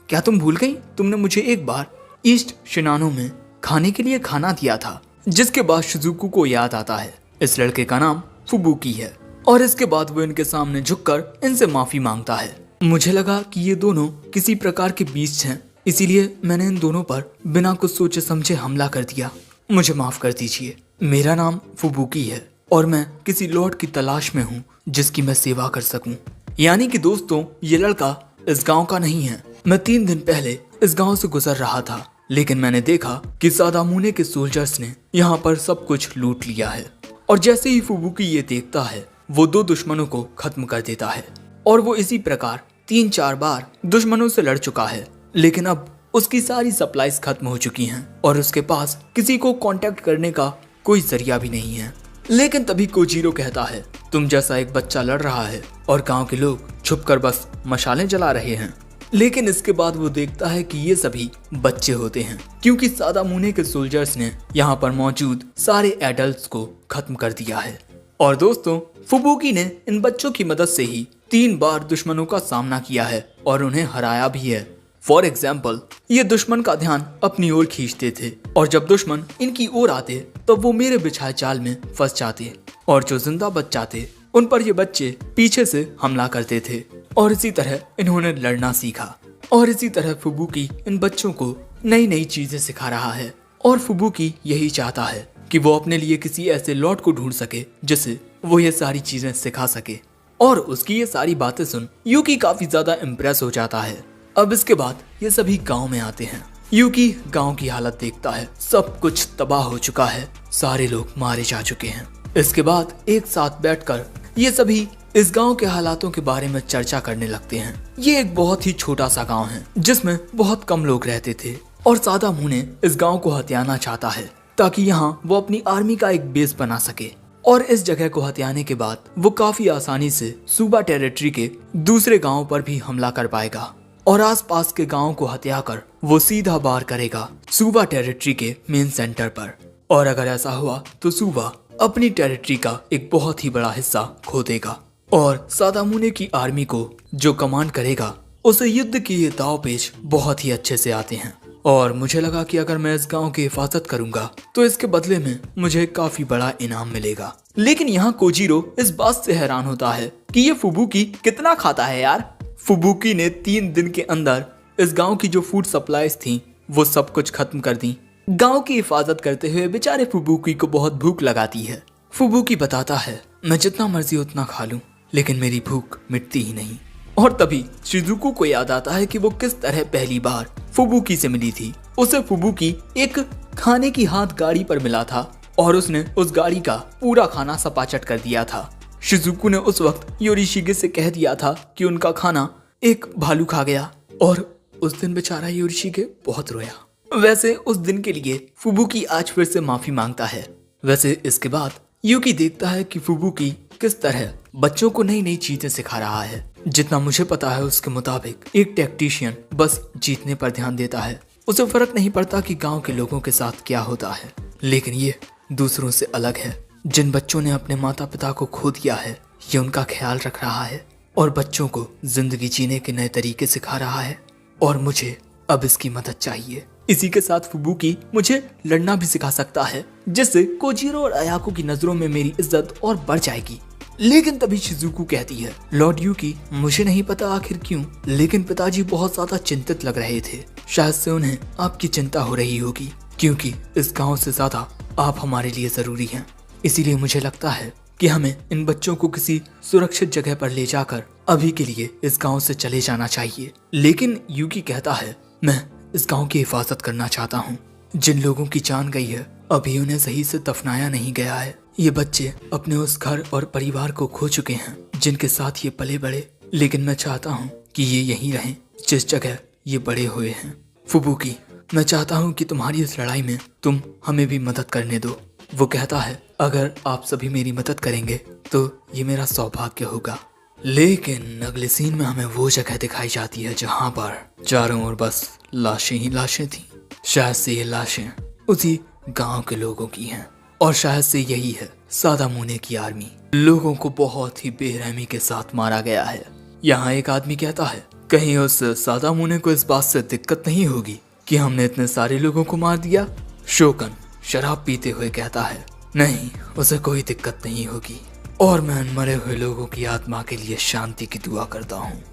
क्या तुम भूल गई? तुमने मुझे एक बार ईस्ट शिनानो में खाने के लिए खाना दिया था। जिसके बाद शिजुको को याद आता है इस लड़के का नाम फुबुकी है और इसके बाद वो इनके सामने झुककर इनसे माफी मांगता है। मुझे लगा कि ये दोनों किसी प्रकार के बीस्ट हैं, इसीलिए मैंने इन दोनों पर बिना कुछ सोचे समझे हमला कर दिया। मुझे माफ कर दीजिए। मेरा नाम फुबुकी है और मैं किसी लॉर्ड की तलाश में हूँ जिसकी मैं सेवा कर सकूं। यानी कि दोस्तों ये लड़का इस गांव का नहीं है। मैं 3 दिन पहले इस गांव से गुजर रहा था, लेकिन मैंने देखा कि सादामुने के सोल्जर्स ने यहाँ पर सब कुछ लूट लिया है। और जैसे ही फुबुकी ये देखता है वो 2 दुश्मनों को खत्म कर देता है और वो इसी प्रकार 3-4 बार दुश्मनों से लड़ चुका है। लेकिन अब उसकी सारी सप्लाईज खत्म हो चुकी हैं और उसके पास किसी को कांटेक्ट करने का कोई जरिया भी नहीं है। लेकिन तभी कोजीरो कहता है, तुम जैसा एक बच्चा लड़ रहा है और गांव के लोग छुपकर बस मशालें जला रहे हैं। लेकिन इसके बाद वो देखता है कि ये सभी बच्चे होते हैं, क्योंकि सादामुने के सोल्जर्स ने यहाँ पर मौजूद सारे एडल्ट्स को खत्म कर दिया है। और दोस्तों फुबुकी ने इन बच्चों की मदद से ही 3 बार दुश्मनों का सामना किया है और उन्हें हराया भी है। फॉर एग्जाम्पल ये दुश्मन का ध्यान अपनी ओर खींचते थे और जब दुश्मन इनकी ओर आते तब वो मेरे बिछाए जाल में फंस जाते और जो जिंदा बच जाते उन पर ये बच्चे पीछे से हमला करते थे। और इसी तरह इन्होंने लड़ना सीखा और इसी तरह फुबुकी इन बच्चों को नई नई चीजें सिखा रहा है। और फुबुकी यही चाहता है कि वो अपने लिए किसी ऐसे लॉर्ड को ढूंढ सके जिसे वो ये सारी चीजें सिखा सके। और उसकी ये सारी बातें सुन यूकी काफी ज्यादा इम्प्रेस हो जाता है। अब इसके बाद ये सभी गांव में आते हैं। यूकी गांव की हालत देखता है, सब कुछ तबाह हो चुका है, सारे लोग मारे जा चुके हैं। इसके बाद एक साथ बैठकर ये सभी इस गांव के हालातों के बारे में चर्चा करने लगते हैं। ये एक बहुत ही छोटा सा गांव है जिसमें बहुत कम लोग रहते थे और सादामुने इस गांव को हथियाना चाहता है ताकि यहाँ वो अपनी आर्मी का एक बेस बना सके। और इस जगह को हथियाने के बाद वो काफी आसानी से सूबा टेरिटरी के दूसरे गांवों पर भी हमला कर पाएगा और आसपास के गांवों को हथियाकर वो सीधा वार करेगा सूबा टेरिटरी के मेन सेंटर पर। और अगर ऐसा हुआ तो सूबा अपनी टेरिटरी का एक बहुत ही बड़ा हिस्सा खो देगा और सादामुने की आर्मी को जो कमांड करेगा उसे युद्ध के ये दाव पेच बहुत ही अच्छे से आते हैं। और मुझे लगा कि अगर मैं इस गांव की हिफाजत करूंगा तो इसके बदले में मुझे काफी बड़ा इनाम मिलेगा। लेकिन यहाँ कोजीरो इस बात से हैरान होता है कि ये फुबुकी कितना खाता है यार। फुबुकी ने 3 दिन के अंदर इस गांव की जो फूड सप्लाईज थी वो सब कुछ खत्म कर दी। गांव की हिफाजत करते हुए बेचारे फुबुकी को बहुत भूख लगाती है। फुबुकी बताता है, मैं जितना मर्जी उतना खा लूं लेकिन मेरी भूख मिटती ही नहीं। और तभी शिजुको को याद आता है कि वो किस तरह पहली बार फुबुकी से मिली थी। उसे फुबुकी एक खाने की हाथ गाड़ी पर मिला था और उसने उस गाड़ी का पूरा खाना सपाचट कर दिया था। शिजुको ने उस वक्त योरिशिगे से कह दिया था कि उनका खाना एक भालू खा गया और उस दिन बेचारा योरिशिगे बहुत रोया। वैसे उस दिन के लिए फुबुकी आज फिर से माफी मांगता है। वैसे इसके बाद यूकी देखता है कि फुबुकी किस तरह बच्चों को नई नई चीजें सिखा रहा है। जितना मुझे पता है उसके मुताबिक एक टैक्टिशियन बस जीतने पर ध्यान देता है, उसे फर्क नहीं पड़ता कि गांव के लोगों के साथ क्या होता है। लेकिन ये दूसरों से अलग है। जिन बच्चों ने अपने माता पिता को खो दिया है ये उनका ख्याल रख रहा है और बच्चों को जिंदगी जीने के नए तरीके सिखा रहा है और मुझे अब इसकी मदद चाहिए। इसी के साथ फुबुकी मुझे लड़ना भी सिखा सकता है, जिससे कोजीरो और अयाको की नजरों में मेरी इज्जत और बढ़ जाएगी। लेकिन तभी शिजुको कहती है, लॉर्ड यूकी, मुझे नहीं पता आखिर क्यों, लेकिन पिताजी बहुत ज्यादा चिंतित लग रहे थे। शायद से उन्हें आपकी चिंता हो रही होगी, क्योंकि इस गांव से ज्यादा आप हमारे लिए जरूरी हैं। इसीलिए मुझे लगता है कि हमें इन बच्चों को किसी सुरक्षित जगह पर ले जाकर अभी के लिए इस गांव से चले जाना चाहिए। लेकिन यूकी कहता है, मैं इस गांव की हिफाजत करना चाहता हूँ। जिन लोगों की जान गई है अभी उन्हें सही से दफनाया नहीं गया है। ये बच्चे अपने उस घर और परिवार को खो चुके हैं जिनके साथ ये पले बड़े, लेकिन मैं चाहता हूँ कि ये यहीं रहें जिस जगह ये बड़े हुए हैं। फुबुकी, मैं चाहता हूँ कि तुम्हारी इस लड़ाई में तुम हमें भी मदद करने दो। वो कहता है, अगर आप सभी मेरी मदद करेंगे तो ये मेरा सौभाग्य होगा। लेकिन अगले सीन में हमें वो जगह दिखाई जाती है जहाँ पर चारों ओर बस लाशें ही लाशें थी। शायद से ये लाशें उसी गांव के लोगों की हैं और शायद से यही है सादामुने की आर्मी। लोगों को बहुत ही बेरहमी के साथ मारा गया है। यहाँ एक आदमी कहता है, कहीं उस सादामुने को इस बात से दिक्कत नहीं होगी कि हमने इतने सारे लोगों को मार दिया। शोकन शराब पीते हुए कहता है, नहीं, उसे कोई दिक्कत नहीं होगी और मैं उन मरे हुए लोगों की आत्मा के लिए शांति की दुआ करता हूँ।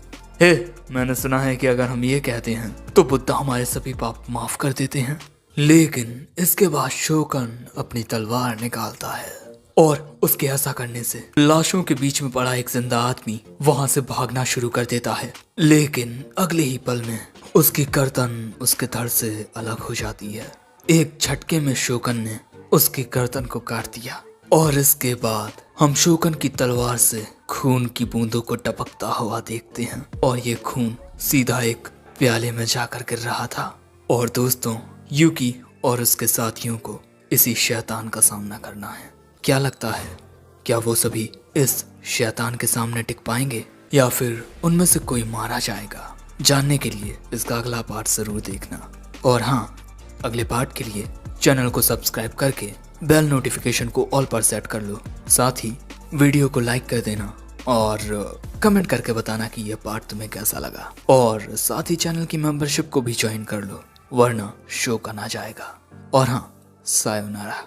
हे, मैंने सुना है कि अगर हम ये कहते हैं तो बुद्धा हमारे सभी पाप माफ कर देते हैं। लेकिन इसके बाद शोकन अपनी तलवार निकालता है और उसके ऐसा करने से लाशों के बीच में पड़ा एक जिंदा आदमी वहां से भागना शुरू कर देता है। लेकिन अगले ही पल में उसकी गर्दन उसके धड़ से अलग हो जाती है। एक झटके में शोकन ने उसकी गर्दन को काट दिया और इसके बाद हम शोकन की तलवार से खून की बूंदों को टपकता हुआ देखते हैं और ये खून सीधा एक प्याले में जाकर गिर रहा था। और दोस्तों, यूकी और उसके साथियों को इसी शैतान का सामना करना है। क्या लगता है, क्या वो सभी इस शैतान के सामने टिक पाएंगे या फिर उनमें से कोई मारा जाएगा? जानने के लिए इसका अगला पार्ट जरूर देखना। और हाँ, अगले पार्ट के लिए चैनल को सब्सक्राइब करके बेल नोटिफिकेशन को ऑल पर सेट कर लो। साथ ही वीडियो को लाइक कर देना और कमेंट करके बताना कि यह पार्ट तुम्हें कैसा लगा। और साथ ही चैनल की मेंबरशिप को भी ज्वाइन कर लो, वरना शो का ना जाएगा। और हाँ, सायोनारा।